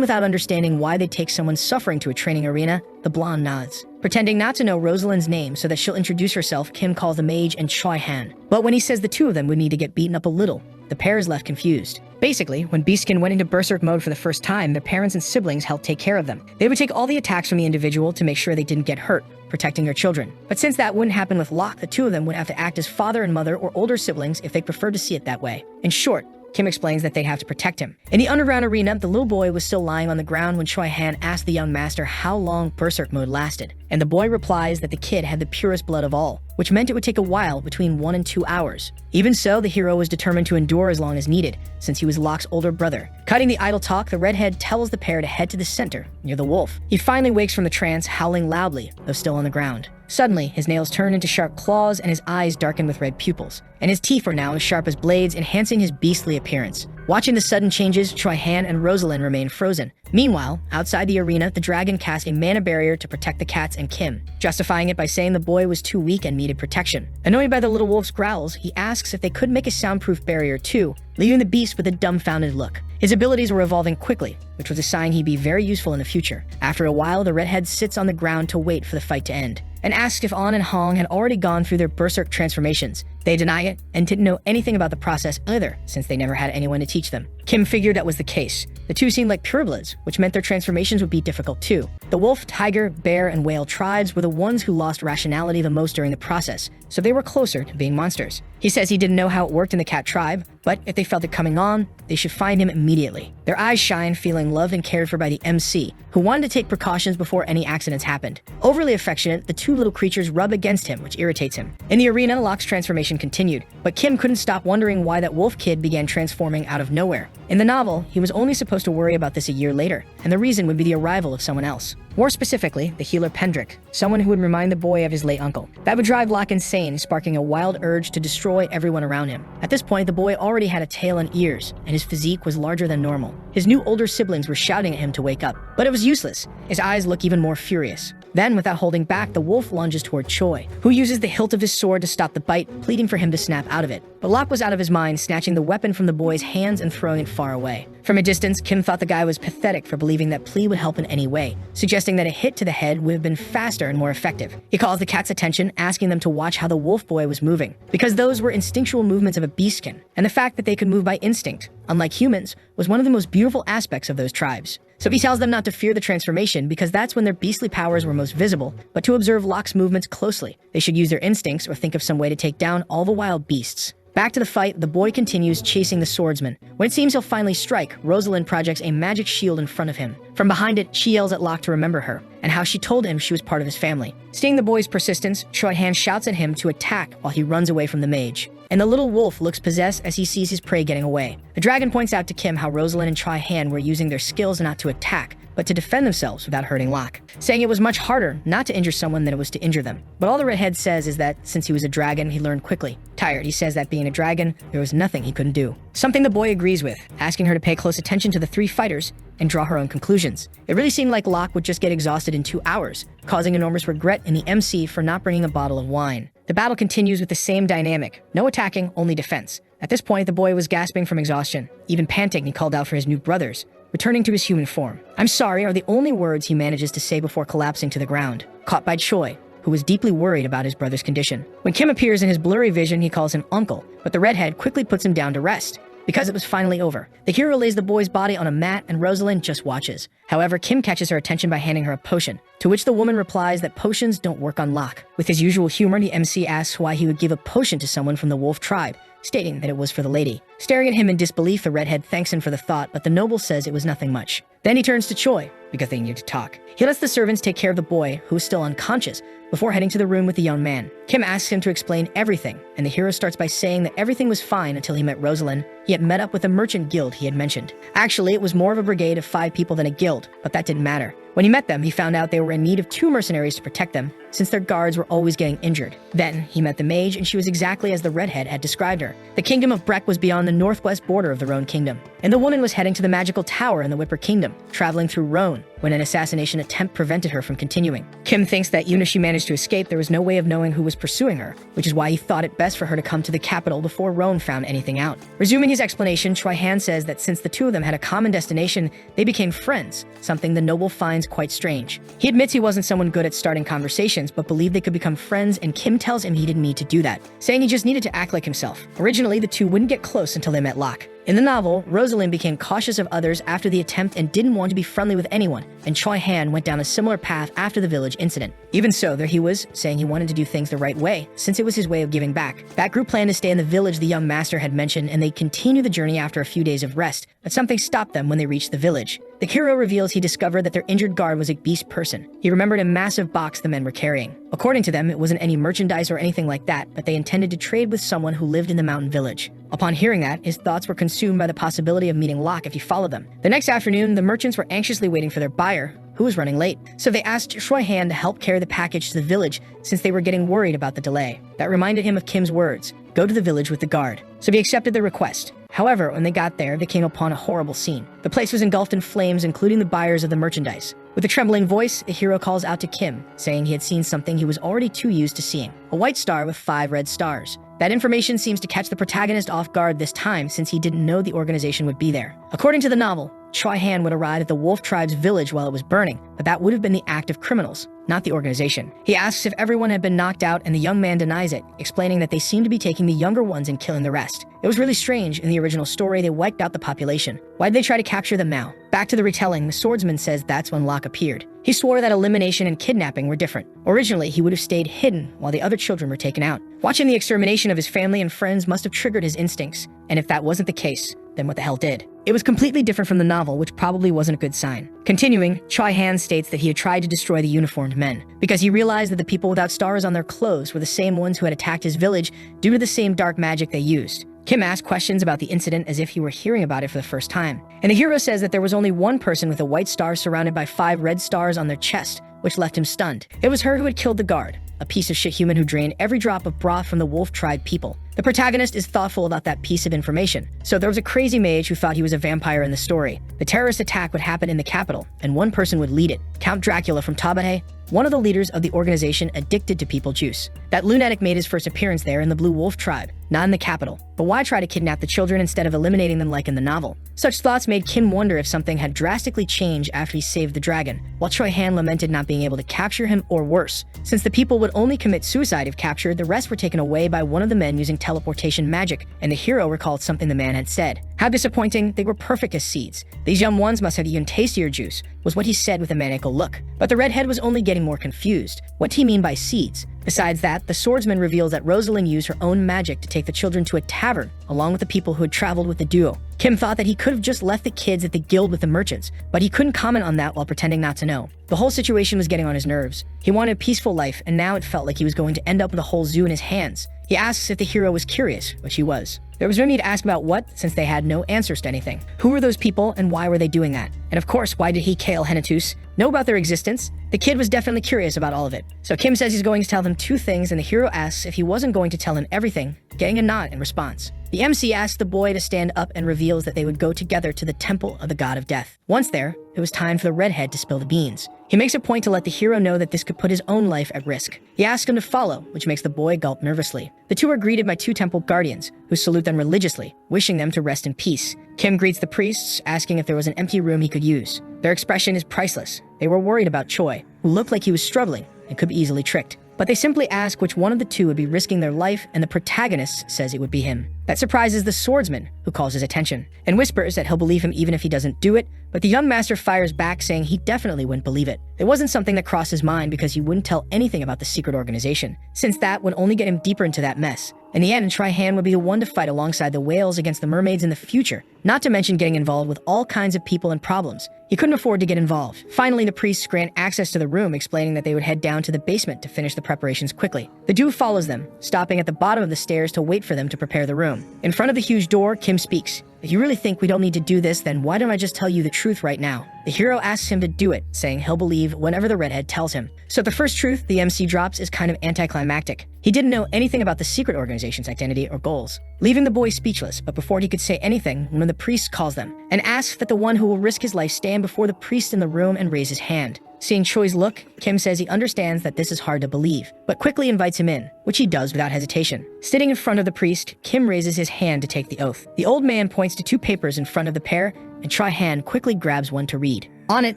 without understanding why they take someone suffering to a training arena, the blonde nods. Pretending not to know Rosalind's name so that she'll introduce herself, Kim calls the mage and Choi Han. But when he says the two of them would need to get beaten up a little, the pair is left confused. Basically, when Beastkin went into berserk mode for the first time, their parents and siblings helped take care of them. They would take all the attacks from the individual to make sure they didn't get hurt, protecting their children. But since that wouldn't happen with Locke, the two of them would have to act as father and mother or older siblings if they preferred to see it that way. In short, Kim explains that they'd have to protect him. In the underground arena, the little boy was still lying on the ground when Choi Han asked the young master how long berserk mode lasted, and the boy replies that the kid had the purest blood of all, which meant it would take a while, between 1 and 2 hours. Even so, the hero was determined to endure as long as needed, since he was Locke's older brother. Cutting the idle talk, the redhead tells the pair to head to the center, near the wolf. He finally wakes from the trance, howling loudly, though still on the ground. Suddenly, his nails turn into sharp claws and his eyes darken with red pupils, and his teeth are now as sharp as blades, enhancing his beastly appearance. Watching the sudden changes, Choi Han and Rosalind remain frozen. Meanwhile, outside the arena, the dragon cast a mana barrier to protect the cats and Kim, justifying it by saying the boy was too weak and needed protection. Annoyed by the little wolf's growls, he asks if they could make a soundproof barrier too, leaving the beast with a dumbfounded look. His abilities were evolving quickly, which was a sign he'd be very useful in the future. After a while, the redhead sits on the ground to wait for the fight to end, and asks if An and Hong had already gone through their berserk transformations. They deny it, and didn't know anything about the process either, since they never had anyone to teach them. Kim figured that was the case. The two seemed like purebloods, which meant their transformations would be difficult too. The wolf, tiger, bear, and whale tribes were the ones who lost rationality the most during the process, so they were closer to being monsters. He says he didn't know how it worked in the cat tribe, but if they felt it coming on, they should find him immediately. Their eyes shine, feeling loved and cared for by the MC, who wanted to take precautions before any accidents happened. Overly affectionate, the two little creatures rub against him, which irritates him. In the arena, Locke's transformation continued, but Kim couldn't stop wondering why that wolf kid began transforming out of nowhere. In the novel, he was only supposed to worry about this a year later, and the reason would be the arrival of someone else. More specifically, the healer Pendrick, someone who would remind the boy of his late uncle. That would drive Locke insane, sparking a wild urge to destroy everyone around him. At this point, the boy already had a tail and ears, and his physique was larger than normal. His new older siblings were shouting at him to wake up, but it was useless. His eyes look even more furious. Then, without holding back, the wolf lunges toward Choi, who uses the hilt of his sword to stop the bite, pleading for him to snap out of it. But Locke was out of his mind, snatching the weapon from the boy's hands and throwing it far away. From a distance, Kim thought the guy was pathetic for believing that plea would help in any way, suggesting that a hit to the head would have been faster and more effective. He calls the cat's attention, asking them to watch how the wolf boy was moving, because those were instinctual movements of a beastkin, and the fact that they could move by instinct. unlike humans, was one of the most beautiful aspects of those tribes. So he tells them not to fear the transformation because that's when their beastly powers were most visible, but to observe Locke's movements closely. They should use their instincts or think of some way to take down all the wild beasts. Back to the fight, the boy continues chasing the swordsman. When it seems he'll finally strike, Rosalind projects a magic shield in front of him. From behind it, she yells at Locke to remember her, and how she told him she was part of his family. Seeing the boy's persistence, Choi-Han shouts at him to attack while he runs away from the mage. And the little wolf looks possessed as he sees his prey getting away. The dragon points out to Kim how Rosalind and Choi-Han were using their skills not to attack, but to defend themselves without hurting Locke, saying it was much harder not to injure someone than it was to injure them. But all the redhead says is that since he was a dragon, he learned quickly. Tired, he says that being a dragon, there was nothing he couldn't do. Something the boy agrees with, asking her to pay close attention to the three fighters and draw her own conclusions. It really seemed like Locke would just get exhausted in 2 hours, causing enormous regret in the MC for not bringing a bottle of wine. The battle continues with the same dynamic. No attacking, only defense. At this point, the boy was gasping from exhaustion. Even panting, he called out for his new brothers, returning to his human form. "I'm sorry" are the only words he manages to say before collapsing to the ground, caught by Choi, who was deeply worried about his brother's condition. When Kim appears in his blurry vision, he calls him uncle, but the redhead quickly puts him down to rest. Because it was finally over, the hero lays the boy's body on a mat and Rosalind just watches. However, Kim catches her attention by handing her a potion, to which the woman replies that potions don't work on Locke. With his usual humor, the MC asks why he would give a potion to someone from the wolf tribe, stating that it was for the lady. Staring at him in disbelief, the redhead thanks him for the thought, but the noble says it was nothing much. Then he turns to Choi, because they need to talk. He lets the servants take care of the boy, who is still unconscious, before heading to the room with the young man. Kim asks him to explain everything, and the hero starts by saying that everything was fine until he met Rosalind. He had met up with a merchant guild he had mentioned. Actually, it was more of a brigade of 5 people than a guild, but that didn't matter. When he met them, he found out they were in need of 2 mercenaries to protect them, since their guards were always getting injured. Then, he met the mage, and she was exactly as the redhead had described her. The kingdom of Breck was beyond the northwest border of the Roan kingdom, and the woman was heading to the magical tower in the Whipper kingdom, traveling through Roan, when an assassination attempt prevented her from continuing. Kim thinks that even if she managed to escape, there was no way of knowing who was pursuing her, which is why he thought it best for her to come to the capital before Roan found anything out. Resuming his explanation, Choi-Han says that since the two of them had a common destination, they became friends, something the noble finds quite strange. He admits he wasn't someone good at starting conversations, but believed they could become friends, and Kim tells him he didn't need to do that, saying he just needed to act like himself. Originally, the two wouldn't get close until they met Locke. In the novel, Rosalind became cautious of others after the attempt and didn't want to be friendly with anyone, and Choi-Han went down a similar path after the village incident. Even so, there he was, saying he wanted to do things the right way, since it was his way of giving back. That group planned to stay in the village the young master had mentioned, and they continued the journey after a few days of rest, but something stopped them when they reached the village. The hero reveals he discovered that their injured guard was a beast person. He remembered a massive box the men were carrying. According to them, it wasn't any merchandise or anything like that, but they intended to trade with someone who lived in the mountain village. Upon hearing that, his thoughts were consumed by the possibility of meeting Locke if he followed them. The next afternoon, the merchants were anxiously waiting for their buyer, who was running late. So they asked Choi-Han to help carry the package to the village since they were getting worried about the delay. That reminded him of Kim's words, "Go to the village with the guard." So he accepted the request. However, when they got there, they came upon a horrible scene. The place was engulfed in flames, including the buyers of the merchandise. With a trembling voice, the hero calls out to Kim, saying he had seen something he was already too used to seeing, a white star with 5 red stars. That information seems to catch the protagonist off guard this time, since he didn't know the organization would be there. According to the novel, Choi-Han would arrive at the wolf tribe's village while it was burning, but that would have been the act of criminals, not the organization. He asks if everyone had been knocked out, and the young man denies it, explaining that they seem to be taking the younger ones and killing the rest. It was really strange. In the original story, they wiped out the population. Why did they try to capture them now? Back to the retelling, the swordsman says that's when Locke appeared. He swore that elimination and kidnapping were different. Originally, he would have stayed hidden while the other children were taken out. Watching the extermination of his family and friends must have triggered his instincts, and if that wasn't the case, then what the hell did? It was completely different from the novel, which probably wasn't a good sign. Continuing, Choi-Han states that he had tried to destroy the uniformed men, because he realized that the people without stars on their clothes were the same ones who had attacked his village due to the same dark magic they used. Kim asked questions about the incident as if he were hearing about it for the first time. And the hero says that there was only one person with a white star surrounded by 5 red stars on their chest, which left him stunned. It was her who had killed the guard, a piece of shit human who drained every drop of broth from the wolf tribe people. The protagonist is thoughtful about that piece of information. So there was a crazy mage who thought he was a vampire in the story. The terrorist attack would happen in the capital, and one person would lead it, Count Dracula from Tabane, one of the leaders of the organization addicted to people juice. That lunatic made his first appearance there in the Blue Wolf tribe, not in the capital. But why try to kidnap the children instead of eliminating them like in the novel? Such thoughts made Kim wonder if something had drastically changed after he saved the dragon, while Choi Han lamented not being able to capture him, or worse. Since the people would only commit suicide if captured, the rest were taken away by one of the men using teleportation magic, and the hero recalled something the man had said. How disappointing, they were perfect as seeds. These young ones must have even tastier juice, was what he said with a maniacal look. But the redhead was only getting more confused. What did he mean by seeds? Besides that, the swordsman reveals that Rosalind used her own magic to take the children to a tavern, along with the people who had traveled with the duo. Kim thought that he could have just left the kids at the guild with the merchants, but he couldn't comment on that while pretending not to know. The whole situation was getting on his nerves. He wanted a peaceful life, and now it felt like he was going to end up with a whole zoo in his hands. He asks if the hero was curious, which he was. There was no need to ask about what, since they had no answers to anything. Who were those people, and why were they doing that? And of course, why did he, Kale Henatus, know about their existence? The kid was definitely curious about all of it. So Kim says he's going to tell them 2 things, and the hero asks if he wasn't going to tell him everything, getting a nod in response. The MC asks the boy to stand up and reveals that they would go together to the temple of the god of death. Once there, it was time for the redhead to spill the beans. He makes a point to let the hero know that this could put his own life at risk. He asks him to follow, which makes the boy gulp nervously. The 2 are greeted by 2 temple guardians, who salute them religiously, wishing them to rest in peace. Kim greets the priests, asking if there was an empty room he could use. Their expression is priceless. They were worried about Choi, who looked like he was struggling and could be easily tricked. But they simply ask which one of the 2 would be risking their life, and the protagonist says it would be him. That surprises the swordsman, who calls his attention, and whispers that he'll believe him even if he doesn't do it, but the young master fires back saying he definitely wouldn't believe it. It wasn't something that crossed his mind because he wouldn't tell anything about the secret organization, since that would only get him deeper into that mess. In the end, Choi Han would be the one to fight alongside the whales against the mermaids in the future, not to mention getting involved with all kinds of people and problems. He couldn't afford to get involved. Finally, the priests grant access to the room, explaining that they would head down to the basement to finish the preparations quickly. The duo follows them, stopping at the bottom of the stairs to wait for them to prepare the room. In front of the huge door, Kim speaks. If you really think we don't need to do this, then why don't I just tell you the truth right now? The hero asks him to do it, saying he'll believe whenever the redhead tells him. So the first truth the MC drops is kind of anticlimactic. He didn't know anything about the secret organization's identity or goals, leaving the boy speechless. But before he could say anything, one of the priests calls them and asks that the one who will risk his life stand before the priest in the room and raise his hand. Seeing Choi's look, Kim says he understands that this is hard to believe, but quickly invites him in, which he does without hesitation. Sitting in front of the priest, Kim raises his hand to take the oath. The old man points to 2 papers in front of the pair, and Choi Han quickly grabs one to read. On it,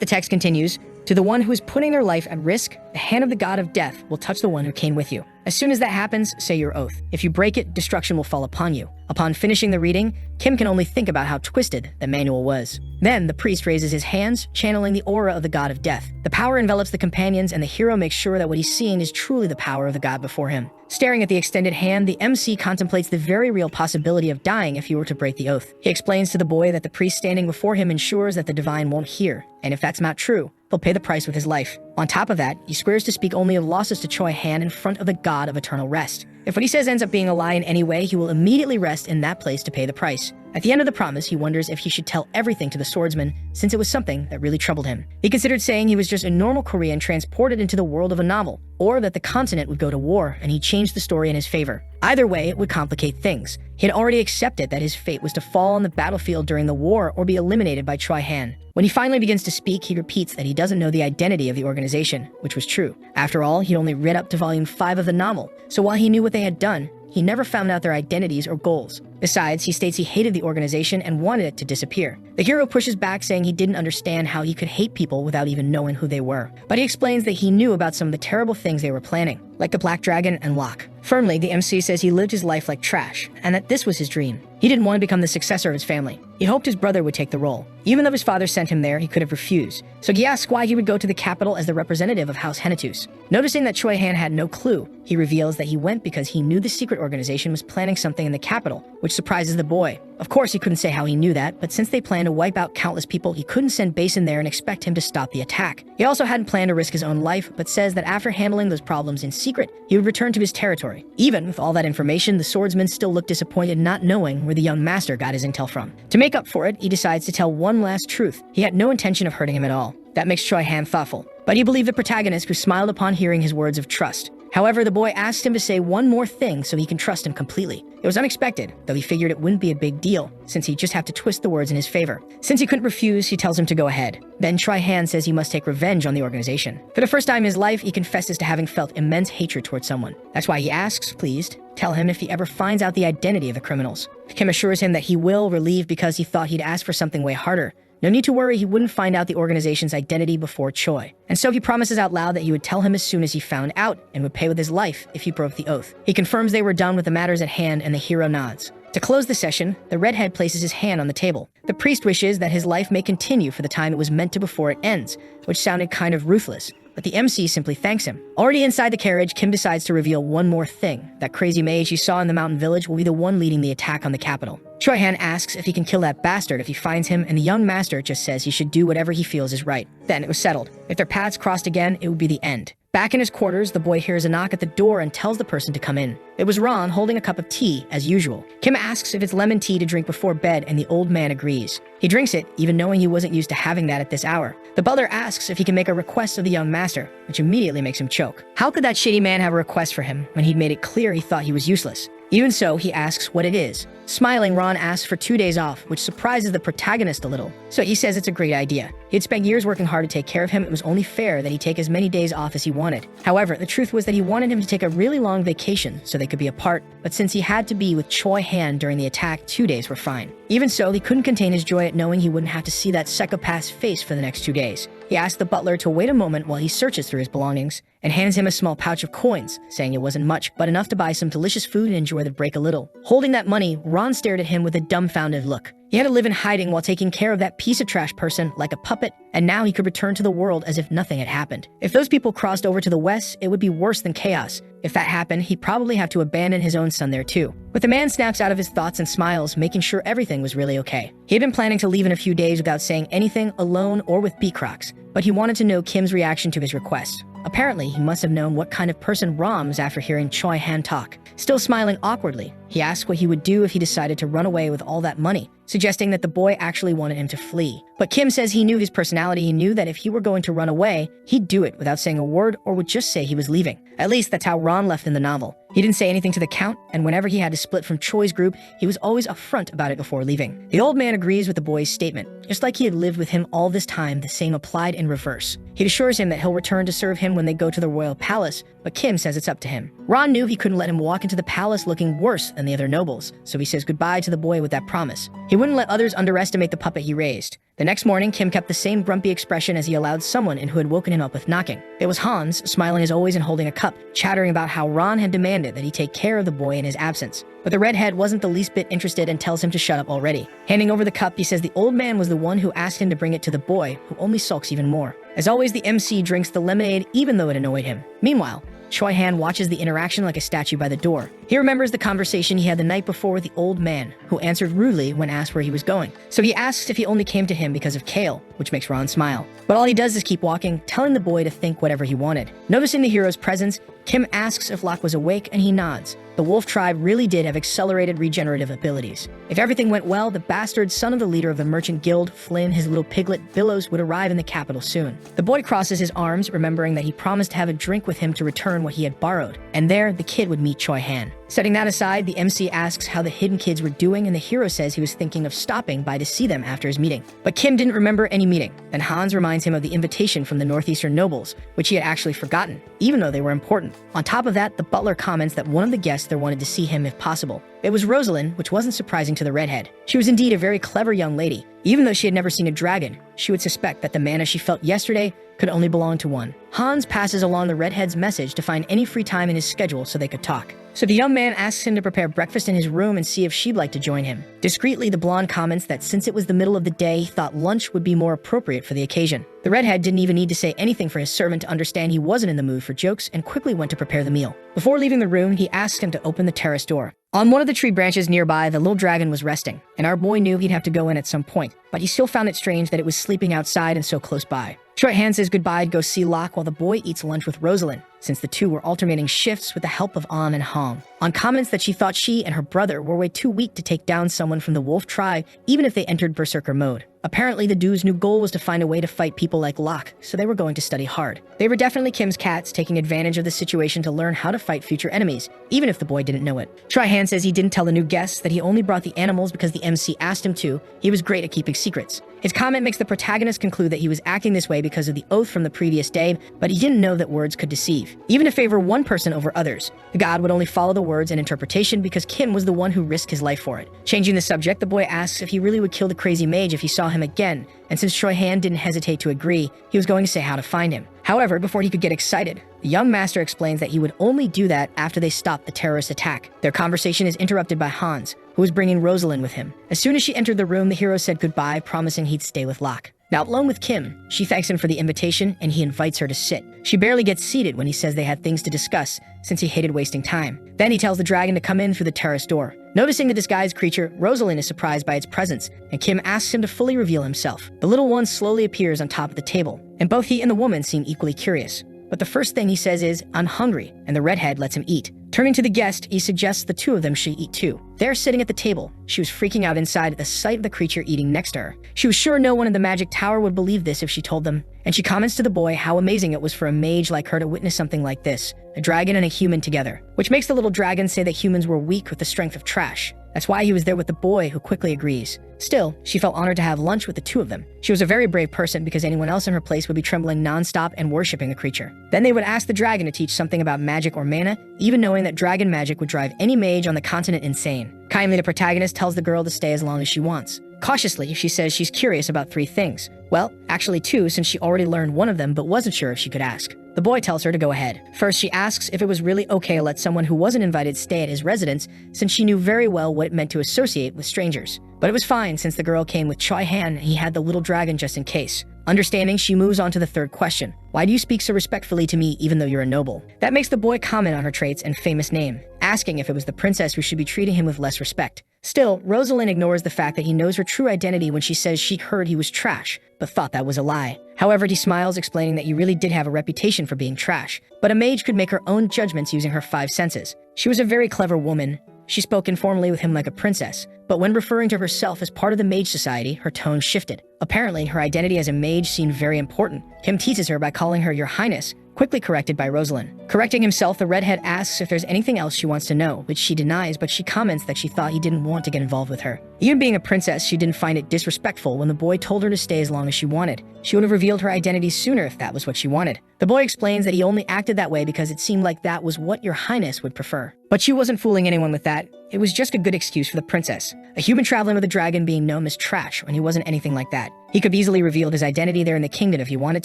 the text continues, "To the one who is putting their life at risk, the hand of the god of death will touch the one who came with you. As soon as that happens, say your oath. If you break it, destruction will fall upon you." Upon finishing the reading, Kim can only think about how twisted the manual was. Then, the priest raises his hands, channeling the aura of the god of death. The power envelops the companions, and the hero makes sure that what he's seeing is truly the power of the god before him. Staring at the extended hand, the MC contemplates the very real possibility of dying if he were to break the oath. He explains to the boy that the priest standing before him ensures that the divine won't hear, and if that's not true, he'll pay the price with his life. On top of that, he swears to speak only of losses to Choi Han in front of the god of eternal rest. If what he says ends up being a lie in any way, he will immediately rest in that place to pay the price. At the end of the promise, he wonders if he should tell everything to the swordsman, since it was something that really troubled him. He considered saying he was just a normal Korean transported into the world of a novel, or that the continent would go to war and he changed the story in his favor. Either way, it would complicate things. He had already accepted that his fate was to fall on the battlefield during the war or be eliminated by Choi Han. When he finally begins to speak, he repeats that he doesn't know the identity of the organization, which was true. After all, he'd only read up to volume 5 of the novel, so while he knew what they had done, he never found out their identities or goals. Besides, he states he hated the organization and wanted it to disappear. The hero pushes back, saying he didn't understand how he could hate people without even knowing who they were. But he explains that he knew about some of the terrible things they were planning, like the Black Dragon and Locke. Firmly, the MC says he lived his life like trash, and that this was his dream. He didn't want to become the successor of his family. He hoped his brother would take the role. Even though his father sent him there, he could have refused. So he asks why he would go to the capital as the representative of House Henatus. Noticing that Choi Han had no clue, he reveals that he went because he knew the secret organization was planning something in the capital, which surprises the boy. Of course, he couldn't say how he knew that, but since they planned to wipe out countless people, he couldn't send Basin there and expect him to stop the attack. He also hadn't planned to risk his own life, but says that after handling those problems in secret, he would return to his territory. Even with all that information, the swordsman still looked disappointed, not knowing where the young master got his intel from. To make up for it, he decides to tell one last truth. He had no intention of hurting him at all. That makes Choi Han thoughtful, but he believed the protagonist, who smiled upon hearing his words of trust. However, the boy asked him to say one more thing so he can trust him completely. It was unexpected, though he figured it wouldn't be a big deal, since he'd just have to twist the words in his favor. Since he couldn't refuse, he tells him to go ahead. Then Choi-Han says he must take revenge on the organization. For the first time in his life, he confesses to having felt immense hatred towards someone. That's why he asks, pleased, tell him if he ever finds out the identity of the criminals. Kim assures him that he will, relieved because he thought he'd asked for something way harder. No need to worry, he wouldn't find out the organization's identity before Choi. And so he promises out loud that he would tell him as soon as he found out and would pay with his life if he broke the oath. He confirms they were done with the matters at hand and the hero nods. To close the session, the redhead places his hand on the table. The priest wishes that his life may continue for the time it was meant to before it ends, which sounded kind of ruthless. But the MC simply thanks him. Already inside the carriage, Kim decides to reveal one more thing. That crazy mage he saw in the mountain village will be the one leading the attack on the capital. Choi-Han asks if he can kill that bastard if he finds him, and the young master just says he should do whatever he feels is right. Then it was settled. If their paths crossed again, it would be the end. Back in his quarters, the boy hears a knock at the door and tells the person to come in. It was Ron holding a cup of tea, as usual. Kim asks if it's lemon tea to drink before bed, and the old man agrees. He drinks it, even knowing he wasn't used to having that at this hour. The butler asks if he can make a request of the young master, which immediately makes him choke. How could that shitty man have a request for him when he'd made it clear he thought he was useless? Even so, he asks what it is. Smiling, Ron asks for 2 days off, which surprises the protagonist a little. So he says it's a great idea. He had spent years working hard to take care of him. It was only fair that he take as many days off as he wanted. However, the truth was that he wanted him to take a really long vacation so they could be apart. But since he had to be with Choi-Han during the attack, 2 days were fine. Even so, he couldn't contain his joy at knowing he wouldn't have to see that psychopath's face for the next 2 days. He asks the butler to wait a moment while he searches through his belongings and hands him a small pouch of coins, saying it wasn't much, but enough to buy some delicious food and enjoy the break a little. Holding that money, Ron stared at him with a dumbfounded look. He had to live in hiding while taking care of that piece of trash person like a puppet, and now he could return to the world as if nothing had happened. If those people crossed over to the west, it would be worse than chaos. If that happened, he'd probably have to abandon his own son there too. But the man snaps out of his thoughts and smiles, making sure everything was really okay. He had been planning to leave in a few days without saying anything, alone or with Beacrocs, but he wanted to know Kim's reaction to his request. Apparently, he must have known what kind of person Ron was after hearing Choi-Han talk. Still smiling awkwardly, he asked what he would do if he decided to run away with all that money, suggesting that the boy actually wanted him to flee. But Kim says he knew his personality. He knew that if he were going to run away, he'd do it without saying a word or would just say he was leaving. At least that's how Ron left in the novel. He didn't say anything to the Count, and whenever he had to split from Choi's group, he was always upfront about it before leaving. The old man agrees with the boy's statement. Just like he had lived with him all this time, the same applied in reverse. He assures him that he'll return to serve him when they go to the royal palace, but Kim says it's up to him. Ron knew he couldn't let him walk into the palace looking worse than the other nobles, so he says goodbye to the boy with that promise. He wouldn't let others underestimate the puppet he raised. The next morning, Kim kept the same grumpy expression as he allowed someone in who had woken him up with knocking. It was Hans, smiling as always and holding a cup, chattering about how Ron had demanded that he take care of the boy in his absence. But the redhead wasn't the least bit interested and tells him to shut up already. Handing over the cup, he says the old man was the one who asked him to bring it to the boy, who only sulks even more. As always, the MC drinks the lemonade even though it annoyed him. Meanwhile, Choi-Han watches the interaction like a statue by the door. He remembers the conversation he had the night before with the old man, who answered rudely when asked where he was going. So he asks if he only came to him because of Kale, which makes Ron smile. But all he does is keep walking, telling the boy to think whatever he wanted. Noticing the hero's presence, Kim asks if Locke was awake, and he nods. The wolf tribe really did have accelerated regenerative abilities. If everything went well, the bastard son of the leader of the merchant guild, Flynn, his little piglet, Billows, would arrive in the capital soon. The boy crosses his arms, remembering that he promised to have a drink with him to return what he had borrowed. And there, the kid would meet Choi-Han. Setting that aside, the MC asks how the hidden kids were doing, and the hero says he was thinking of stopping by to see them after his meeting. But Kim didn't remember any meeting. Then Hans reminds him of the invitation from the northeastern nobles, which he had actually forgotten, even though they were important. On top of that, the butler comments that one of the guests there wanted to see him if possible. It was Rosalind, which wasn't surprising to the redhead. She was indeed a very clever young lady. Even though she had never seen a dragon, she would suspect that the mana she felt yesterday could only belong to one. Hans passes along the redhead's message to find any free time in his schedule so they could talk. So the young man asks him to prepare breakfast in his room and see if she'd like to join him. Discreetly, the blonde comments that since it was the middle of the day, he thought lunch would be more appropriate for the occasion. The redhead didn't even need to say anything for his servant to understand he wasn't in the mood for jokes and quickly went to prepare the meal. Before leaving the room, he asked him to open the terrace door. On one of the tree branches nearby, the little dragon was resting, and our boy knew he'd have to go in at some point, but he still found it strange that it was sleeping outside and so close by. Choi-Han says goodbye to go see Locke while the boy eats lunch with Rosalind, since the two were alternating shifts with the help of An and Hong. On comments that she thought she and her brother were way too weak to take down someone from the wolf tribe, even if they entered berserker mode. Apparently, the dude's new goal was to find a way to fight people like Locke, so they were going to study hard. They were definitely Kim's cats, taking advantage of the situation to learn how to fight future enemies, even if the boy didn't know it. Choi-Han says he didn't tell the new guests that he only brought the animals because the MC asked him to. He was great at keeping secrets. His comment makes the protagonist conclude that he was acting this way because of the oath from the previous day, but he didn't know that words could deceive. Even to favor one person over others, the god would only follow the words and interpretation because Kim was the one who risked his life for it. Changing the subject, the boy asks if he really would kill the crazy mage if he saw him again, and since Choi-Han didn't hesitate to agree, he was going to say how to find him. However, before he could get excited, the young master explains that he would only do that after they stopped the terrorist attack. Their conversation is interrupted by Hans, who was bringing Rosalind with him. As soon as she entered the room, the hero said goodbye, promising he'd stay with Locke. Now alone with Kim, she thanks him for the invitation and he invites her to sit. She barely gets seated when he says they had things to discuss, since he hated wasting time. Then he tells the dragon to come in through the terrace door. Noticing the disguised creature, Rosalind is surprised by its presence, and Kim asks him to fully reveal himself. The little one slowly appears on top of the table, and both he and the woman seem equally curious. But the first thing he says is, "I'm hungry," and the redhead lets him eat. Turning to the guest, he suggests the two of them should eat too. They're sitting at the table. She was freaking out inside at the sight of the creature eating next to her. She was sure no one in the magic tower would believe this if she told them, and she comments to the boy how amazing it was for a mage like her to witness something like this, a dragon and a human together, which makes the little dragon say that humans were weak with the strength of trash. That's why he was there with the boy, who quickly agrees. Still, she felt honored to have lunch with the two of them. She was a very brave person because anyone else in her place would be trembling non-stop and worshipping the creature. Then they would ask the dragon to teach something about magic or mana, even knowing that dragon magic would drive any mage on the continent insane. Kindly, the protagonist tells the girl to stay as long as she wants. Cautiously, she says she's curious about 3 things. Well, actually 2, since she already learned one of them but wasn't sure if she could ask. The boy tells her to go ahead. First, she asks if it was really okay to let someone who wasn't invited stay at his residence, since she knew very well what it meant to associate with strangers. But it was fine since the girl came with Choi-Han and he had the little dragon just in case. Understanding, she moves on to the third question. Why do you speak so respectfully to me even though you're a noble? That makes the boy comment on her traits and famous name, asking if it was the princess who should be treating him with less respect. Still, Rosalind ignores the fact that he knows her true identity when she says she heard he was trash, but thought that was a lie. However, he smiles, explaining that he really did have a reputation for being trash, but a mage could make her own judgments using her 5 senses. She was a very clever woman. She spoke informally with him like a princess, but when referring to herself as part of the mage society, her tone shifted. Apparently, her identity as a mage seemed very important. Kim teases her by calling her Your Highness, quickly corrected by Rosalind. Correcting himself, the redhead asks if there's anything else she wants to know, which she denies, but she comments that she thought he didn't want to get involved with her. Even being a princess, she didn't find it disrespectful when the boy told her to stay as long as she wanted. She would have revealed her identity sooner if that was what she wanted. The boy explains that he only acted that way because it seemed like that was what Your Highness would prefer. But she wasn't fooling anyone with that. It was just a good excuse for the princess. A human traveling with a dragon being known as trash when he wasn't anything like that. He could have easily revealed his identity there in the kingdom if he wanted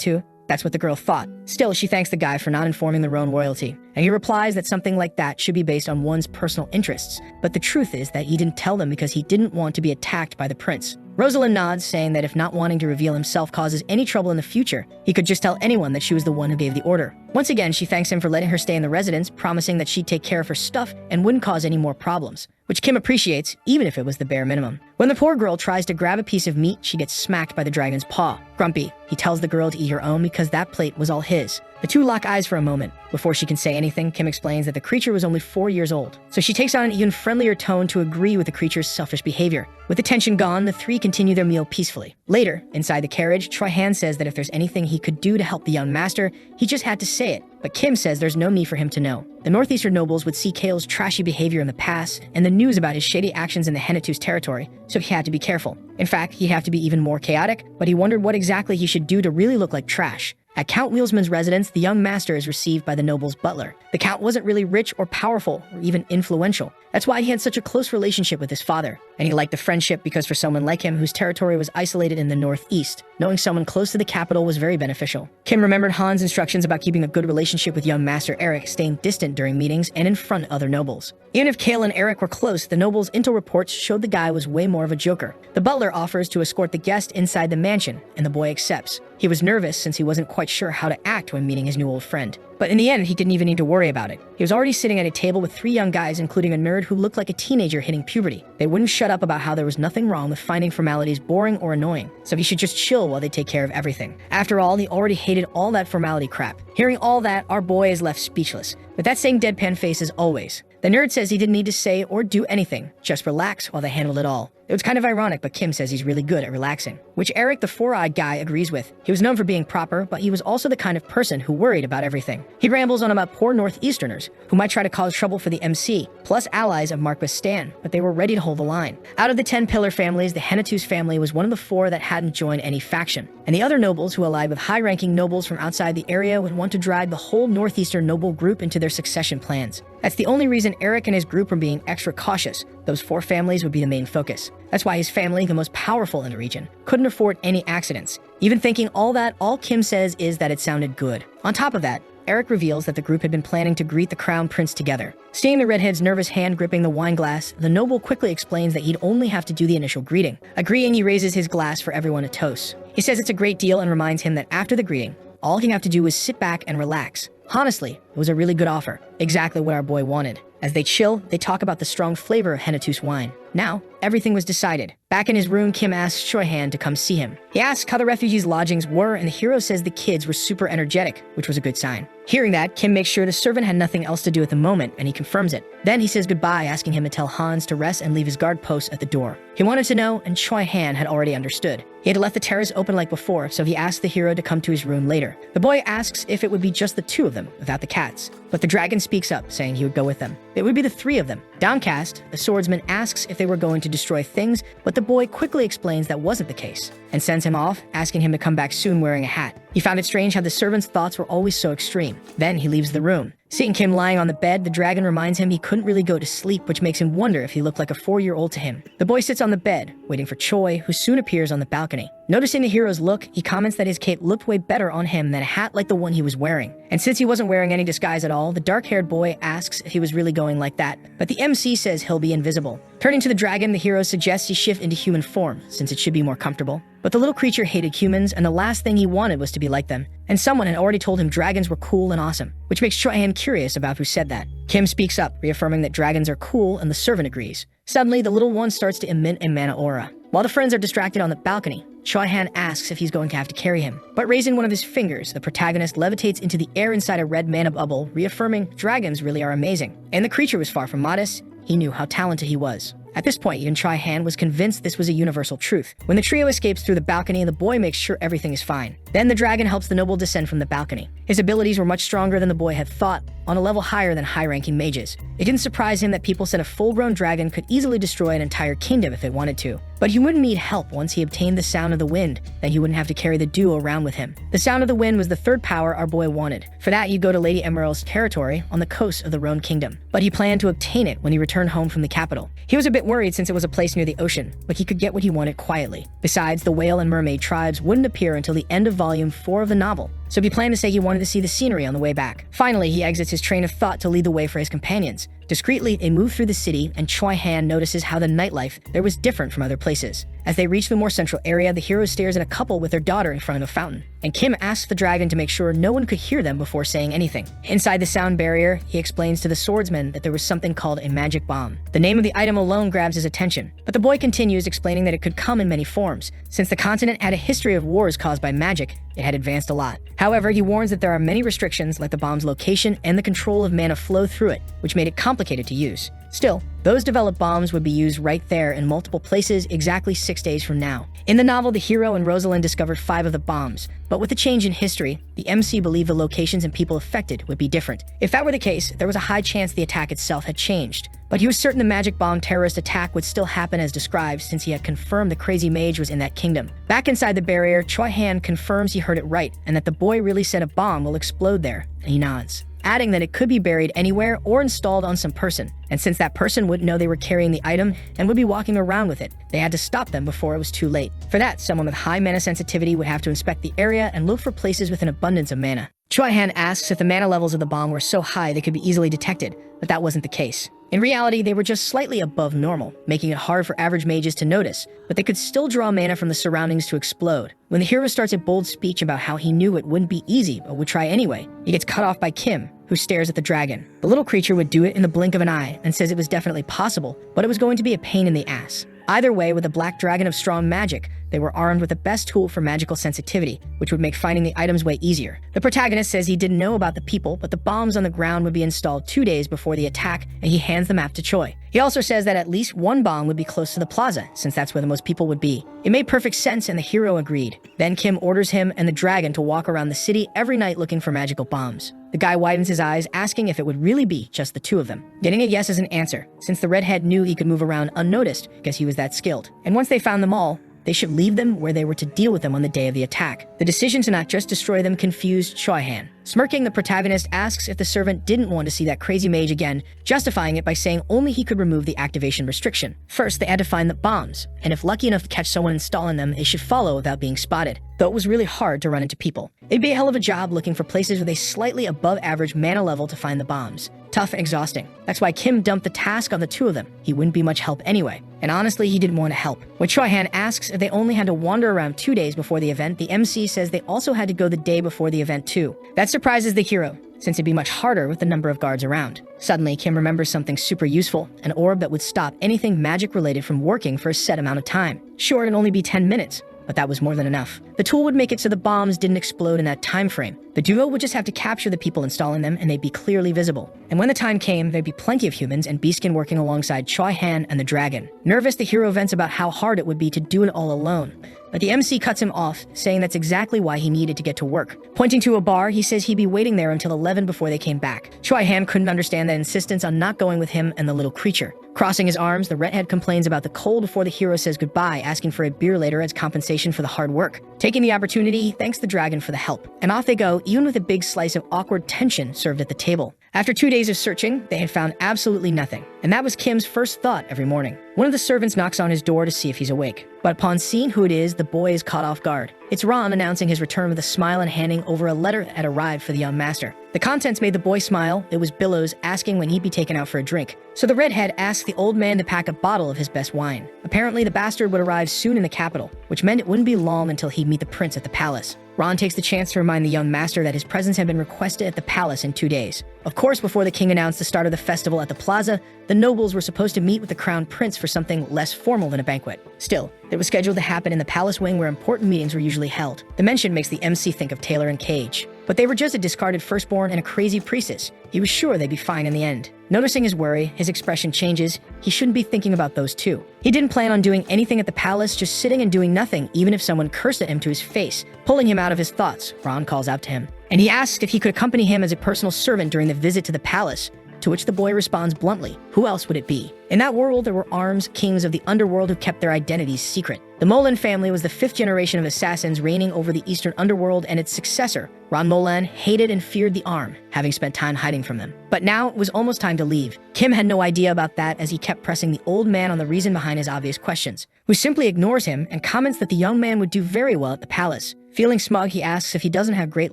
to. That's what the girl thought. Still, she thanks the guy for not informing their own royalty, and he replies that something like that should be based on one's personal interests. But the truth is that he didn't tell them because he didn't want to be attacked by the prince. Rosalind nods, saying that if not wanting to reveal himself causes any trouble in the future, he could just tell anyone that she was the one who gave the order. Once again, she thanks him for letting her stay in the residence, promising that she'd take care of her stuff and wouldn't cause any more problems, which Kim appreciates, even if it was the bare minimum. When the poor girl tries to grab a piece of meat, she gets smacked by the dragon's paw. Grumpy, he tells the girl to eat her own because that plate was all his. The two lock eyes for a moment. Before she can say anything, Kim explains that the creature was only 4 years old, so she takes on an even friendlier tone to agree with the creature's selfish behavior. With the tension gone, the three continue their meal peacefully. Later, inside the carriage, Choi-Han says that if there's anything he could do to help the young master, he just had to say it, but Kim says there's no need for him to know. The northeastern nobles would see Kale's trashy behavior in the past and the news about his shady actions in the Henatu's territory, so he had to be careful. In fact, he'd have to be even more chaotic, but he wondered what exactly he should do to really look like trash. At Count Wheelsman's residence, the young master is received by the noble's butler. The count wasn't really rich or powerful or even influential. That's why he had such a close relationship with his father. And he liked the friendship because for someone like him whose territory was isolated in the northeast, knowing someone close to the capital was very beneficial. Kim remembered Han's instructions about keeping a good relationship with young Master Eric, staying distant during meetings and in front of other nobles. Even if Kale and Eric were close, the noble's intel reports showed the guy was way more of a joker. The butler offers to escort the guest inside the mansion, and the boy accepts. He was nervous since he wasn't quite sure how to act when meeting his new old friend. But in the end, he didn't even need to worry about it. He was already sitting at a table with 3 young guys, including a nerd who looked like a teenager hitting puberty. They wouldn't shut up about how there was nothing wrong with finding formalities boring or annoying, so he should just chill while they take care of everything. After all, he already hated all that formality crap. Hearing all that, our boy is left speechless, with that same deadpan face as always. The nerd says he didn't need to say or do anything, just relax while they handled it all. It was kind of ironic, but Kim says he's really good at relaxing, which Eric, the four-eyed guy, agrees with. He was known for being proper, but he was also the kind of person who worried about everything. He rambles on about poor Northeasterners, who might try to cause trouble for the MC, plus allies of Mark Stan, but they were ready to hold the line. Out of the 10 pillar families, the Henatus family was one of the 4 that hadn't joined any faction, and the other nobles who allied with high-ranking nobles from outside the area would want to drag the whole Northeastern noble group into their succession plans. That's the only reason Eric and his group were being extra cautious. Those 4 families would be the main focus. That's why his family, the most powerful in the region, couldn't afford any accidents. Even thinking all that, all Kim says is that it sounded good. On top of that, Eric reveals that the group had been planning to greet the crown prince together. Seeing the redhead's nervous hand gripping the wine glass, the noble quickly explains that he'd only have to do the initial greeting. Agreeing, he raises his glass for everyone to toast. He says it's a great deal and reminds him that after the greeting, all he'd have to do was sit back and relax. Honestly, it was a really good offer. Exactly what our boy wanted. As they chill, they talk about the strong flavor of Henatus wine. Now, everything was decided. Back in his room, Kim asks Choi-han to come see him. He asks how the refugees' lodgings were, and the hero says the kids were super energetic, which was a good sign. Hearing that, Kim makes sure the servant had nothing else to do at the moment, and he confirms it. Then he says goodbye, asking him to tell Hans to rest and leave his guard post at the door. He wanted to know, and Choi-han had already understood. He had left the terrace open like before, so he asked the hero to come to his room later. The boy asks if it would be just the 2 of them, without the cats. But the dragon speaks up, saying he would go with them. It would be the 3 of them. Downcast, the swordsman asks if they were going to destroy things, but the boy quickly explains that wasn't the case, and sends him off, asking him to come back soon wearing a hat. He found it strange how the servant's thoughts were always so extreme. Then he leaves the room. Seeing Kim lying on the bed, the dragon reminds him he couldn't really go to sleep, which makes him wonder if he looked like a 4-year-old to him. The boy sits on the bed, waiting for Choi, who soon appears on the balcony. Noticing the hero's look, he comments that his cape looked way better on him than a hat like the one he was wearing. And since he wasn't wearing any disguise at all, the dark-haired boy asks if he was really going like that, but the MC says he'll be invisible. Turning to the dragon, the hero suggests he shift into human form, since it should be more comfortable. But the little creature hated humans, and the last thing he wanted was to be like them. And someone had already told him dragons were cool and awesome, which makes Choi-han curious about who said that. Kim speaks up, reaffirming that dragons are cool, and the servant agrees. Suddenly, the little one starts to emit a mana aura. While the friends are distracted on the balcony, Choi-han asks if he's going to have to carry him. But raising one of his fingers, the protagonist levitates into the air inside a red mana bubble, reaffirming dragons really are amazing. And the creature was far from modest. He knew how talented he was. At this point, even Choi-han was convinced this was a universal truth. When the trio escapes through the balcony, the boy makes sure everything is fine. Then the dragon helps the noble descend from the balcony. His abilities were much stronger than the boy had thought, on a level higher than high-ranking mages. It didn't surprise him that people said a full-grown dragon could easily destroy an entire kingdom if it wanted to. But he wouldn't need help once he obtained the Sound of the Wind, then he wouldn't have to carry the duo around with him. The Sound of the Wind was the 3rd power our boy wanted. For that, you'd go to Lady Emerald's territory on the coast of the Rhone Kingdom. But he planned to obtain it when he returned home from the capital. He was a bit worried since it was a place near the ocean, but he could get what he wanted quietly. Besides, the whale and mermaid tribes wouldn't appear until the end of volume 4 of the novel, so he planned to say he wanted to see the scenery on the way back. Finally, he exits his train of thought to lead the way for his companions. Discreetly, they move through the city, and Choi-han notices how the nightlife there was different from other places. As they reach the more central area, the hero stares at a couple with their daughter in front of a fountain, and Kim asks the dragon to make sure no one could hear them before saying anything. Inside the sound barrier, he explains to the swordsman that there was something called a magic bomb. The name of the item alone grabs his attention, but the boy continues explaining that it could come in many forms. Since the continent had a history of wars caused by magic, it had advanced a lot. However, he warns that there are many restrictions, like the bomb's location and the control of mana flow through it, which made it complicated to use. Still, those developed bombs would be used right there in multiple places exactly 6 days from now. In the novel, the hero and Rosalind discovered 5 of the bombs, but with the change in history, the MC believed the locations and people affected would be different. If that were the case, there was a high chance the attack itself had changed. But he was certain the magic bomb terrorist attack would still happen as described, since he had confirmed the crazy mage was in that kingdom. Back inside the barrier, Choi-han confirms he heard it right, and that the boy really said a bomb will explode there, and he nods, adding that it could be buried anywhere or installed on some person. And since that person wouldn't know they were carrying the item and would be walking around with it, they had to stop them before it was too late. For that, someone with high mana sensitivity would have to inspect the area and look for places with an abundance of mana. Choi-han asks if the mana levels of the bomb were so high they could be easily detected, but that wasn't the case. In reality, they were just slightly above normal, making it hard for average mages to notice, but they could still draw mana from the surroundings to explode. When the hero starts a bold speech about how he knew it wouldn't be easy, but would try anyway, he gets cut off by Kim, who stares at the dragon. The little creature would do it in the blink of an eye, and says it was definitely possible, but it was going to be a pain in the ass. Either way, with a black dragon of strong magic, they were armed with the best tool for magical sensitivity, which would make finding the items way easier. The protagonist says he didn't know about the people, but the bombs on the ground would be installed 2 days before the attack, and he hands the map to Choi. He also says that at least one bomb would be close to the plaza, since that's where the most people would be. It made perfect sense, and the hero agreed. Then Kim orders him and the dragon to walk around the city every night looking for magical bombs. The guy widens his eyes, asking if it would really be just the two of them. Getting a yes as an answer, since the redhead knew he could move around unnoticed because he was that skilled. And once they found them all, they should leave them where they were to deal with them on the day of the attack. The decision to not just destroy them confused Choi-han. Smirking, the protagonist asks if the servant didn't want to see that crazy mage again, justifying it by saying only he could remove the activation restriction. First, they had to find the bombs, and if lucky enough to catch someone installing them, they should follow without being spotted, though it was really hard to run into people. It'd be a hell of a job looking for places with a slightly above average mana level to find the bombs. Tough and exhausting. That's why Kim dumped the task on the two of them. He wouldn't be much help anyway. And honestly, he didn't want to help. When Choi-han asks if they only had to wander around 2 days before the event, the MC says they also had to go the day before the event too. That surprises the hero, since it'd be much harder with the number of guards around. Suddenly, Kim remembers something super useful, an orb that would stop anything magic related from working for a set amount of time. Sure, it'd only be 10 minutes, but that was more than enough. The tool would make it so the bombs didn't explode in that time frame. The duo would just have to capture the people installing them, and they'd be clearly visible. And when the time came, there'd be plenty of humans and Beastkin working alongside Choi-han and the dragon. Nervous, the hero vents about how hard it would be to do it all alone. But the MC cuts him off, saying that's exactly why he needed to get to work. Pointing to a bar, he says he'd be waiting there until 11 before they came back. Choi-han couldn't understand that insistence on not going with him and the little creature. Crossing his arms, the redhead complains about the cold before the hero says goodbye, asking for a beer later as compensation for the hard work. Taking the opportunity, he thanks the dragon for the help. And off they go, even with a big slice of awkward tension served at the table. After 2 days of searching, they had found absolutely nothing. And that was Kim's first thought every morning. One of the servants knocks on his door to see if he's awake. But upon seeing who it is, the boy is caught off guard. It's Ron announcing his return with a smile and handing over a letter that had arrived for the young master. The contents made the boy smile. It was Billows asking when he'd be taken out for a drink. So the redhead asked the old man to pack a bottle of his best wine. Apparently, the bastard would arrive soon in the capital, which meant it wouldn't be long until he'd meet the prince at the palace. Ron takes the chance to remind the young master that his presence had been requested at the palace in 2 days. Of course, before the king announced the start of the festival at the plaza, the nobles were supposed to meet with the crown prince for something less formal than a banquet. Still, it was scheduled to happen in the palace wing where important meetings were usually held. The mention makes the MC think of Taylor and Cage. But they were just a discarded firstborn and a crazy priestess. He was sure they'd be fine in the end. Noticing his worry, his expression changes. He shouldn't be thinking about those two. He didn't plan on doing anything at the palace, just sitting and doing nothing, even if someone cursed at him to his face, pulling him out of his thoughts. Ron calls out to him. And he asks if he could accompany him as a personal servant during the visit to the palace, to which the boy responds bluntly, who else would it be? In that world, there were armed kings of the underworld who kept their identities secret. The Molan family was the 5th generation of assassins reigning over the eastern underworld, and its successor, Ron Molan, hated and feared the arm, having spent time hiding from them. But now it was almost time to leave. Kim had no idea about that as he kept pressing the old man on the reason behind his obvious questions, who simply ignores him and comments that the young man would do very well at the palace. Feeling smug, he asks if he doesn't have great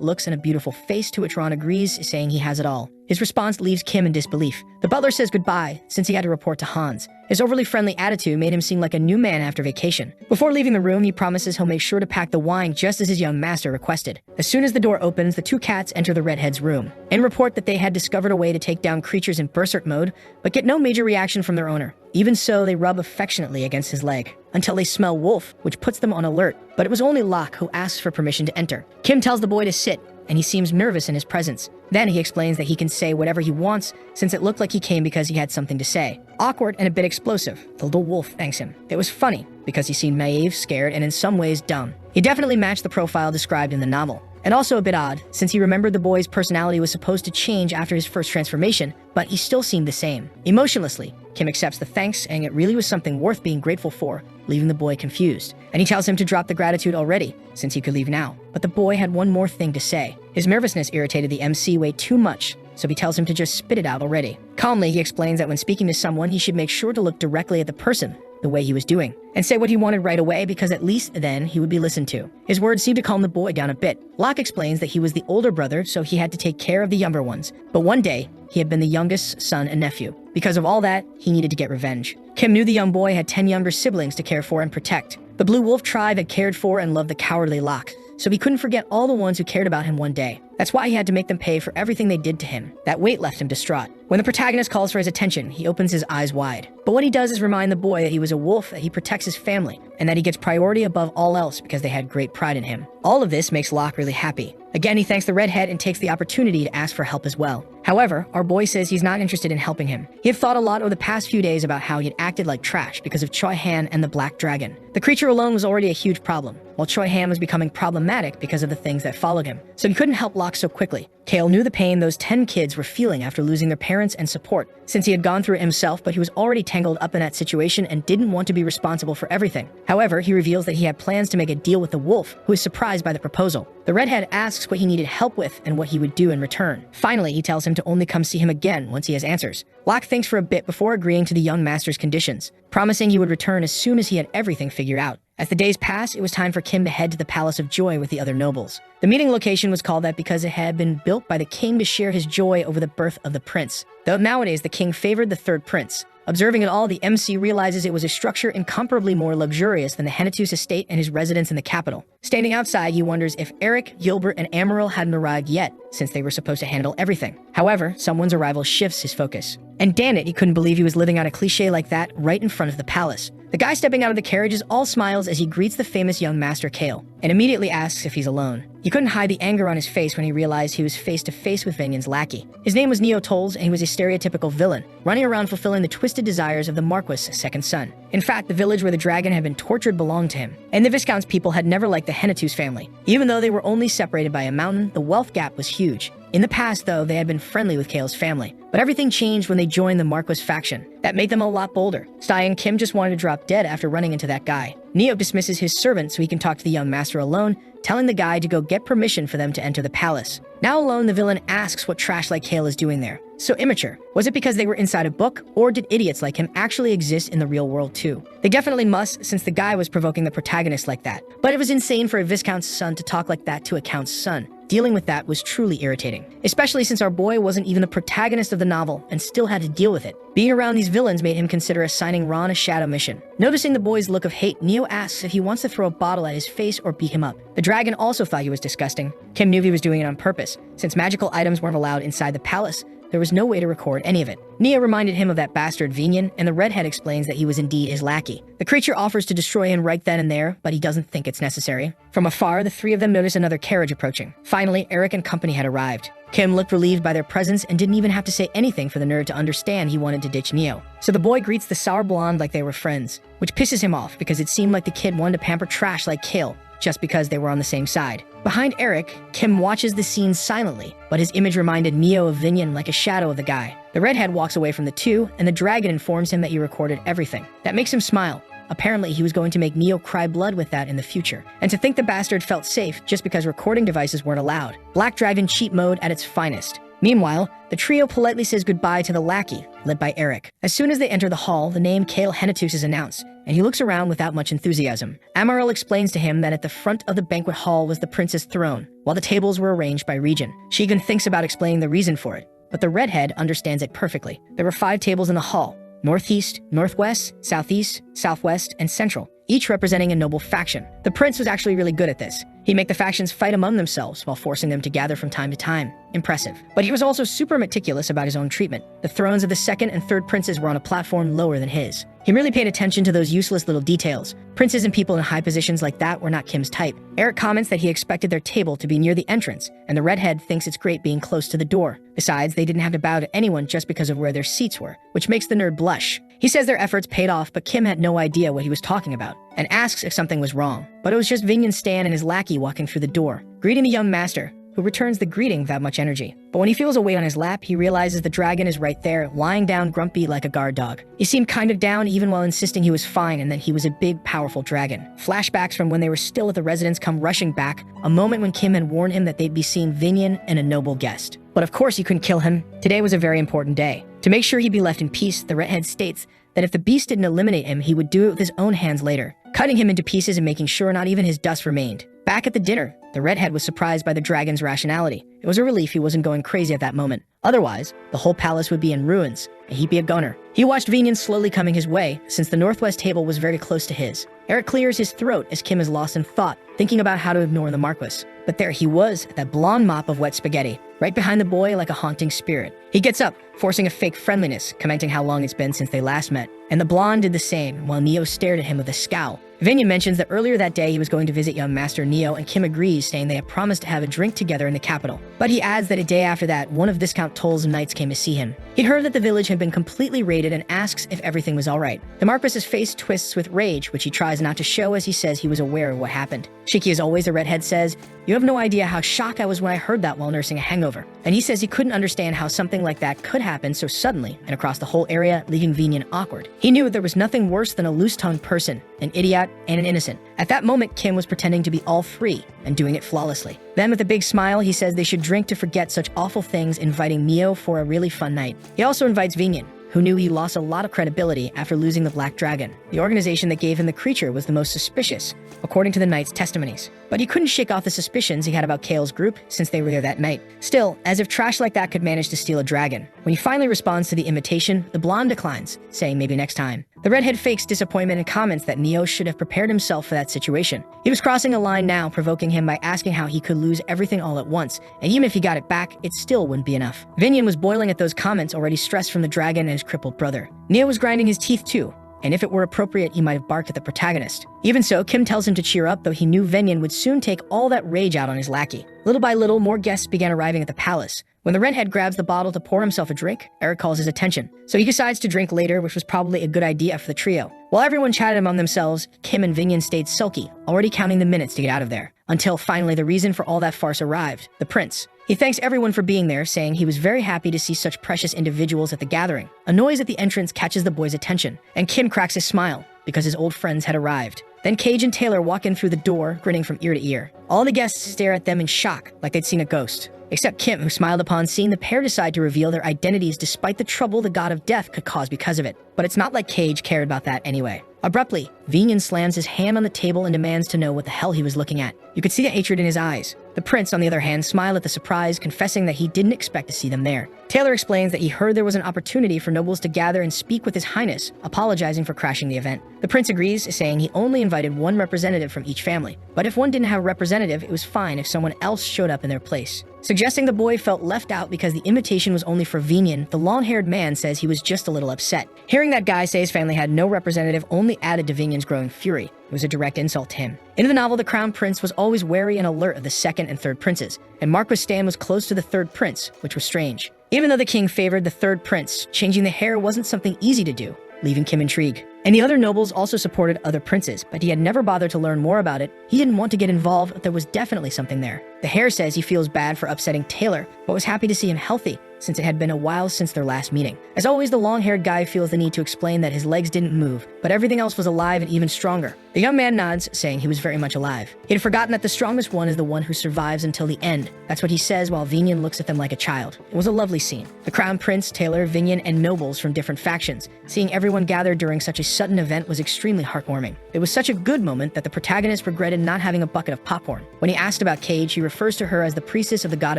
looks and a beautiful face, to which Ron agrees, saying he has it all. His response leaves Kim in disbelief. The butler says goodbye, since he had to report to Hans. His overly friendly attitude made him seem like a new man after vacation. Before leaving the room, he promises he'll make sure to pack the wine just as his young master requested. As soon as the door opens, the two cats enter the redhead's room and report that they had discovered a way to take down creatures in berserk mode, but get no major reaction from their owner. Even so, they rub affectionately against his leg, until they smell wolf, which puts them on alert. But it was only Locke who asks for permission to enter. Kim tells the boy to sit, and he seems nervous in his presence. Then he explains that he can say whatever he wants, since it looked like he came because he had something to say. Awkward and a bit explosive, the little wolf thanks him. It was funny, because he seemed naive, scared, and in some ways dumb. He definitely matched the profile described in the novel. And also a bit odd, since he remembered the boy's personality was supposed to change after his first transformation, but he still seemed the same. Emotionlessly, Kim accepts the thanks, and it really was something worth being grateful for, leaving the boy confused. And he tells him to drop the gratitude already, since he could leave now. But the boy had one more thing to say. His nervousness irritated the MC way too much, so he tells him to just spit it out already. Calmly, he explains that when speaking to someone, he should make sure to look directly at the person, the way he was doing, and say what he wanted right away, because at least then he would be listened to. His words seemed to calm the boy down a bit. Locke explains that he was the older brother, so he had to take care of the younger ones. But one day, he had been the youngest son and nephew. Because of all that, he needed to get revenge. Kim knew the young boy had 10 younger siblings to care for and protect. The Blue Wolf tribe had cared for and loved the cowardly Locke, so he couldn't forget all the ones who cared about him one day. That's why he had to make them pay for everything they did to him. That weight left him distraught. When the protagonist calls for his attention, he opens his eyes wide. But what he does is remind the boy that he was a wolf, that he protects his family, and that he gets priority above all else because they had great pride in him. All of this makes Locke really happy. Again, he thanks the redhead and takes the opportunity to ask for help as well. However, our boy says he's not interested in helping him. He had thought a lot over the past few days about how he had acted like trash because of Choi Han and the Black Dragon. The creature alone was already a huge problem, while Choi Han was becoming problematic because of the things that followed him. So he couldn't help Locke so quickly. Kale knew the pain those 10 kids were feeling after losing their parents and support, since he had gone through it himself, but he was already tangled up in that situation and didn't want to be responsible for everything. However, he reveals that he had plans to make a deal with the wolf, who is surprised by the proposal. The redhead asks what he needed help with and what he would do in return. Finally, he tells him to only come see him again once he has answers. Locke thinks for a bit before agreeing to the young master's conditions, promising he would return as soon as he had everything figured out. As the days passed, it was time for Kim to head to the Palace of Joy with the other nobles. The meeting location was called that because it had been built by the king to share his joy over the birth of the prince. Though nowadays the king favored the third prince. Observing it all, the MC realizes it was a structure incomparably more luxurious than the Hennetus estate and his residence in the capital. Standing outside, he wonders if Eric, Gilbert, and Amaryl hadn't arrived yet, since they were supposed to handle everything. However, someone's arrival shifts his focus. And damn it, he couldn't believe he was living out a cliche like that right in front of the palace. The guy stepping out of the carriage is all smiles as he greets the famous young master Kale, and immediately asks if he's alone. He couldn't hide the anger on his face when he realized he was face to face with Vinyan's lackey. His name was Neo Tolls, and he was a stereotypical villain, running around fulfilling the twisted desires of the Marquis' second son. In fact, the village where the dragon had been tortured belonged to him, and the Viscount's people had never liked the Hennetus family. Even though they were only separated by a mountain, the wealth gap was huge. In the past, though, they had been friendly with Kale's family, but everything changed when they joined the Marquis faction. That made them a lot bolder. Stai and Kim just wanted to drop dead after running into that guy. Neo dismisses his servant so he can talk to the young master alone, telling the guy to go get permission for them to enter the palace. Now alone, the villain asks what trash like Kale is doing there. So immature. Was it because they were inside a book, or did idiots like him actually exist in the real world too? They definitely must, since the guy was provoking the protagonist like that. But it was insane for a Viscount's son to talk like that to a Count's son. Dealing with that was truly irritating, especially since our boy wasn't even the protagonist of the novel and still had to deal with it. Being around these villains made him consider assigning Ron a shadow mission. Noticing the boy's look of hate, Neo asks if he wants to throw a bottle at his face or beat him up. The dragon also thought he was disgusting. Kim knew he was doing it on purpose. Since magical items weren't allowed inside the palace, there was no way to record any of it. Neo reminded him of that bastard Vinyan, and the redhead explains that he was indeed his lackey. The creature offers to destroy him right then and there, but he doesn't think it's necessary. From afar, the three of them notice another carriage approaching. Finally, Eric and company had arrived. Kim looked relieved by their presence and didn't even have to say anything for the nerd to understand he wanted to ditch Neo. So the boy greets the sour blonde like they were friends, which pisses him off because it seemed like the kid wanted to pamper trash like Kale, just because they were on the same side. Behind Eric, Kim watches the scene silently, but his image reminded Neo of Vinyan like a shadow of the guy. The redhead walks away from the two, and the dragon informs him that he recorded everything. That makes him smile. Apparently, he was going to make Neo cry blood with that in the future. And to think the bastard felt safe just because recording devices weren't allowed. Black Dragon cheat mode at its finest. Meanwhile, the trio politely says goodbye to the lackey, led by Eric. As soon as they enter the hall, the name Kale Hennetus is announced, and he looks around without much enthusiasm. Amaryl explains to him that at the front of the banquet hall was the prince's throne, while the tables were arranged by region. She even thinks about explaining the reason for it, but the redhead understands it perfectly. There were 5 tables in the hall: northeast, northwest, southeast, southwest, and central, each representing a noble faction. The prince was actually really good at this. He'd make the factions fight among themselves while forcing them to gather from time to time. Impressive. But he was also super meticulous about his own treatment. The thrones of the second and third princes were on a platform lower than his. He really paid attention to those useless little details. Princes and people in high positions like that were not Kim's type. Eric comments that he expected their table to be near the entrance, and the redhead thinks it's great being close to the door. Besides, they didn't have to bow to anyone just because of where their seats were, which makes the nerd blush. He says their efforts paid off, but Kim had no idea what he was talking about, and asks if something was wrong. But it was just Vinyan Stan and his lackey walking through the door, greeting the young master, who returns the greeting without much energy. But when he feels a weight on his lap, he realizes the dragon is right there, lying down grumpy like a guard dog. He seemed kind of down even while insisting he was fine and that he was a big, powerful dragon. Flashbacks from when they were still at the residence come rushing back, a moment when Kim had warned him that they'd be seeing Vinyan and a noble guest. But of course he couldn't kill him. Today was a very important day. To make sure he'd be left in peace, the redhead states that if the beast didn't eliminate him, he would do it with his own hands later, cutting him into pieces and making sure not even his dust remained. Back at the dinner, the redhead was surprised by the dragon's rationality. It was a relief he wasn't going crazy at that moment. Otherwise, the whole palace would be in ruins, and he'd be a goner. He watched Vinyan slowly coming his way, since the northwest table was very close to his. Eric clears his throat as Kim is lost in thought, thinking about how to ignore the Marquis. But there he was, that blonde mop of wet spaghetti, right behind the boy like a haunting spirit. He gets up, forcing a fake friendliness, commenting how long it's been since they last met. And the blonde did the same, while Neo stared at him with a scowl. Vinyan mentions that earlier that day he was going to visit young Master Neo, and Kim agrees, saying they had promised to have a drink together in the capital. But he adds that a day after that, one of Viscount Toll's knights came to see him. He'd heard that the village had been completely raided and asks if everything was alright. The Marquis's face twists with rage, which he tries not to show as he says he was aware of what happened. Shiki, as always, the redhead, says, "You have no idea how shocked I was when I heard that while nursing a hangover." And he says he couldn't understand how something like that could happen so suddenly and across the whole area, leaving Vinyan awkward. He knew there was nothing worse than a loose-tongued person, an idiot, and an innocent. At that moment, Kim was pretending to be all three and doing it flawlessly. Then, with a big smile, he says they should drink to forget such awful things, inviting Neo for a really fun night. He also invites Vinyan, who knew he lost a lot of credibility after losing the Black Dragon. The organization that gave him the creature was the most suspicious, according to the Knight's testimonies. But he couldn't shake off the suspicions he had about Kale's group since they were there that night. Still, as if trash like that could manage to steal a dragon. When he finally responds to the invitation, the blonde declines, saying maybe next time. The redhead fakes disappointment and comments that Neo should have prepared himself for that situation. He was crossing a line now, provoking him by asking how he could lose everything all at once, and even if he got it back, it still wouldn't be enough. Vinyan was boiling at those comments, already stressed from the dragon and his crippled brother. Neo was grinding his teeth too, and if it were appropriate, he might have barked at the protagonist. Even so, Kim tells him to cheer up, though he knew Vinyan would soon take all that rage out on his lackey. Little by little, more guests began arriving at the palace. When the redhead grabs the bottle to pour himself a drink, Eric calls his attention. So he decides to drink later, which was probably a good idea for the trio. While everyone chatted among themselves, Kim and Vinyan stayed sulky, already counting the minutes to get out of there. Until finally the reason for all that farce arrived, the prince. He thanks everyone for being there, saying he was very happy to see such precious individuals at the gathering. A noise at the entrance catches the boy's attention, and Kim cracks a smile, because his old friends had arrived. Then Cage and Taylor walk in through the door, grinning from ear to ear. All the guests stare at them in shock, like they'd seen a ghost. Except Kim, who smiled upon seeing the pair decide to reveal their identities despite the trouble the god of death could cause because of it. But it's not like Cage cared about that anyway. Abruptly, Vinyan slams his hand on the table and demands to know what the hell he was looking at. You could see the hatred in his eyes. The prince, on the other hand, smiled at the surprise, confessing that he didn't expect to see them there. Taylor explains that he heard there was an opportunity for nobles to gather and speak with his highness, apologizing for crashing the event. The prince agrees, saying he only invited one representative from each family. But if one didn't have a representative, it was fine if someone else showed up in their place. Suggesting the boy felt left out because the invitation was only for Vinyan, the long-haired man says he was just a little upset. Hearing that guy say his family had no representative only added to Vinyan's growing fury. It was a direct insult to him. In the novel, the crown prince was always wary and alert of the second and third princes, and Marquis Stan was close to the third prince, which was strange. Even though the king favored the third prince, changing the hair wasn't something easy to do, leaving Kim intrigued. And the other nobles also supported other princes, but he had never bothered to learn more about it. He didn't want to get involved, but there was definitely something there. The hair says he feels bad for upsetting Taylor, but was happy to see him healthy, since it had been a while since their last meeting. As always, the long-haired guy feels the need to explain that his legs didn't move, but everything else was alive and even stronger. The young man nods, saying he was very much alive. He had forgotten that the strongest one is the one who survives until the end. That's what he says while Vinyan looks at them like a child. It was a lovely scene. The crown prince, Taylor, Vinyan, and nobles from different factions. Seeing everyone gather during such a sudden event was extremely heartwarming. It was such a good moment that the protagonist regretted not having a bucket of popcorn. When he asked about Cage, he refers to her as the priestess of the god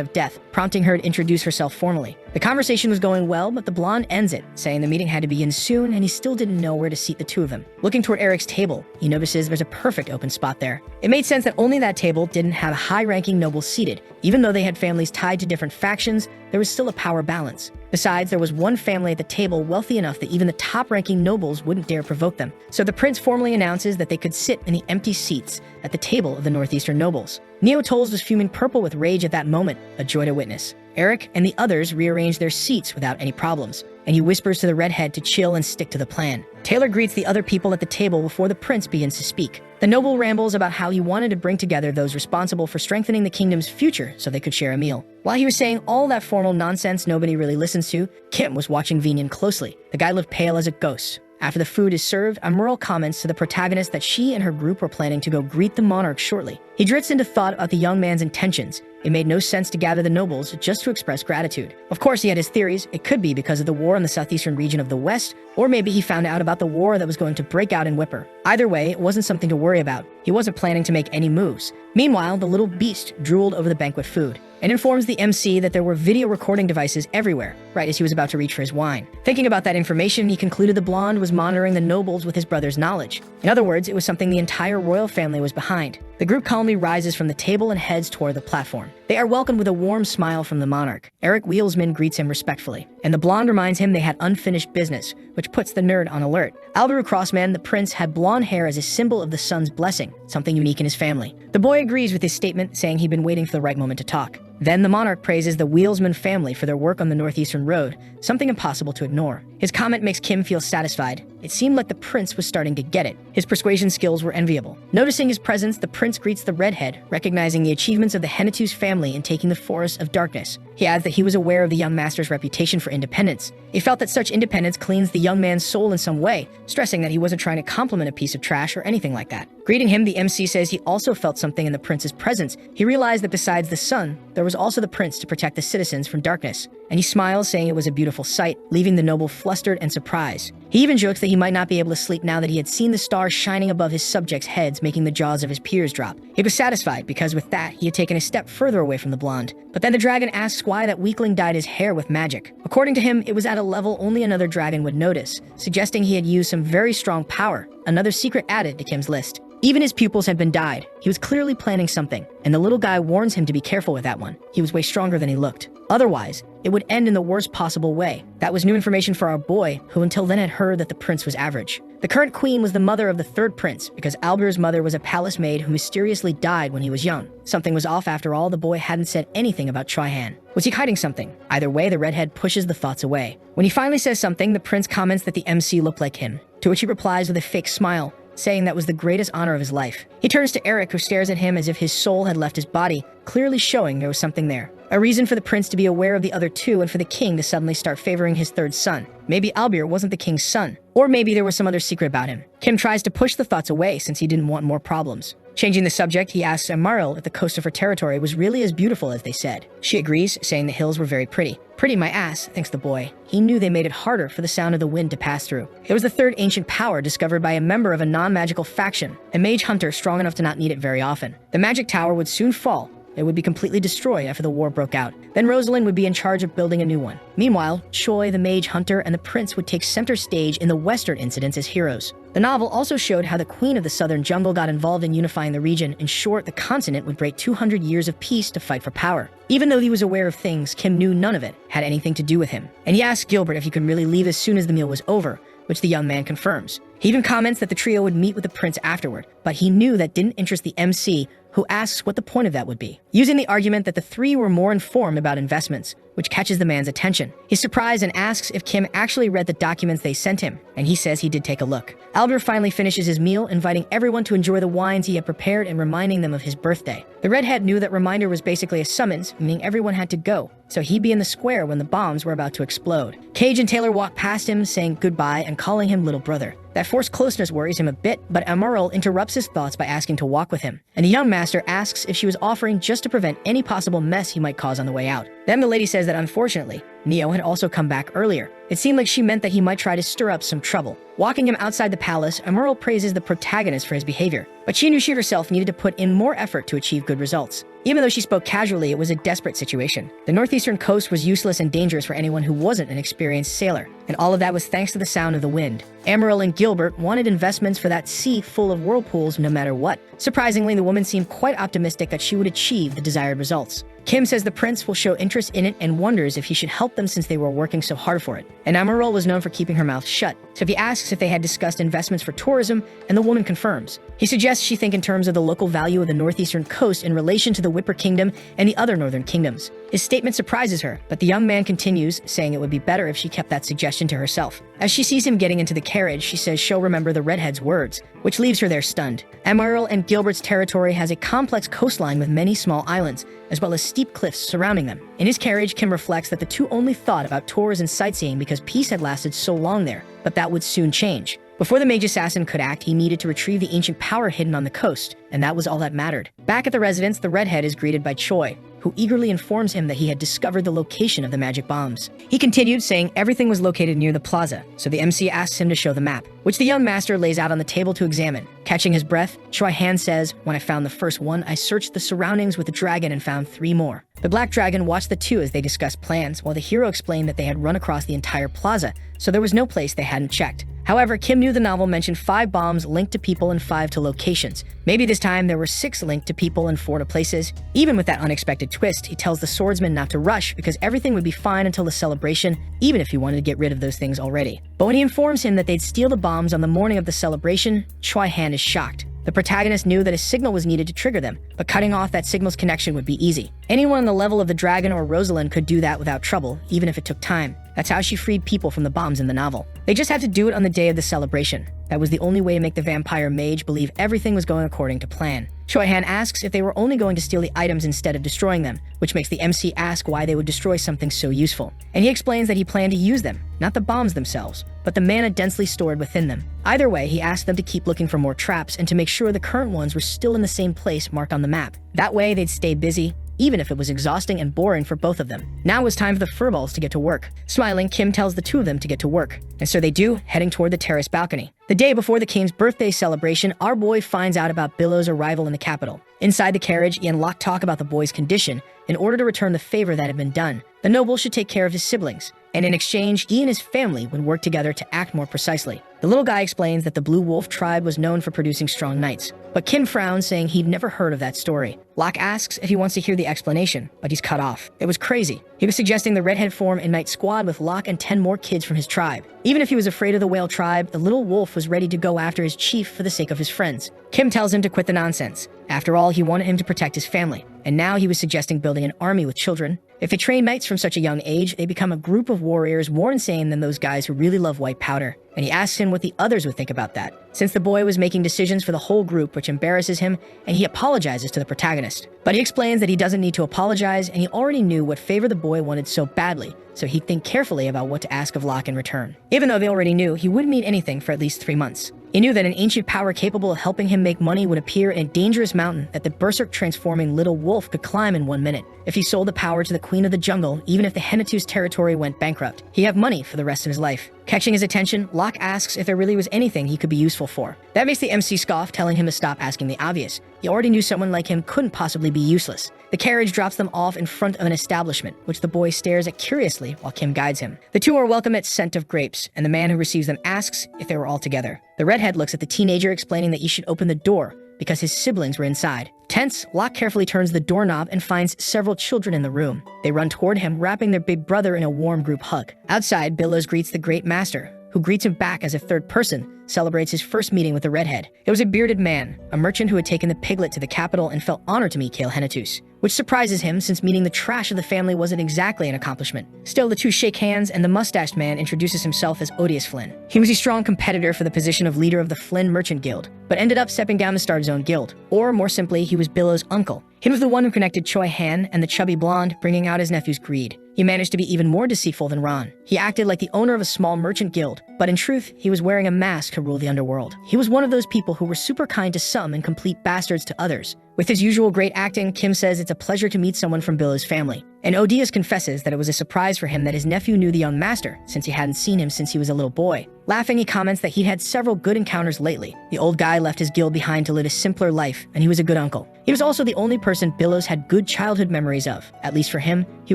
of death, prompting her to introduce herself formally. The conversation was going well, but the blonde ends it, saying the meeting had to begin soon and he still didn't know where to seat the two of them. Looking toward Eric's table, he notices there's a perfect open spot there. It made sense that only that table didn't have high-ranking nobles seated. Even though they had families tied to different factions, there was still a power balance. Besides, there was one family at the table wealthy enough that even the top-ranking nobles wouldn't dare provoke them. So the prince formally announces that they could sit in the empty seats at the table of the northeastern nobles. Neo Tolls was fuming purple with rage at that moment, a joy to witness. Eric and the others rearrange their seats without any problems, and he whispers to the redhead to chill and stick to the plan. Taylor greets the other people at the table before the prince begins to speak. The noble rambles about how he wanted to bring together those responsible for strengthening the kingdom's future so they could share a meal. While he was saying all that formal nonsense nobody really listens to, Kim was watching Vinyan closely. The guy looked pale as a ghost. After the food is served, Amural comments to the protagonist that she and her group were planning to go greet the monarch shortly. He drifts into thought about the young man's intentions. It made no sense to gather the nobles just to express gratitude. Of course, he had his theories. It could be because of the war in the southeastern region of the West, or maybe he found out about the war that was going to break out in Whipper. Either way, it wasn't something to worry about. He wasn't planning to make any moves. Meanwhile, the little beast drooled over the banquet food. and informs the MC that there were video recording devices everywhere, right as he was about to reach for his wine. Thinking about that information, he concluded the blonde was monitoring the nobles with his brother's knowledge. In other words, it was something the entire royal family was behind. The group calmly rises from the table and heads toward the platform. They are welcomed with a warm smile from the monarch. Eric Wheelsman greets him respectfully, and the blonde reminds him they had unfinished business, which puts the nerd on alert. Alberu Crossman, the prince, had blonde hair as a symbol of the sun's blessing, something unique in his family. The boy agrees with his statement, saying he'd been waiting for the right moment to talk. Then the monarch praises the Wheelsman family for their work on the Northeastern Road, something impossible to ignore. His comment makes Kim feel satisfied. It seemed like the prince was starting to get it. His persuasion skills were enviable. Noticing his presence, the prince greets the redhead, recognizing the achievements of the Hennetus family in taking the Forest of Darkness. He adds that he was aware of the young master's reputation for independence. He felt that such independence cleans the young man's soul in some way, stressing that he wasn't trying to compliment a piece of trash or anything like that. Greeting him, the MC says he also felt something in the prince's presence. He realized that besides the sun, there was also the prince to protect the citizens from darkness. And he smiles, saying it was a beautiful sight, leaving the noble flustered and surprised. He even jokes that he might not be able to sleep now that he had seen the stars shining above his subjects' heads, making the jaws of his peers drop. He was satisfied because with that, he had taken a step further away from the blonde. But then the dragon asks why that weakling dyed his hair with magic. According to him, it was at a level only another dragon would notice, suggesting he had used some very strong power, another secret added to Kim's list. Even his pupils had been dyed. He was clearly planning something, and the little guy warns him to be careful with that one. He was way stronger than he looked. Otherwise, it would end in the worst possible way. That was new information for our boy, who until then had heard that the prince was average. The current queen was the mother of the third prince, because Alber's mother was a palace maid who mysteriously died when he was young. Something was off after all. The boy hadn't said anything about Choi-Han. Was he hiding something? Either way, the redhead pushes the thoughts away. When he finally says something, the prince comments that the MC looked like him, to which he replies with a fake smile, saying that was the greatest honor of his life. He turns to Eric, who stares at him as if his soul had left his body, clearly showing there was something there. A reason for the prince to be aware of the other two and for the king to suddenly start favoring his third son. Maybe Albir wasn't the king's son. Or maybe there was some other secret about him. Kim tries to push the thoughts away since he didn't want more problems. Changing the subject, he asks Amaril if the coast of her territory was really as beautiful as they said. She agrees, saying the hills were very pretty. Pretty my ass, thinks the boy. He knew they made it harder for the sound of the wind to pass through. It was the third ancient power discovered by a member of a non-magical faction, a mage hunter strong enough to not need it very often. The magic tower would soon fall. It would be completely destroyed after the war broke out. Then Rosalind would be in charge of building a new one. Meanwhile, Choi, the mage hunter, and the prince would take center stage in the Western incidents as heroes. The novel also showed how the queen of the southern jungle got involved in unifying the region. In short, the continent would break 200 years of peace to fight for power. Even though he was aware of things, Kim knew none of it had anything to do with him. And he asked Gilbert if he could really leave as soon as the meal was over, which the young man confirms. He even comments that the trio would meet with the prince afterward, but he knew that didn't interest the MC, who asks what the point of that would be, using the argument that the three were more informed about investments, which catches the man's attention. He's surprised and asks if Kim actually read the documents they sent him, and he says he did take a look. Albert finally finishes his meal, inviting everyone to enjoy the wines he had prepared and reminding them of his birthday. The redhead knew that reminder was basically a summons, meaning everyone had to go, so he'd be in the square when the bombs were about to explode. Cage and Taylor walk past him, saying goodbye and calling him little brother. That forced closeness worries him a bit, but Amaril interrupts his thoughts by asking to walk with him, and the young master asks if she was offering just to prevent any possible mess he might cause on the way out. Then the lady says that unfortunately, Neo had also come back earlier. It seemed like she meant that he might try to stir up some trouble. Walking him outside the palace, Amaril praises the protagonist for his behavior, but she knew she herself needed to put in more effort to achieve good results. Even though she spoke casually, it was a desperate situation. The northeastern coast was useless and dangerous for anyone who wasn't an experienced sailor, and all of that was thanks to the sound of the wind. Amaril and Gilbert wanted investments for that sea full of whirlpools no matter what. Surprisingly, the woman seemed quite optimistic that she would achieve the desired results. Kim says the prince will show interest in it and wonders if he should help them since they were working so hard for it. And Amaril was known for keeping her mouth shut, so he asks if they had discussed investments for tourism, and the woman confirms. He suggests she think in terms of the local value of the northeastern coast in relation to the Whipper Kingdom and the other northern kingdoms. His statement surprises her, but the young man continues, saying it would be better if she kept that suggestion to herself. As she sees him getting into the carriage, she says she'll remember the redhead's words, which leaves her there stunned. Amaril and Gilbert's territory has a complex coastline with many small islands, as well as steep cliffs surrounding them. In his carriage, Kim reflects that the two only thought about tours and sightseeing because peace had lasted so long there, but that would soon change. Before the mage assassin could act, he needed to retrieve the ancient power hidden on the coast, and that was all that mattered. Back at the residence, the redhead is greeted by Choi. who eagerly informs him that he had discovered the location of the magic bombs. He continued, saying everything was located near the plaza, so the MC asks him to show the map, which the young master lays out on the table to examine. Catching his breath, Choi Han says, "When I found the first one, I searched the surroundings with the dragon and found 3 more." The Black Dragon watched the two as they discussed plans, while the hero explained that they had run across the entire plaza, so there was no place they hadn't checked. However, Kim knew the novel mentioned 5 bombs linked to people and 5 to locations. Maybe this time there were 6 linked to people and 4 to places. Even with that unexpected twist, he tells the swordsman not to rush because everything would be fine until the celebration, even if he wanted to get rid of those things already. But when he informs him that they'd steal the bombs on the morning of the celebration, Choi Han is shocked. The protagonist knew that a signal was needed to trigger them, but cutting off that signal's connection would be easy. Anyone on the level of the dragon or Rosalind could do that without trouble, even if it took time. That's how she freed people from the bombs in the novel. They just had to do it on the day of the celebration. That was the only way to make the vampire mage believe everything was going according to plan. Choi Han asks if they were only going to steal the items instead of destroying them, which makes the MC ask why they would destroy something so useful. And he explains that he planned to use them, not the bombs themselves, but the mana densely stored within them. Either way, he asked them to keep looking for more traps and to make sure the current ones were still in the same place marked on the map. That way, they'd stay busy, even if it was exhausting and boring for both of them. Now it was time for the furballs to get to work. Smiling, Kim tells the two of them to get to work. And so they do, heading toward the terrace balcony. The day before the king's birthday celebration, our boy finds out about Billow's arrival in the capital. Inside the carriage, Ian Locke talk about the boy's condition in order to return the favor that had been done. The noble should take care of his siblings, and in exchange, he and his family would work together to act more precisely. The little guy explains that the Blue Wolf tribe was known for producing strong knights, but Kim frowns, saying he'd never heard of that story. Locke asks if he wants to hear the explanation, but he's cut off. It was crazy. He was suggesting the redhead form a knight squad with Locke and 10 more kids from his tribe. Even if he was afraid of the whale tribe, the little wolf was ready to go after his chief for the sake of his friends. Kim tells him to quit the nonsense. After all, he wanted him to protect his family, and now he was suggesting building an army with children. If they train knights from such a young age, they become a group of warriors more insane than those guys who really love white powder. And he asks him what the others would think about that, since the boy was making decisions for the whole group, which embarrasses him, and he apologizes to the protagonist. But he explains that he doesn't need to apologize, and he already knew what favor the boy wanted so badly, so he'd think carefully about what to ask of Locke in return. Even though they already knew he wouldn't need anything for at least 3 months. He knew that an ancient power capable of helping him make money would appear in a dangerous mountain that the berserk-transforming little wolf could climb in 1 minute. If he sold the power to the queen of the jungle, even if the Henatu's territory went bankrupt, he'd have money for the rest of his life. Catching his attention, Locke asks if there really was anything he could be useful for. That makes the MC scoff, telling him to stop asking the obvious. He already knew someone like him couldn't possibly be useless. The carriage drops them off in front of an establishment, which the boy stares at curiously while Kim guides him. The two are welcome at Scent of Grapes, and the man who receives them asks if they were all together. The redhead looks at the teenager, explaining that he should open the door because his siblings were inside. Tense, Locke carefully turns the doorknob and finds several children in the room. They run toward him, wrapping their big brother in a warm group hug. Outside, Billows greets the Great Master, who greets him back as a third person, celebrates his first meeting with the redhead. It was a bearded man, a merchant who had taken the piglet to the capital and felt honored to meet Kale Henatus, which surprises him since meeting the trash of the family wasn't exactly an accomplishment. Still, the two shake hands, and the mustached man introduces himself as Odious Flynn. He was a strong competitor for the position of leader of the Flynn Merchant Guild, but ended up stepping down to start his own guild. Or, more simply, he was Billow's uncle. He was the one who connected Choi Han and the chubby blonde, bringing out his nephew's greed. He managed to be even more deceitful than Ron. He acted like the owner of a small merchant guild, but in truth, he was wearing a mask to rule the underworld. He was one of those people who were super kind to some and complete bastards to others. With his usual great acting, Kim says it's a pleasure to meet someone from Billow's family. And Odious confesses that it was a surprise for him that his nephew knew the young master, since he hadn't seen him since he was a little boy. Laughing, he comments that he'd had several good encounters lately. The old guy left his guild behind to live a simpler life, and he was a good uncle. He was also the only person Billows had good childhood memories of. At least for him, he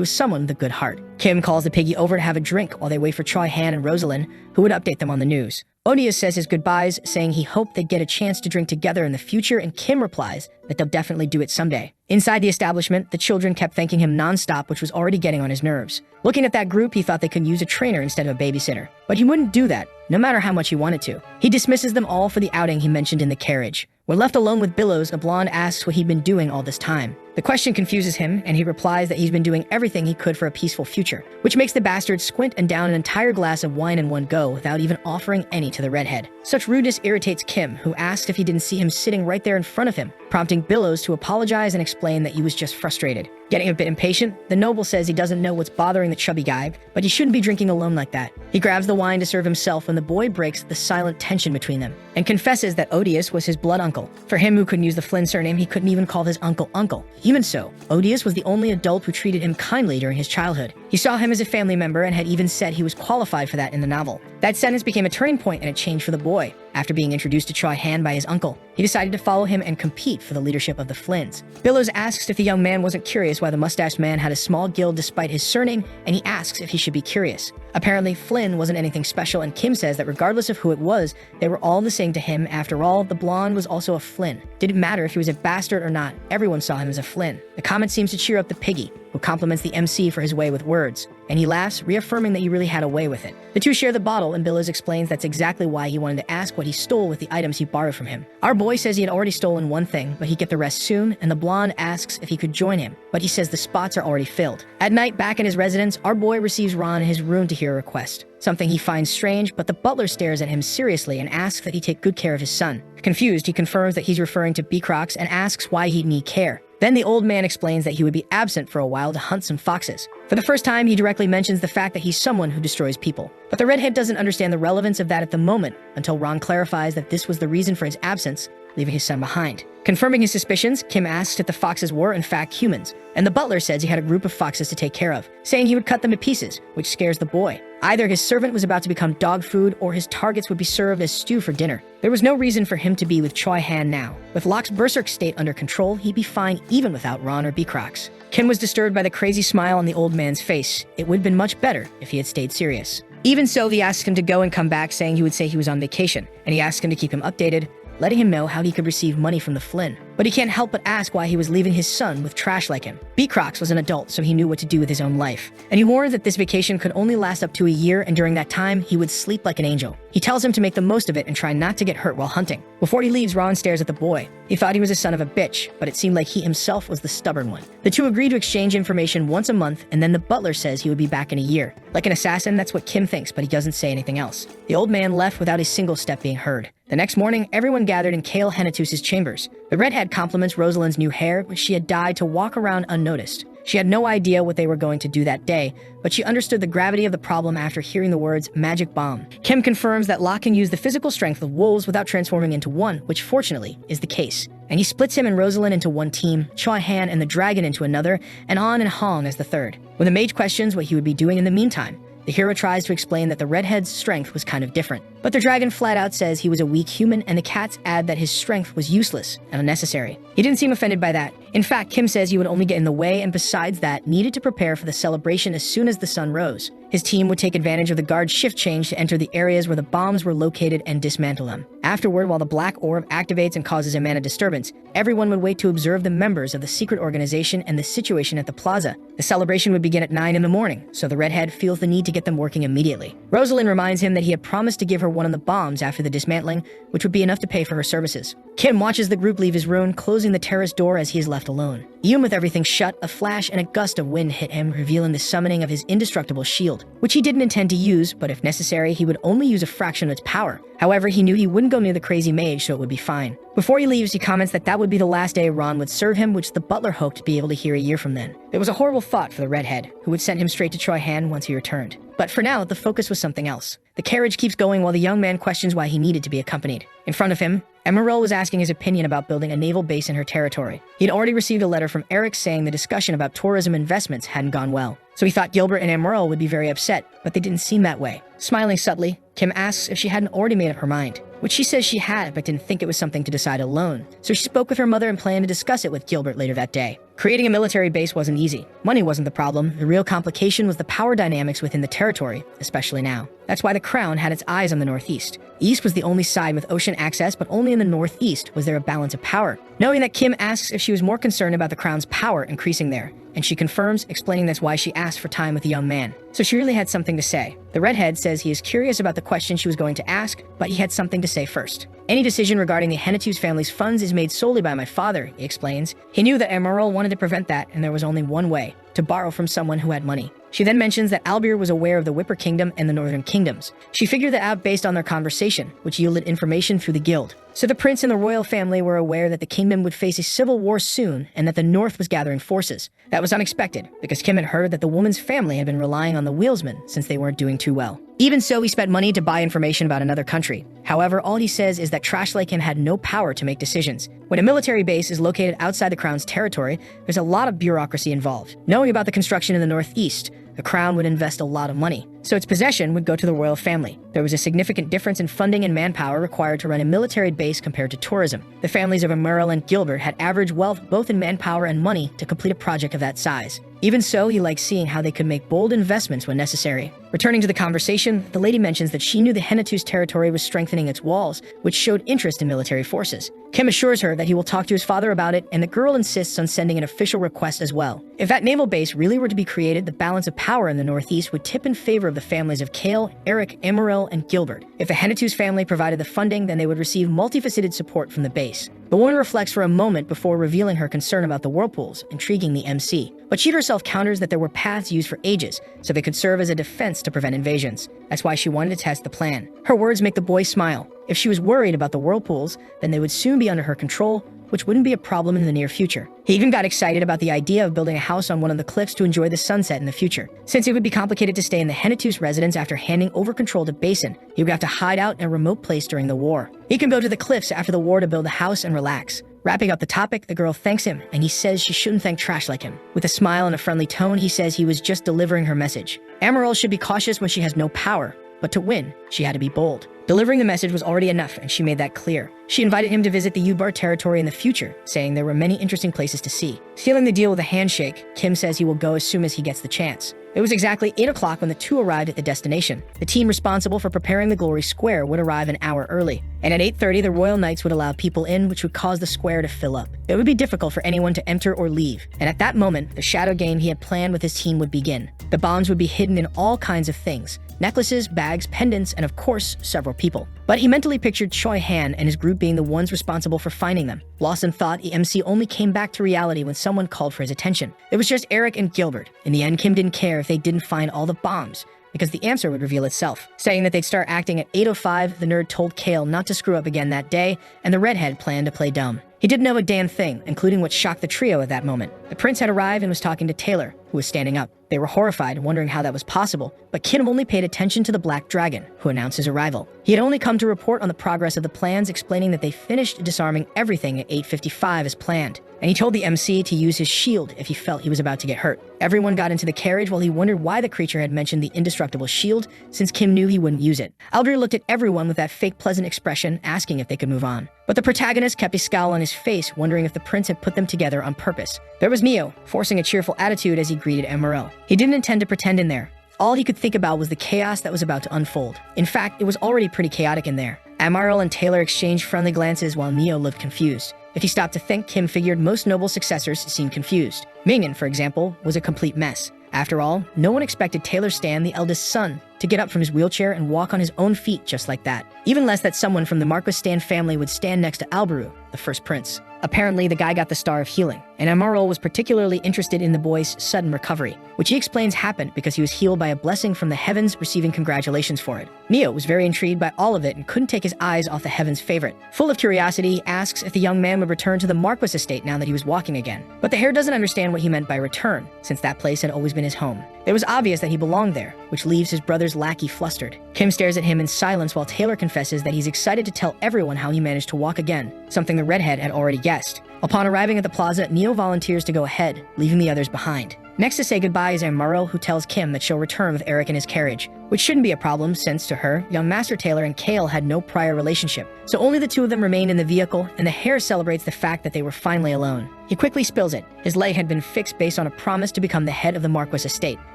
was someone with a good heart. Kim calls the piggy over to have a drink while they wait for Choi Han and Rosalind, who would update them on the news. Odious says his goodbyes, saying he hoped they'd get a chance to drink together in the future, and Kim replies that they'll definitely do it someday. Inside the establishment, the children kept thanking him nonstop, which was already getting on his nerves. Looking at that group, he thought they could use a trainer instead of a babysitter. But he wouldn't do that, no matter how much he wanted to. He dismisses them all for the outing he mentioned in the carriage. When left alone with Billows, a blonde asks what he'd been doing all this time. The question confuses him, and he replies that he's been doing everything he could for a peaceful future, which makes the bastard squint and down an entire glass of wine in one go without even offering any to the redhead. Such rudeness irritates Kim, who asks if he didn't see him sitting right there in front of him, prompting Billows to apologize and explain that he was just frustrated. Getting a bit impatient, the noble says he doesn't know what's bothering the chubby guy, but he shouldn't be drinking alone like that. He grabs the wine to serve himself when the boy breaks the silent tension between them and confesses that Odious was his blood uncle. For him, who couldn't use the Flynn surname, he couldn't even call his uncle uncle. Even so, Odious was the only adult who treated him kindly during his childhood. He saw him as a family member and had even said he was qualified for that in the novel. That sentence became a turning point and a change for the boy. After being introduced to Choi Han by his uncle, he decided to follow him and compete for the leadership of the Flynns. Billows asks if the young man wasn't curious why the mustached man had a small guild despite his surname, and he asks if he should be curious. Apparently, Flynn wasn't anything special, and Kim says that regardless of who it was, they were all the same to him. After all, the blonde was also a Flynn. Didn't matter if he was a bastard or not, everyone saw him as a Flynn. The comment seems to cheer up the piggy, who compliments the MC for his way with words, and he laughs, reaffirming that he really had a way with it. The two share the bottle, and Billows explains that's exactly why he wanted to ask what he stole with the items he borrowed from him. Our boy says he had already stolen one thing, but he'd get the rest soon, and the blonde asks if he could join him, but he says the spots are already filled. At night, back in his residence, our boy receives Ron in his room to hear a request. Something he finds strange, but the butler stares at him seriously and asks that he take good care of his son. Confused, he confirms that he's referring to Beecrox and asks why he'd need care. Then the old man explains that he would be absent for a while to hunt some foxes. For the first time, he directly mentions the fact that he's someone who destroys people. But the redhead doesn't understand the relevance of that at the moment, until Ron clarifies that this was the reason for his absence, leaving his son behind. Confirming his suspicions, Kim asks if the foxes were in fact humans, and the butler says he had a group of foxes to take care of, saying he would cut them to pieces, which scares the boy. Either his servant was about to become dog food, or his targets would be served as stew for dinner. There was no reason for him to be with Choi Han now. With Locke's berserk state under control, he'd be fine even without Ron or Beecrox. Kim was disturbed by the crazy smile on the old man's face. It would have been much better if he had stayed serious. Even so, he asked him to go and come back, saying he would say he was on vacation, and he asked him to keep him updated, letting him know how he could receive money from the Flynn. But he can't help but ask why he was leaving his son with trash like him. Beecrox was an adult, so he knew what to do with his own life. And he warned that this vacation could only last up to a year, and during that time, he would sleep like an angel. He tells him to make the most of it and try not to get hurt while hunting. Before he leaves, Ron stares at the boy. He thought he was a son of a bitch, but it seemed like he himself was the stubborn one. The two agree to exchange information once a month, and then the butler says he would be back in a year. Like an assassin, that's what Kim thinks, but he doesn't say anything else. The old man left without a single step being heard. The next morning, everyone gathered in Kale Henatus's chambers. The redhead compliments Rosalind's new hair, which she had dyed to walk around unnoticed. She had no idea what they were going to do that day, but she understood the gravity of the problem after hearing the words magic bomb. Kim confirms that Locke can use the physical strength of wolves without transforming into one, which fortunately is the case. And he splits him and Rosalind into one team, Choi Han and the dragon into another, and On and Hong as the third. When the mage questions what he would be doing in the meantime, the hero tries to explain that the redhead's strength was kind of different. But the dragon flat out says he was a weak human, and the cats add that his strength was useless and unnecessary. He didn't seem offended by that. In fact, Kim says he would only get in the way, and besides that, needed to prepare for the celebration as soon as the sun rose. His team would take advantage of the guard's shift change to enter the areas where the bombs were located and dismantle them. Afterward, while the black orb activates and causes a mana disturbance, everyone would wait to observe the members of the secret organization and the situation at the plaza. The celebration would begin at 9 in the morning, so the redhead feels the need to get them working immediately. Rosalind reminds him that he had promised to give her one of the bombs after the dismantling, which would be enough to pay for her services. Kim watches the group leave his room, closing the terrace door as he is left alone. Even with everything shut, a flash and a gust of wind hit him, revealing the summoning of his indestructible shield, which he didn't intend to use, but if necessary, he would only use a fraction of its power. However, he knew he wouldn't go near the crazy mage, so it would be fine. Before he leaves, he comments that that would be the last day Ron would serve him, which the butler hoped to be able to hear a year from then. It was a horrible thought for the redhead, who would send him straight to Choi Han once he returned. But for now, the focus was something else. The carriage keeps going while the young man questions why he needed to be accompanied. In front of him, Emerald was asking his opinion about building a naval base in her territory. He'd already received a letter from Eric saying the discussion about tourism investments hadn't gone well. So he thought Gilbert and Emerald would be very upset, but they didn't seem that way. Smiling subtly, Kim asks if she hadn't already made up her mind, which she says she had, but didn't think it was something to decide alone. So she spoke with her mother and planned to discuss it with Gilbert later that day. Creating a military base wasn't easy. Money wasn't the problem. The real complication was the power dynamics within the territory, especially now. That's why the crown had its eyes on the northeast. East was the only side with ocean access, but only in the northeast was there a balance of power. Knowing that, Kim asks if she was more concerned about the crown's power increasing there, and she confirms, explaining that's why she asked for time with the young man. So she really had something to say. The redhead says he is curious about the question she was going to ask, but he had something to say first. Any decision regarding the Henatus family's funds is made solely by my father, he explains. He knew that Emerald wanted to prevent that, and there was only one way: to borrow from someone who had money. She then mentions that Albir was aware of the Whipper Kingdom and the Northern Kingdoms. She figured that out based on their conversation, which yielded information through the guild. So the prince and the royal family were aware that the kingdom would face a civil war soon and that the North was gathering forces. That was unexpected, because Kim had heard that the woman's family had been relying on the wheelsmen since they weren't doing too well. Even so, he spent money to buy information about another country. However, all he says is that trash like him had no power to make decisions. When a military base is located outside the crown's territory, there's a lot of bureaucracy involved. Knowing about the construction in the northeast, the crown would invest a lot of money, so its possession would go to the royal family. There was a significant difference in funding and manpower required to run a military base compared to tourism. The families of Emerald and Gilbert had average wealth both in manpower and money to complete a project of that size. Even so, he liked seeing how they could make bold investments when necessary. Returning to the conversation, the lady mentions that she knew the Henatu's territory was strengthening its walls, which showed interest in military forces. Kim assures her that he will talk to his father about it, and the girl insists on sending an official request as well. If that naval base really were to be created, the balance of power in the Northeast would tip in favor of the families of Kale, Eric, Emerald, and Gilbert. If the Henatu's family provided the funding, then they would receive multifaceted support from the base. The woman reflects for a moment before revealing her concern about the whirlpools, intriguing the MC. But she herself counters that there were paths used for ages, so they could serve as a defense to prevent invasions. That's why she wanted to test the plan. Her words make the boy smile. If she was worried about the whirlpools, then they would soon be under her control, which wouldn't be a problem in the near future. He even got excited about the idea of building a house on one of the cliffs to enjoy the sunset in the future. Since it would be complicated to stay in the Henatu's residence after handing over control to Basin, he would have to hide out in a remote place during the war. He can go to the cliffs after the war to build a house and relax. Wrapping up the topic, the girl thanks him, and he says she shouldn't thank trash like him. With a smile and a friendly tone, he says he was just delivering her message. Emerald should be cautious when she has no power, but to win, she had to be bold. Delivering the message was already enough, and she made that clear. She invited him to visit the Ubar territory in the future, saying there were many interesting places to see. Sealing the deal with a handshake, Kim says he will go as soon as he gets the chance. It was exactly 8 o'clock when the two arrived at the destination. The team responsible for preparing the Glory Square would arrive an hour early, and at 8:30 the Royal Knights would allow people in, which would cause the square to fill up. It would be difficult for anyone to enter or leave, and at that moment, the shadow game he had planned with his team would begin. The bombs would be hidden in all kinds of things: necklaces, bags, pendants, and of course, several people. But he mentally pictured Choi Han and his group being the ones responsible for finding them. Lost in thought, the MC only came back to reality when someone called for his attention. It was just Eric and Gilbert. In the end, Kim didn't care if they didn't find all the bombs, because the answer would reveal itself. Saying that they'd start acting at 8:05, the nerd told Kale not to screw up again that day, and the redhead planned to play dumb. He didn't know a damn thing, including what shocked the trio at that moment. The prince had arrived and was talking to Taylor, who was standing up. They were horrified, wondering how that was possible, but Kim only paid attention to the Black Dragon, who announced his arrival. He had only come to report on the progress of the plans, explaining that they finished disarming everything at 8:55 as planned. And he told the MC to use his shield if he felt he was about to get hurt. Everyone got into the carriage while he wondered why the creature had mentioned the indestructible shield, since Kim knew he wouldn't use it. Aldrin looked at everyone with that fake pleasant expression, asking if they could move on. But the protagonist kept a scowl on his face, wondering if the prince had put them together on purpose. There was Mio, forcing a cheerful attitude as he greeted Emerald. He didn't intend to pretend in there. All he could think about was the chaos that was about to unfold. In fact, it was already pretty chaotic in there. Emerald and Taylor exchanged friendly glances while Mio looked confused. If he stopped to think, Kim figured most noble successors seemed confused. Minion, for example, was a complete mess. After all, no one expected Taylor Stan, the eldest son, to get up from his wheelchair and walk on his own feet just like that. Even less that someone from the Marquis Stan family would stand next to Alberu, the first prince. Apparently, the guy got the Star of Healing, and Emerald was particularly interested in the boy's sudden recovery, which he explains happened because he was healed by a blessing from the heavens, receiving congratulations for it. Neo was very intrigued by all of it and couldn't take his eyes off the heavens' favorite. Full of curiosity, he asks if the young man would return to the Marquis estate now that he was walking again. But the hare doesn't understand what he meant by return, since that place had always been his home. It was obvious that he belonged there, which leaves his brother's lackey flustered. Kim stares at him in silence while Taylor confesses that he's excited to tell everyone how he managed to walk again, something the redhead had already guessed. Upon arriving at the plaza, Neo volunteers to go ahead, leaving the others behind. Next to say goodbye is Amuro, who tells Kim that she'll return with Eric in his carriage, which shouldn't be a problem since, to her, young Master Taylor and Kale had no prior relationship. So only the two of them remained in the vehicle, and the hare celebrates the fact that they were finally alone. He quickly spills it. His leg had been fixed based on a promise to become the head of the Marquis estate,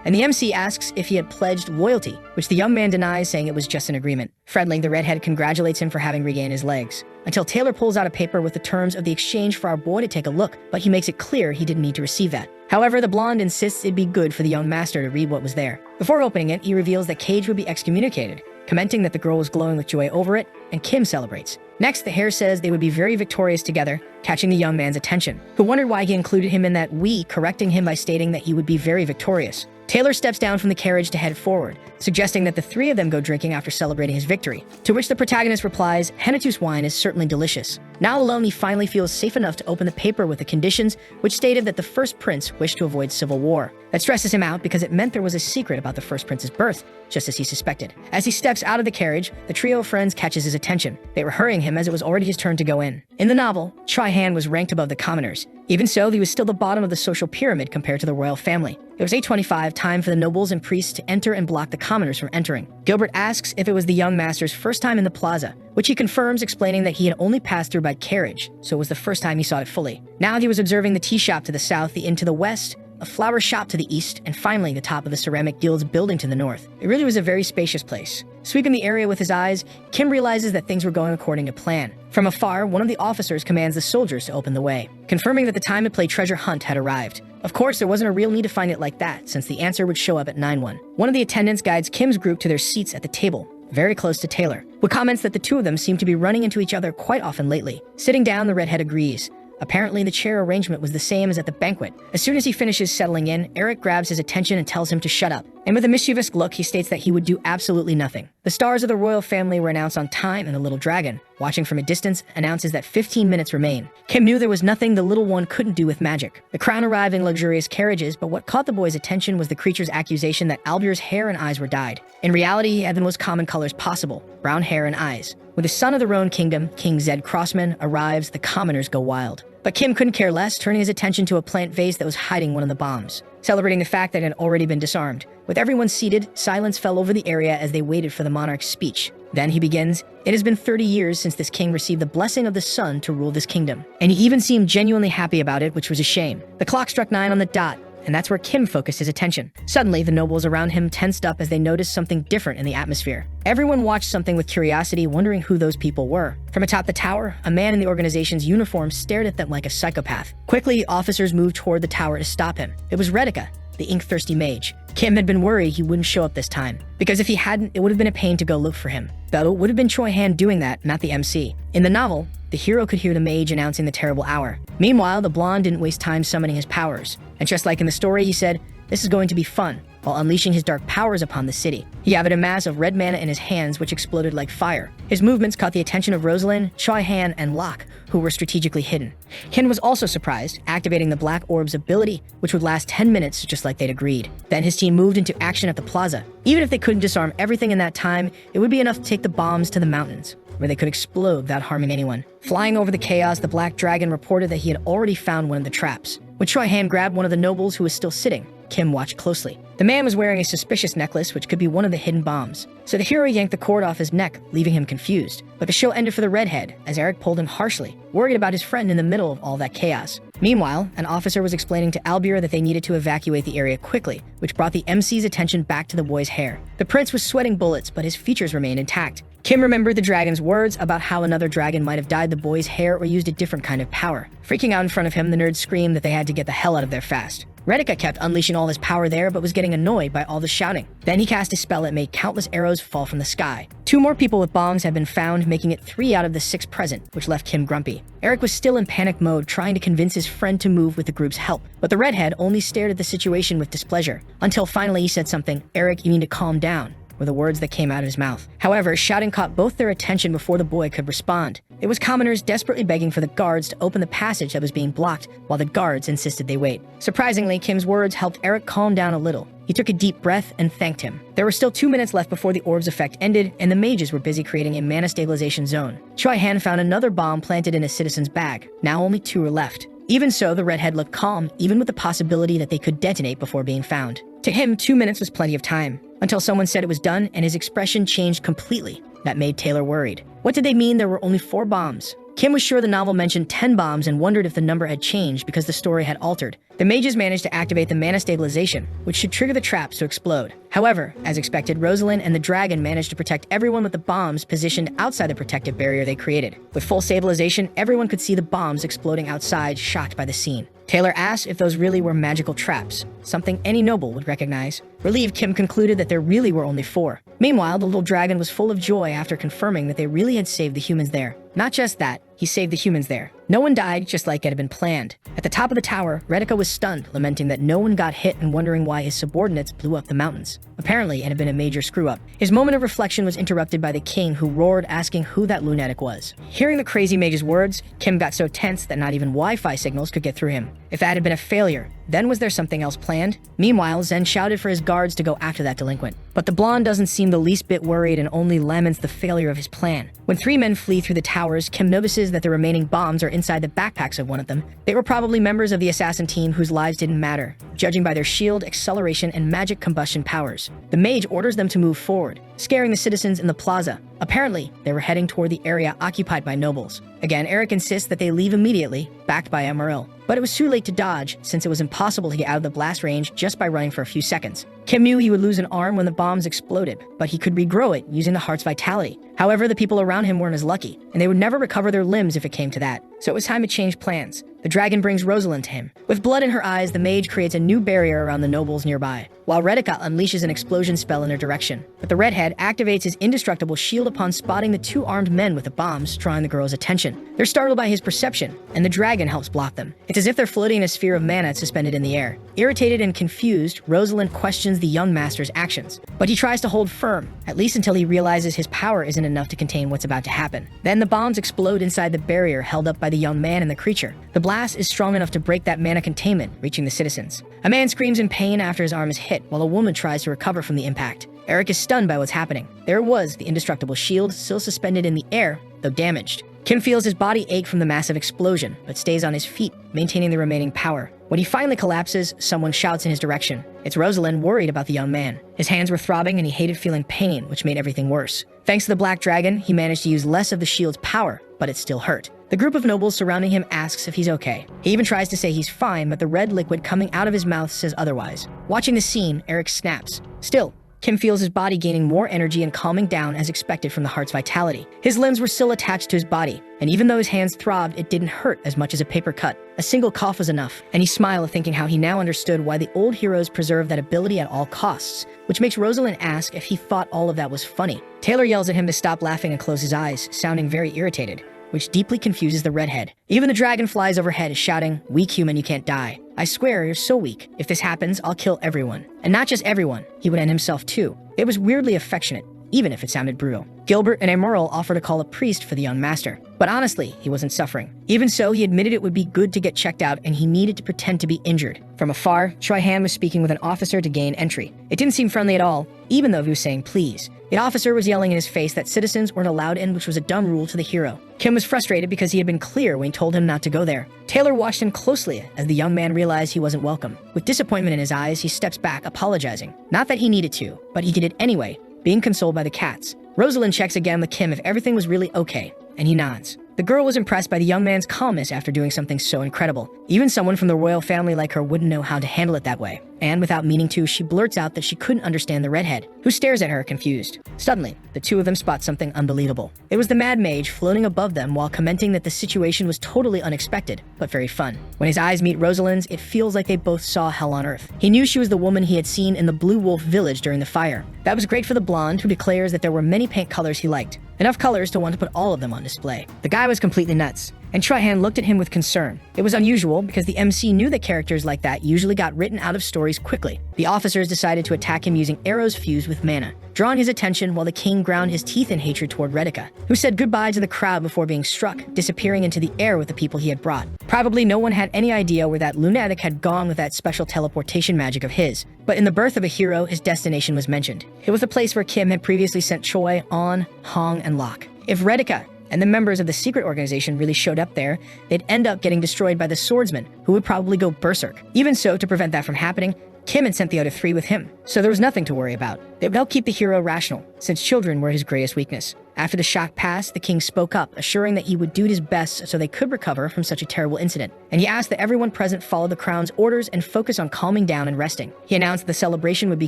and the MC asks if he had pledged loyalty, which the young man denies, saying it was just an agreement. Fredling, the redhead, congratulates him for having regained his legs, until Taylor pulls out a paper with the terms of the exchange for our boy to take a look, but he makes it clear he didn't need to receive that. However, the blonde insists it'd be good for the young master to read what was there. Before opening it, he reveals that Cage would be excommunicated, commenting that the girl was glowing with joy over it, and Kim celebrates. Next, the hare says they would be very victorious together, catching the young man's attention, who wondered why he included him in that we, correcting him by stating that he would be very victorious. Taylor steps down from the carriage to head forward, suggesting that the three of them go drinking after celebrating his victory, to which the protagonist replies, Hennetus wine is certainly delicious. Now alone, he finally feels safe enough to open the paper with the conditions, which stated that the first prince wished to avoid civil war. That stresses him out because it meant there was a secret about the first prince's birth, just as he suspected. As he steps out of the carriage, the trio of friends catches his attention. They were hurrying him as it was already his turn to go in. In the novel, Choi-Han was ranked above the commoners. Even so, he was still the bottom of the social pyramid compared to the royal family. It was 8:25, time for the nobles and priests to enter and block the commoners from entering. Gilbert asks if it was the young master's first time in the plaza, which he confirms, explaining that he had only passed through by carriage, so it was the first time he saw it fully. Now he was observing the tea shop to the south, the inn to the west, a flower shop to the east, and finally the top of the ceramic guild's building to the north. It really was a very spacious place. Sweeping the area with his eyes, Kim realizes that things were going according to plan. From afar, one of the officers commands the soldiers to open the way, confirming that the time to play treasure hunt had arrived. Of course, there wasn't a real need to find it like that, since the answer would show up at 9-1. One of the attendants guides Kim's group to their seats at the table, very close to Taylor, who comments that the two of them seem to be running into each other quite often lately. Sitting down, the redhead agrees. Apparently, the chair arrangement was the same as at the banquet. As soon as he finishes settling in, Eric grabs his attention and tells him to shut up. And with a mischievous look, he states that he would do absolutely nothing. The stars of the royal family were announced on time, and the little dragon, watching from a distance, announces that 15 minutes remain. Kim knew there was nothing the little one couldn't do with magic. The crown arrived in luxurious carriages, but what caught the boy's attention was the creature's accusation that Albier's hair and eyes were dyed. In reality, he had the most common colors possible, brown hair and eyes. When the son of the Roan Kingdom, King Zed Crossman, arrives, the commoners go wild. But Kim couldn't care less, turning his attention to a plant vase that was hiding one of the bombs, celebrating the fact that it had already been disarmed. With everyone seated, silence fell over the area as they waited for the monarch's speech. Then he begins, It has been 30 years since this king received the blessing of the sun to rule this kingdom. And he even seemed genuinely happy about it, which was a shame. The clock struck 9 on the dot, and that's where Kim focused his attention. Suddenly, the nobles around him tensed up as they noticed something different in the atmosphere. Everyone watched something with curiosity, wondering who those people were. From atop the tower, a man in the organization's uniform stared at them like a psychopath. Quickly, officers moved toward the tower to stop him. It was Retica, the ink-thirsty mage. Kim had been worried he wouldn't show up this time, because if he hadn't, it would have been a pain to go look for him. Though it would have been Choi-Han doing that, not the MC. In the novel, the hero could hear the mage announcing the terrible hour. Meanwhile, the blonde didn't waste time summoning his powers. And just like in the story, he said, This is going to be fun, while unleashing his dark powers upon the city. He gathered a mass of red mana in his hands, which exploded like fire. His movements caught the attention of Rosalind, Choi-Han, and Locke, who were strategically hidden. Ken was also surprised, activating the Black Orb's ability, which would last 10 minutes just like they'd agreed. Then his team moved into action at the plaza. Even if they couldn't disarm everything in that time, it would be enough to take the bombs to the mountains, where they could explode without harming anyone. Flying over the chaos, the Black Dragon reported that he had already found one of the traps. When Choi-Han grabbed one of the nobles who was still sitting, Kim watched closely. The man was wearing a suspicious necklace, which could be one of the hidden bombs. So the hero yanked the cord off his neck, leaving him confused. But the show ended for the redhead, as Eric pulled him harshly, worried about his friend in the middle of all that chaos. Meanwhile, an officer was explaining to Albier that they needed to evacuate the area quickly, which brought the MC's attention back to the boy's hair. The prince was sweating bullets, but his features remained intact. Kim remembered the dragon's words about how another dragon might have dyed the boy's hair or used a different kind of power. Freaking out in front of him, the nerds screamed that they had to get the hell out of there fast. Retica kept unleashing all his power there, but was getting annoyed by all the shouting. Then he cast a spell that made countless arrows fall from the sky. 2 more people with bombs had been found, making it 3 out of the 6 present, which left Kim grumpy. Eric was still in panic mode, trying to convince his friend to move with the group's help. But the redhead only stared at the situation with displeasure, until finally he said something, "Eric, you need to calm down," were the words that came out of his mouth. However, shouting caught both their attention before the boy could respond. It was commoners desperately begging for the guards to open the passage that was being blocked, while the guards insisted they wait. Surprisingly, Kim's words helped Eric calm down a little. He took a deep breath and thanked him. There were still 2 minutes left before the orb's effect ended, and the mages were busy creating a mana stabilization zone. Choi-Han found another bomb planted in a citizen's bag. Now only 2 were left. Even so, the redhead looked calm, even with the possibility that they could detonate before being found. To him, 2 minutes was plenty of time, until someone said it was done and his expression changed completely. That made Taylor worried. What did they mean there were only 4 bombs? Kim was sure the novel mentioned 10 bombs and wondered if the number had changed because the story had altered. The mages managed to activate the mana stabilization, which should trigger the traps to explode. However, as expected, Rosalind and the dragon managed to protect everyone with the bombs positioned outside the protective barrier they created. With full stabilization, everyone could see the bombs exploding outside, shocked by the scene. Taylor asked if those really were magical traps, something any noble would recognize. Relieved, Kim concluded that there really were only 4. Meanwhile, the little dragon was full of joy after confirming that they really had saved the humans there. Not just that, he saved the humans there. No one died, just like it had been planned. At the top of the tower, Retica was stunned, lamenting that no one got hit and wondering why his subordinates blew up the mountains. Apparently, it had been a major screw-up. His moment of reflection was interrupted by the king, who roared, asking who that lunatic was. Hearing the crazy mage's words, Kim got so tense that not even Wi-Fi signals could get through him. If that had been a failure, then was there something else planned? Meanwhile, Zen shouted for his guards to go after that delinquent. But the blonde doesn't seem the least bit worried and only laments the failure of his plan. When three men flee through the towers, Kim notices that the remaining bombs are inside the backpacks of one of them. They were probably members of the assassin team whose lives didn't matter, judging by their shield, acceleration, and magic combustion powers. The mage orders them to move forward, scaring the citizens in the plaza. Apparently, they were heading toward the area occupied by nobles. Again, Eric insists that they leave immediately, backed by Amarillo. But it was too late to dodge, since it was impossible to get out of the blast range just by running for a few seconds. Kim knew he would lose an arm when the bombs exploded, but he could regrow it using the heart's vitality. However, the people around him weren't as lucky, and they would never recover their limbs if it came to that. So it was time to change plans. The dragon brings Rosalind to him. With blood in her eyes, the mage creates a new barrier around the nobles nearby, while Retica unleashes an explosion spell in their direction. But the redhead activates his indestructible shield upon spotting the two armed men with the bombs, drawing the girls' attention. They're startled by his perception, and the dragon helps block them. It's as if they're floating in a sphere of mana suspended in the air. Irritated and confused, Rosalind questions the young master's actions, but he tries to hold firm, at least until he realizes his power isn't enough to contain what's about to happen. Then the bombs explode inside the barrier held up by the young man and the creature. The blast is strong enough to break that mana containment, reaching the citizens. A man screams in pain after his arm is hit, while a woman tries to recover from the impact. Eric is stunned by what's happening. There it was, the indestructible shield, still suspended in the air, though damaged. Kim feels his body ache from the massive explosion, but stays on his feet, maintaining the remaining power. When he finally collapses, someone shouts in his direction. It's Rosalind, worried about the young man. His hands were throbbing and he hated feeling pain, which made everything worse. Thanks to the black dragon, he managed to use less of the shield's power, but it still hurt. The group of nobles surrounding him asks if he's okay. He even tries to say he's fine, but the red liquid coming out of his mouth says otherwise. Watching the scene, Eric snaps. Still, Kim feels his body gaining more energy and calming down as expected from the heart's vitality. His limbs were still attached to his body, and even though his hands throbbed, it didn't hurt as much as a paper cut. A single cough was enough, and he smiled, thinking how he now understood why the old heroes preserved that ability at all costs, which makes Rosalind ask if he thought all of that was funny. Taylor yells at him to stop laughing and close his eyes, sounding very irritated, which deeply confuses the redhead. Even the dragon flies overhead, shouting, "Weak human, you can't die. I swear, you're so weak. If this happens, I'll kill everyone." And not just everyone, he would end himself too. It was weirdly affectionate, even if it sounded brutal. Gilbert and Emerald offer to call a priest for the young master, but honestly, he wasn't suffering. Even so, he admitted it would be good to get checked out and he needed to pretend to be injured. From afar, Choi Han was speaking with an officer to gain entry. It didn't seem friendly at all, even though he was saying please. The officer was yelling in his face that citizens weren't allowed in, which was a dumb rule to the hero. Kim was frustrated because he had been clear when he told him not to go there. Taylor watched him closely as the young man realized he wasn't welcome. With disappointment in his eyes, he steps back, apologizing. Not that he needed to, but he did it anyway, being consoled by the cats. Rosalind checks again with Kim if everything was really okay, and he nods. The girl was impressed by the young man's calmness after doing something so incredible. Even someone from the royal family like her wouldn't know how to handle it that way. And without meaning to, she blurts out that she couldn't understand the redhead, who stares at her confused. Suddenly, the two of them spot something unbelievable. It was the mad mage floating above them while commenting that the situation was totally unexpected, but very fun. When his eyes meet Rosalind's, it feels like they both saw hell on earth. He knew she was the woman he had seen in the Blue Wolf village during the fire. That was great for the blonde, who declares that there were many paint colors he liked. Enough colors to want to put all of them on display. The guy was completely nuts, and Trihan looked at him with concern. It was unusual because the MC knew that characters like that usually got written out of stories quickly. The officers decided to attack him using arrows fused with mana, drawing his attention while the king ground his teeth in hatred toward Retica, who said goodbye to the crowd before being struck, disappearing into the air with the people he had brought. Probably no one had any idea where that lunatic had gone with that special teleportation magic of his, but in the birth of a hero, his destination was mentioned. It was the place where Kim had previously sent Choi, On, Hong, and Locke. If Retica and the members of the secret organization really showed up there, they'd end up getting destroyed by the swordsman, who would probably go berserk. Even so, to prevent that from happening, Kim had sent the other three with him, so there was nothing to worry about. They would help keep the hero rational, since children were his greatest weakness. After the shock passed, the king spoke up, assuring that he would do his best so they could recover from such a terrible incident. And he asked that everyone present follow the crown's orders and focus on calming down and resting. He announced the celebration would be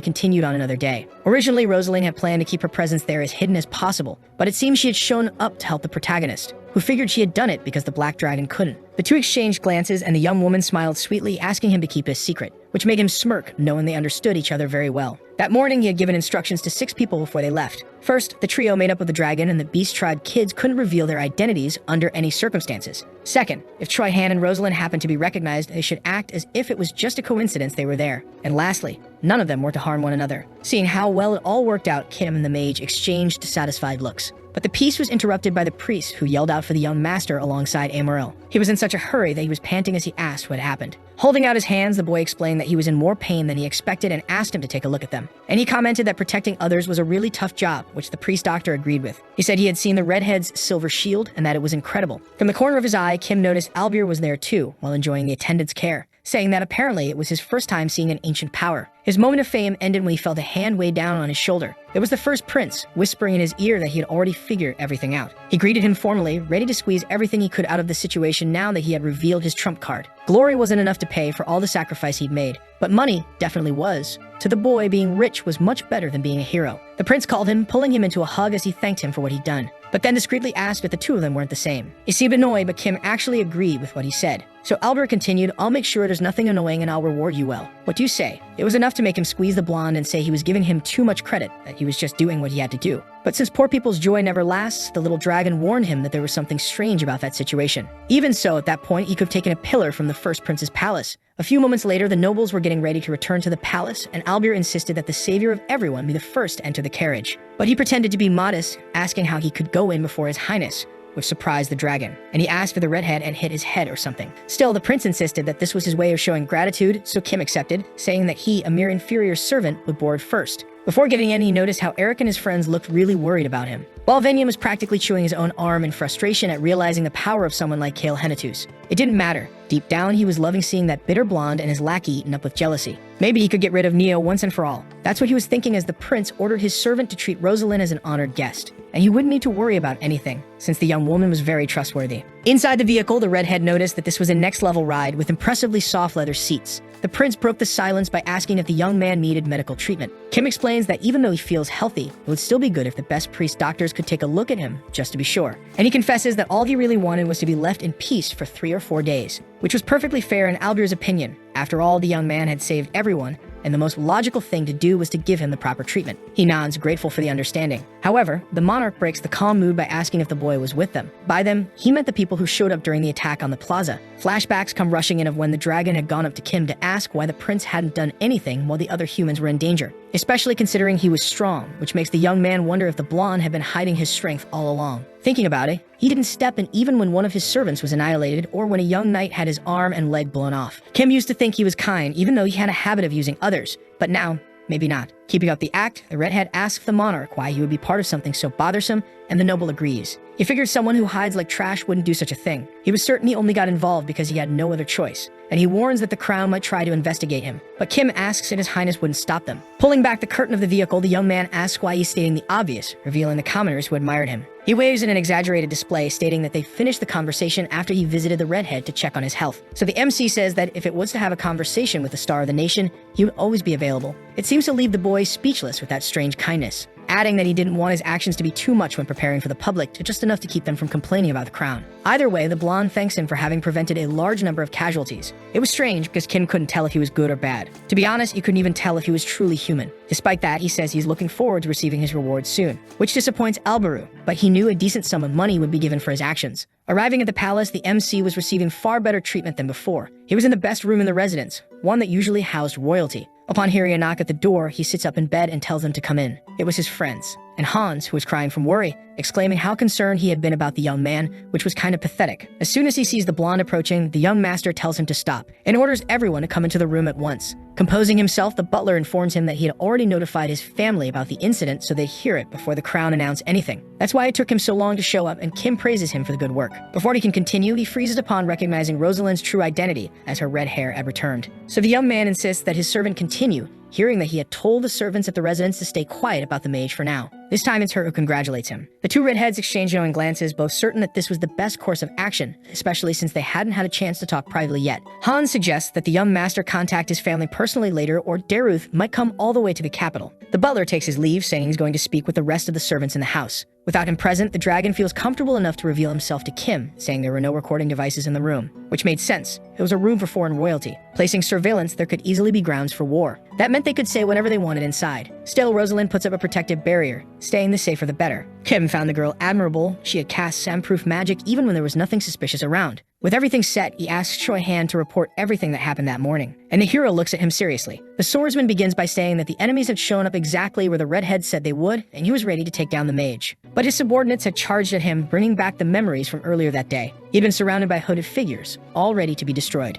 continued on another day. Originally, Rosalind had planned to keep her presence there as hidden as possible, but it seems she had shown up to help the protagonist, who figured she had done it because the Black Dragon couldn't. The two exchanged glances and the young woman smiled sweetly, asking him to keep his secret, which made him smirk, knowing they understood each other very well. That morning, he had given instructions to 6 people before they left. First, the trio made up of the dragon and the Beast Tribe kids couldn't reveal their identities under any circumstances. Second, if Choi Han and Rosalind happened to be recognized, they should act as if it was just a coincidence they were there. And lastly, none of them were to harm one another. Seeing how well it all worked out, Kim and the mage exchanged satisfied looks. But the peace was interrupted by the priest, who yelled out for the young master alongside Amaryl. He was in such a hurry that he was panting as he asked what happened. Holding out his hands, the boy explained that he was in more pain than he expected and asked him to take a look at them. And he commented that protecting others was a really tough job, which the priest doctor agreed with. He said he had seen the redhead's silver shield and that it was incredible. From the corner of his eye, Kim noticed Albir was there too, while enjoying the attendant's care, saying that apparently it was his first time seeing an ancient power. His moment of fame ended when he felt a hand weighed down on his shoulder. It was the first prince, whispering in his ear that he had already figured everything out. He greeted him formally, ready to squeeze everything he could out of the situation now that he had revealed his trump card. Glory wasn't enough to pay for all the sacrifice he'd made, but money definitely was. To the boy, being rich was much better than being a hero. The prince called him, pulling him into a hug as he thanked him for what he'd done, but then discreetly asked if the two of them weren't the same. He seemed annoyed, but Kim actually agreed with what he said. So Albert continued, "I'll make sure there's nothing annoying and I'll reward you well. What do you say?" It was enough to make him squeeze the blonde and say he was giving him too much credit, that he was just doing what he had to do. But since poor people's joy never lasts, the little dragon warned him that there was something strange about that situation. Even so, at that point, he could have taken a pillar from the first prince's palace. A few moments later, the nobles were getting ready to return to the palace, and Albir insisted that the savior of everyone be the first to enter the carriage. But he pretended to be modest, asking how he could go in before his highness, which surprised the dragon, and he asked for the redhead and hit his head or something. Still, the prince insisted that this was his way of showing gratitude, so Kim accepted, saying that he, a mere inferior servant, would board first. Before getting in, he noticed how Eric and his friends looked really worried about him, while Veniam was practically chewing his own arm in frustration at realizing the power of someone like Kale Henatus. It didn't matter. Deep down, he was loving seeing that bitter blonde and his lackey eaten up with jealousy. Maybe he could get rid of Neo once and for all. That's what he was thinking as the prince ordered his servant to treat Rosalind as an honored guest. And he wouldn't need to worry about anything, since the young woman was very trustworthy. Inside the vehicle, the redhead noticed that this was a next-level ride with impressively soft leather seats. The prince broke the silence by asking if the young man needed medical treatment. Kim explains that even though he feels healthy, it would still be good if the best priest doctors could take a look at him, just to be sure. And he confesses that all he really wanted was to be left in peace for 3 or 4 days, which was perfectly fair in Albir's opinion. After all, the young man had saved everyone, and the most logical thing to do was to give him the proper treatment. He nods, grateful for the understanding. However, the monarch breaks the calm mood by asking if the boy was with them. By them, he meant the people who showed up during the attack on the plaza. Flashbacks come rushing in of when the dragon had gone up to Kim to ask why the prince hadn't done anything while the other humans were in danger, especially considering he was strong, which makes the young man wonder if the blonde had been hiding his strength all along. Thinking about it, he didn't step in even when one of his servants was annihilated or when a young knight had his arm and leg blown off. Kim used to think he was kind, even though he had a habit of using others, but now, maybe not. Keeping up the act, the redhead asks the monarch why he would be part of something so bothersome, and the noble agrees. He figured someone who hides like trash wouldn't do such a thing. He was certain he only got involved because he had no other choice, and he warns that the crown might try to investigate him. But Kim asks if his highness wouldn't stop them. Pulling back the curtain of the vehicle, the young man asks why he's stating the obvious, revealing the commoners who admired him. He waves in an exaggerated display, stating that they finished the conversation after he visited the redhead to check on his health. So the MC says that if it was to have a conversation with the star of the nation, he would always be available. It seems to leave the boy speechless with that strange kindness, adding that he didn't want his actions to be too much when preparing for the public, to just enough to keep them from complaining about the crown. Either way, the blonde thanks him for having prevented a large number of casualties. It was strange because Kim couldn't tell if he was good or bad. To be honest, he couldn't even tell if he was truly human. Despite that, he says he's looking forward to receiving his reward soon, which disappoints Albaru, but he knew a decent sum of money would be given for his actions. Arriving at the palace, the MC was receiving far better treatment than before. He was in the best room in the residence, one that usually housed royalty. Upon hearing a knock at the door, he sits up in bed and tells them to come in. It was his friends, and Hans, who was crying from worry, exclaiming how concerned he had been about the young man, which was kind of pathetic. As soon as he sees the blonde approaching, the young master tells him to stop, and orders everyone to come into the room at once. Composing himself, the butler informs him that he had already notified his family about the incident so they hear it before the crown announce anything. That's why it took him so long to show up, and Kim praises him for the good work. Before he can continue, he freezes upon recognizing Rosalind's true identity, as her red hair had returned. So the young man insists that his servant continue, hearing that he had told the servants at the residence to stay quiet about the mage for now. This time it's her who congratulates him. The two redheads exchange knowing glances, both certain that this was the best course of action, especially since they hadn't had a chance to talk privately yet. Hans suggests that the young master contact his family personally later, or Daruth might come all the way to the capital. The butler takes his leave, saying he's going to speak with the rest of the servants in the house. Without him present, the dragon feels comfortable enough to reveal himself to Kim, saying there were no recording devices in the room, which made sense. It was a room for foreign royalty. Placing surveillance, there could easily be grounds for war. That meant they could say whatever they wanted inside. Still, Rosalind puts up a protective barrier, staying the safer the better. Kim found the girl admirable. She had cast soundproof magic even when there was nothing suspicious around. With everything set, he asks Choi Han to report everything that happened that morning, and the hero looks at him seriously. The swordsman begins by saying that the enemies had shown up exactly where the redhead said they would, and he was ready to take down the mage. But his subordinates had charged at him, bringing back the memories from earlier that day. He'd been surrounded by hooded figures, all ready to be destroyed.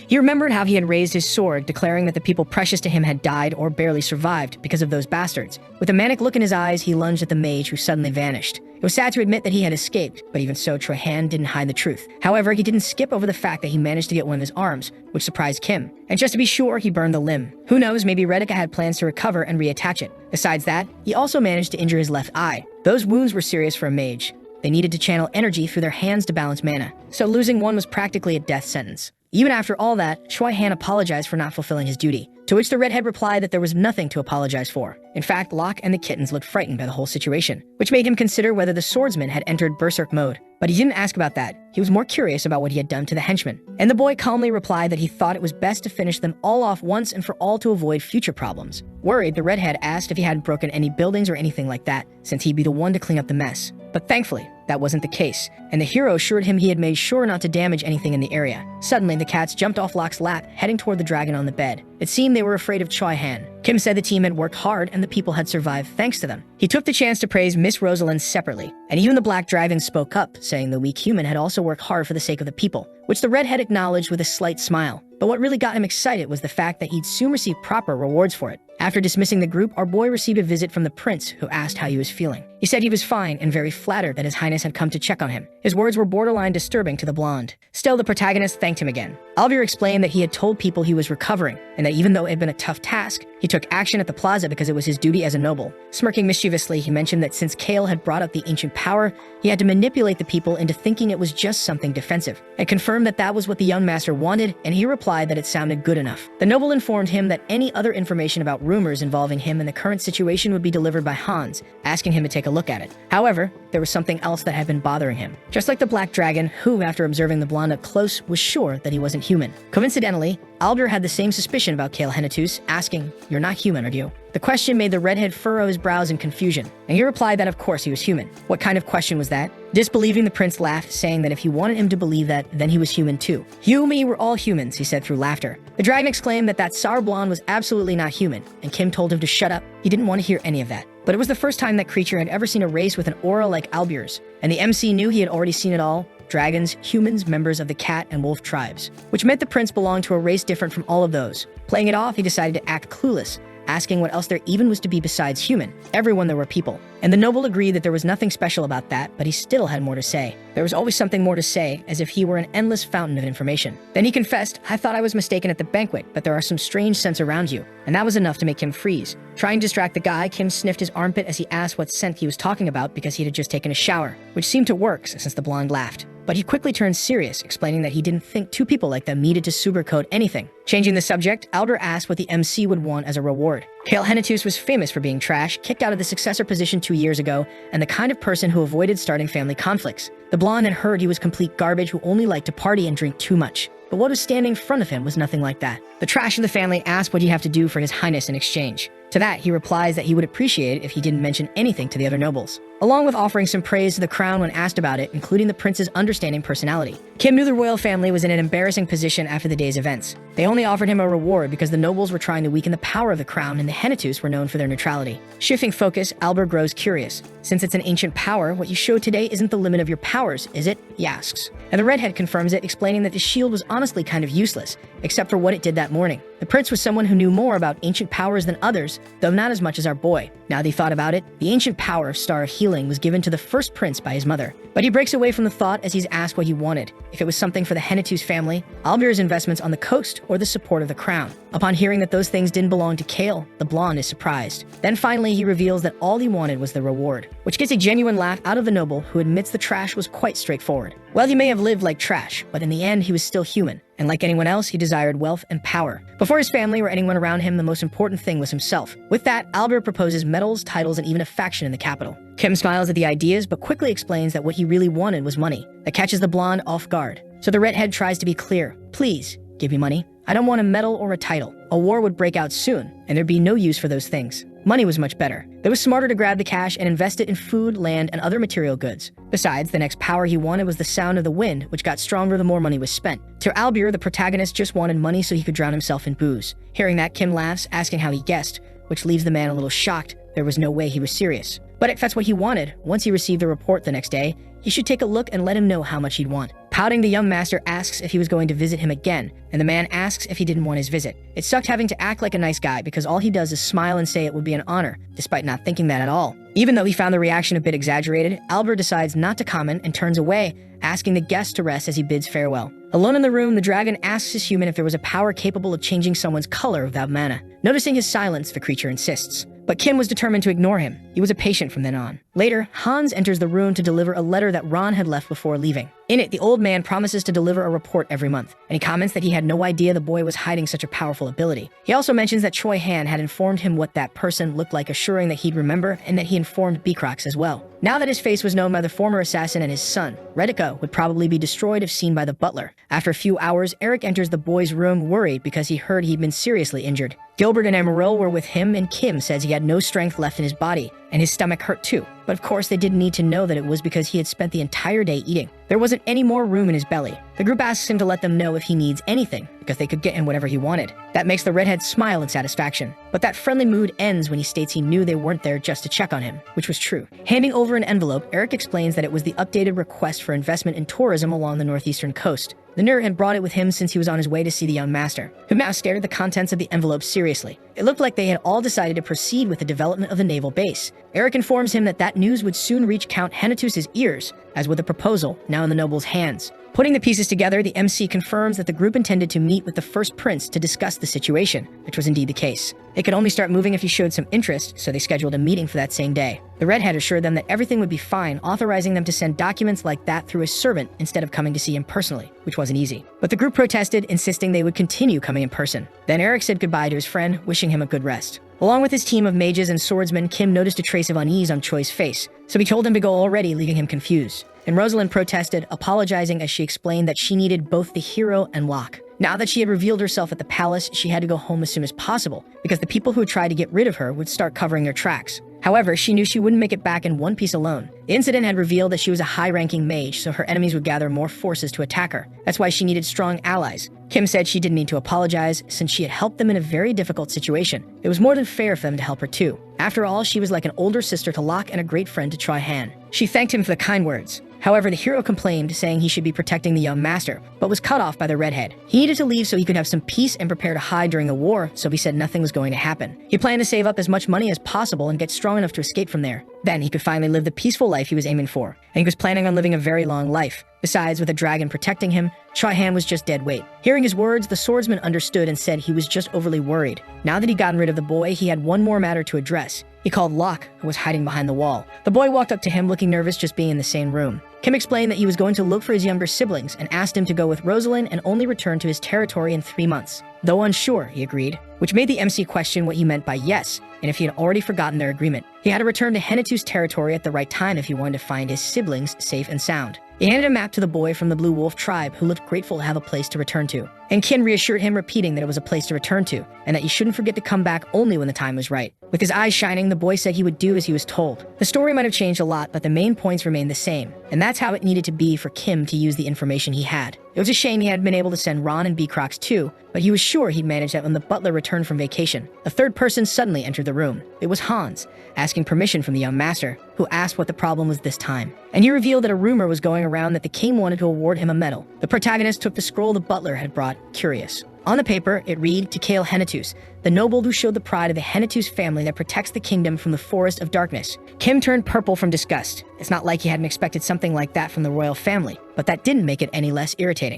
He remembered how he had raised his sword, declaring that the people precious to him had died or barely survived because of those bastards. With a manic look in his eyes, he lunged at the mage, who suddenly vanished. It was sad to admit that he had escaped, but even so, Choi Han didn't hide the truth. However, he didn't skip over the fact that he managed to get one of his arms, which surprised Kim. And just to be sure, he burned the limb. Who knows, maybe Redika had plans to recover and reattach it. Besides that, he also managed to injure his left eye. Those wounds were serious for a mage. They needed to channel energy through their hands to balance mana, so losing one was practically a death sentence. Even after all that, Choi Han apologized for not fulfilling his duty, to which the redhead replied that there was nothing to apologize for. In fact, Locke and the kittens looked frightened by the whole situation, which made him consider whether the swordsman had entered berserk mode. But he didn't ask about that. He was more curious about what he had done to the henchmen. And the boy calmly replied that he thought it was best to finish them all off once and for all to avoid future problems. Worried, the redhead asked if he hadn't broken any buildings or anything like that, since he'd be the one to clean up the mess. But thankfully, that wasn't the case, and the hero assured him he had made sure not to damage anything in the area. Suddenly, the cats jumped off Locke's lap, heading toward the dragon on the bed. It seemed they were afraid of Choi Han. Kim said the team had worked hard and the people had survived thanks to them. He took the chance to praise Miss Rosalind separately, and even the black dragon spoke up, saying the weak human had also worked hard for the sake of the people, which the redhead acknowledged with a slight smile. But what really got him excited was the fact that he'd soon receive proper rewards for it. After dismissing the group, our boy received a visit from the prince, who asked how he was feeling. He said he was fine and very flattered that His Highness had come to check on him. His words were borderline disturbing to the blonde. Still, the protagonist thanked him again. Albir explained that he had told people he was recovering, and that even though it had been a tough task, he took action at the plaza because it was his duty as a noble. Smirking mischievously, he mentioned that since Kale had brought up the ancient power, he had to manipulate the people into thinking it was just something defensive, and confirmed that that was what the young master wanted, and he replied that it sounded good enough. The noble informed him that any other information about rumors involving him in the current situation would be delivered by Hans, asking him to take a look at it. However, there was something else that had been bothering him. Just like the black dragon, who, after observing the blonde up close, was sure that he wasn't human. Coincidentally, Albir had the same suspicion about Kale Henatus, asking, "You're not human, are you?" The question made the redhead furrow his brows in confusion, and he replied that of course he was human. What kind of question was that? Disbelieving, the prince laughed, saying that if he wanted him to believe that, then he was human too. "You and me were all humans," he said through laughter. The dragon exclaimed that that sour blonde was absolutely not human, and Kim told him to shut up. He didn't want to hear any of that. But it was the first time that creature had ever seen a race with an aura like Albir's, and the MC knew he had already seen it all. Dragons, humans, members of the cat and wolf tribes, which meant the prince belonged to a race different from all of those. Playing it off, he decided to act clueless, asking what else there even was to be besides human. Everyone there were people. And the noble agreed that there was nothing special about that, but he still had more to say. There was always something more to say, as if he were an endless fountain of information. Then he confessed, "I thought I was mistaken at the banquet, but there are some strange scents around you." And that was enough to make him freeze. Trying to distract the guy, Kim sniffed his armpit as he asked what scent he was talking about because he had just taken a shower, which seemed to work since the blonde laughed. But he quickly turned serious, explaining that he didn't think two people like them needed to sugarcoat anything. Changing the subject, Albir asked what the MC would want as a reward. Kale Henatus was famous for being trash, kicked out of the successor position 2 years ago, and the kind of person who avoided starting family conflicts. The blonde had heard he was complete garbage who only liked to party and drink too much. But what was standing in front of him was nothing like that. The trash of the family asked what he'd have to do for His Highness in exchange. To that, he replies that he would appreciate it if he didn't mention anything to the other nobles, along with offering some praise to the crown when asked about it, including the prince's understanding personality. Kim knew the royal family was in an embarrassing position after the day's events. They only offered him a reward because the nobles were trying to weaken the power of the crown, and the Henatus were known for their neutrality. Shifting focus, Albir grows curious. Since it's an ancient power, what you showed today isn't the limit of your powers, is it? He asks. And the redhead confirms it, explaining that the shield was honestly kind of useless, except for what it did that morning. The prince was someone who knew more about ancient powers than others, though not as much as our boy. Now that he thought about it, the ancient power of Star of Healing was given to the first prince by his mother. But he breaks away from the thought as he's asked what he wanted, if it was something for the Henatus family, Albir's investments on the coast, or the support of the crown. Upon hearing that those things didn't belong to Kale, the blonde is surprised. Then finally, he reveals that all he wanted was the reward, which gets a genuine laugh out of the noble, who admits the trash was quite straightforward. Well, he may have lived like trash, but in the end, he was still human. And like anyone else, he desired wealth and power. Before his family or anyone around him, the most important thing was himself. With that, Albert proposes medals, titles, and even a faction in the capital. Kim smiles at the ideas, but quickly explains that what he really wanted was money. That catches the blonde off guard. So the redhead tries to be clear. Please, give me money. I don't want a medal or a title. A war would break out soon, and there'd be no use for those things. Money was much better. It was smarter to grab the cash and invest it in food, land, and other material goods. Besides, the next power he wanted was the sound of the wind, which got stronger the more money was spent. To Albert, the protagonist just wanted money so he could drown himself in booze. Hearing that, Kim laughs, asking how he guessed, which leaves the man a little shocked. There was no way he was serious. But if that's what he wanted, once he received the report the next day, he should take a look and let him know how much he'd want. Pouting, the young master asks if he was going to visit him again, and the man asks if he didn't want his visit. It sucked having to act like a nice guy because all he does is smile and say it would be an honor, despite not thinking that at all. Even though he found the reaction a bit exaggerated, Albert decides not to comment and turns away, asking the guest to rest as he bids farewell. Alone in the room, the dragon asks his human if there was a power capable of changing someone's color without mana. Noticing his silence, the creature insists. But Kim was determined to ignore him. He was a patient from then on. Later, Hans enters the room to deliver a letter that Ron had left before leaving. In it, the old man promises to deliver a report every month, and he comments that he had no idea the boy was hiding such a powerful ability. He also mentions that Choi Han had informed him what that person looked like, assuring that he'd remember, and that he informed Beacrox as well. Now that his face was known by the former assassin and his son, Redica would probably be destroyed if seen by the butler. After a few hours, Eric enters the boy's room worried because he heard he'd been seriously injured. Gilbert and Emeril were with him, and Kim says he had no strength left in his body, and his stomach hurt too. But of course, they didn't need to know that it was because he had spent the entire day eating. There wasn't any more room in his belly. The group asks him to let them know if he needs anything, because they could get him whatever he wanted. That makes the redhead smile in satisfaction. But that friendly mood ends when he states he knew they weren't there just to check on him, which was true. Handing over an envelope, Eric explains that it was the updated request for investment in tourism along the northeastern coast. The nerd had brought it with him since he was on his way to see the young master, who now stared at the contents of the envelope seriously. It looked like they had all decided to proceed with the development of the naval base. Eric informs him that news would soon reach Count Henatus's ears, as with the proposal now in the noble's hands. Putting the pieces together, the MC confirms that the group intended to meet with the first prince to discuss the situation, which was indeed the case. They could only start moving if he showed some interest, so they scheduled a meeting for that same day. The redhead assured them that everything would be fine, authorizing them to send documents like that through a servant instead of coming to see him personally, which wasn't easy. But the group protested, insisting they would continue coming in person. Then Eric said goodbye to his friend, wishing him a good rest. Along with his team of mages and swordsmen, Kim noticed a trace of unease on Choi's face, so he told him to go already, leaving him confused. And Rosalind protested, apologizing as she explained that she needed both the hero and Locke. Now that she had revealed herself at the palace, she had to go home as soon as possible, because the people who had tried to get rid of her would start covering their tracks. However, she knew she wouldn't make it back in one piece alone. The incident had revealed that she was a high-ranking mage, so her enemies would gather more forces to attack her. That's why she needed strong allies. Kim said she didn't need to apologize, since she had helped them in a very difficult situation. It was more than fair for them to help her too. After all, she was like an older sister to Locke and a great friend to Choi Han. She thanked him for the kind words. However, the hero complained, saying he should be protecting the young master, but was cut off by the redhead. He needed to leave so he could have some peace and prepare to hide during the war, so he said nothing was going to happen. He planned to save up as much money as possible and get strong enough to escape from there. Then he could finally live the peaceful life he was aiming for, and he was planning on living a very long life. Besides, with a dragon protecting him, Choi Han was just dead weight. Hearing his words, the swordsman understood and said he was just overly worried. Now that he'd gotten rid of the boy, he had one more matter to address. He called Locke, who was hiding behind the wall. The boy walked up to him, looking nervous just being in the same room. Kim explained that he was going to look for his younger siblings and asked him to go with Rosalind and only return to his territory in 3 months. Though unsure, he agreed, which made the MC question what he meant by yes, and if he had already forgotten their agreement. He had to return to Henatus territory at the right time if he wanted to find his siblings safe and sound. He handed a map to the boy from the Blue Wolf tribe, who looked grateful to have a place to return to. And Kim reassured him, repeating that it was a place to return to, and that he shouldn't forget to come back only when the time was right. With his eyes shining, the boy said he would do as he was told. The story might have changed a lot, but the main points remained the same, and that's how it needed to be for Kim to use the information he had. It was a shame he hadn't been able to send Ron and Beacrox too, but he was sure he'd manage that when the butler returned from vacation. A third person suddenly entered the room. It was Hans, asking permission from the young master, who asked what the problem was this time. And he revealed that a rumor was going around that the king wanted to award him a medal. The protagonist took the scroll the butler had brought, curious. On the paper, it read, to Kale Henatus, the noble who showed the pride of the Henatus family that protects the kingdom from the forest of darkness. Kim turned purple from disgust. It's not like he hadn't expected something like that from the royal family, but that didn't make it any less irritating.